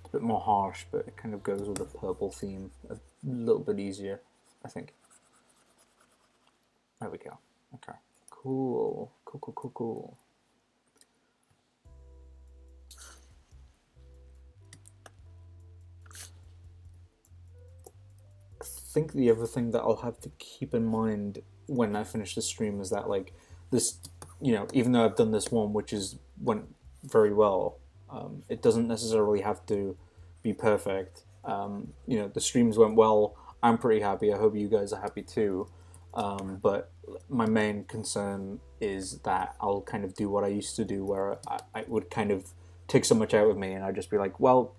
It's a bit more harsh, but it kind of goes with the purple theme a little bit easier, I think. There we go. Okay. Cool. I think the other thing that I'll have to keep in mind when I finish the stream is that, like, this, even though I've done this one, which went very well, it doesn't necessarily have to be perfect. The streams went well. I'm pretty happy. I hope you guys are happy too. But my main concern is that I'll kind of do what I used to do, where I would kind of take so much out of me, and I'd just be like, well,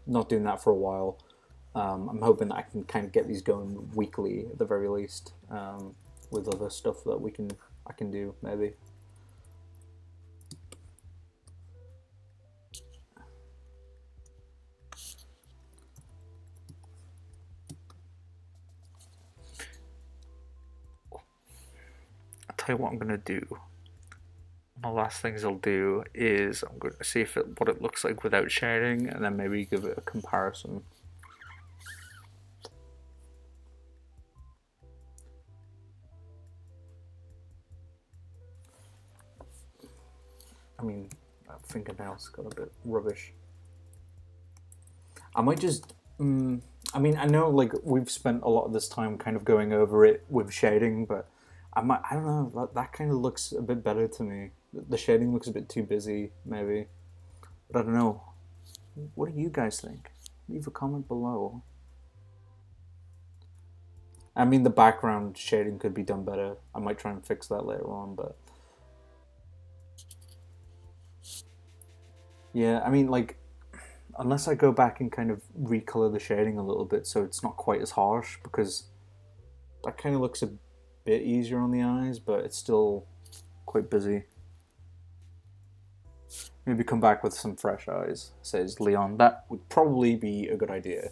not doing that for a while. I'm hoping that I can kind of get these going weekly at the very least, with other stuff that I can do maybe. I'll tell you what I'm gonna do. The last things I'll do is I'm going to see what it looks like without shading, and then maybe give it a comparison. I mean, that fingernail's got a bit rubbish. I might just. I mean, I know, like, we've spent a lot of this time kind of going over it with shading, but I don't know. That kind of looks a bit better to me. The shading looks a bit too busy, maybe. But I don't know. What do you guys think? Leave a comment below. I mean, the background shading could be done better. I might try and fix that later on, but yeah, I mean, like, unless I go back and kind of recolor the shading a little bit so it's not quite as harsh, because that kind of looks a bit easier on the eyes, but it's still quite busy. Maybe come back with some fresh eyes, says Leon. That would probably be a good idea.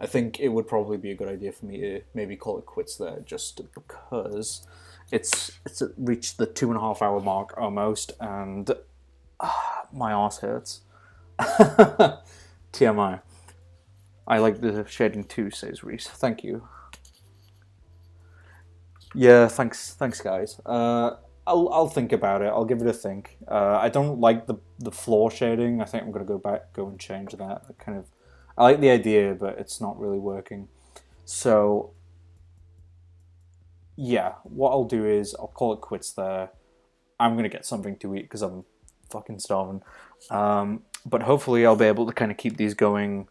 I think it would probably be a good idea for me to maybe call it quits there, just because it's reached the 2.5 hour mark almost, and my arse hurts. TMI. I like the shading too, says Reese. Thank you. Yeah, thanks, guys. I'll think about it. I'll give it a think. I don't like the floor shading. I think I'm gonna go and change that. I like the idea, but it's not really working. So yeah, what I'll do is I'll call it quits there. I'm gonna get something to eat because I'm fucking starving. But hopefully I'll be able to kind of keep these going,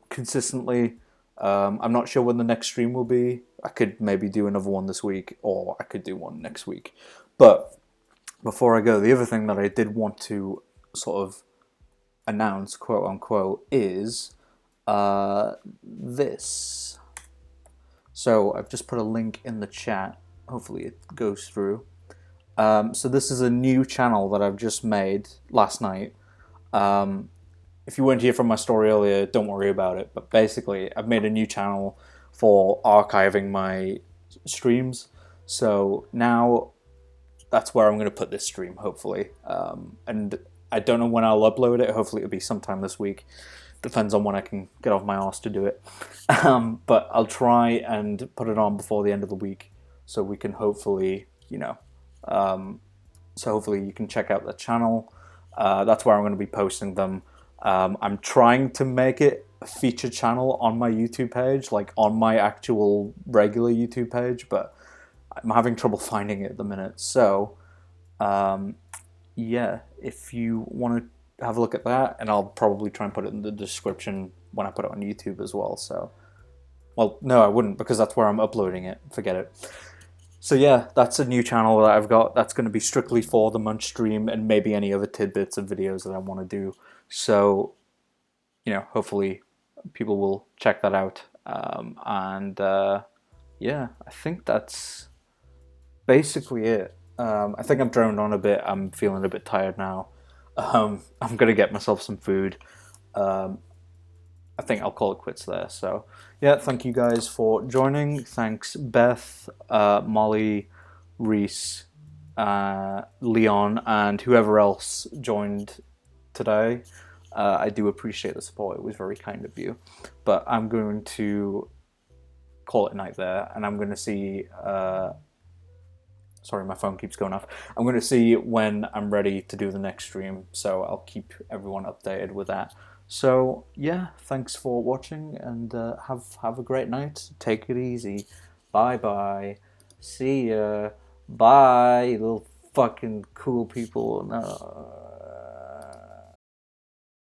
consistently. I'm not sure when the next stream will be. I could maybe do another one this week, or I could do one next week. But before I go, the other thing that I did want to sort of announce, quote unquote, is this. So I've just put a link in the chat. Hopefully it goes through. So this is a new channel that I've just made last night. If you weren't here from my story earlier, don't worry about it. But basically, I've made a new channel for archiving my streams. So now that's where I'm going to put this stream, hopefully. And I don't know when I'll upload it. Hopefully it'll be sometime this week. Depends on when I can get off my arse to do it. But I'll try and put it on before the end of the week, so we can hopefully, so hopefully you can check out the channel. That's where I'm going to be posting them. I'm trying to make it a featured channel on my YouTube page, like on my actual regular YouTube page, but I'm having trouble finding it at the minute. So, yeah, if you want to have a look at that, and I'll probably try and put it in the description when I put it on YouTube as well. So, well, no, I wouldn't, because that's where I'm uploading it. Forget it. So yeah, that's a new channel that I've got. That's going to be strictly for the Munch stream and maybe any other tidbits of videos that I want to do. So, hopefully people will check that out. Yeah, I think that's basically it. I think I've droned on a bit. I'm feeling a bit tired now. I'm going to get myself some food. I think I'll call it quits there. So, yeah, thank you guys for joining. Thanks, Beth, Molly, Reese, Leon, and whoever else joined today. I do appreciate the support. It was very kind of you. But I'm going to call it night there, and I'm going to see... sorry, my phone keeps going off. I'm going to see when I'm ready to do the next stream, so I'll keep everyone updated with that. So, yeah, thanks for watching, and have a great night. Take it easy. Bye-bye. See ya. Bye, little fucking cool people. No.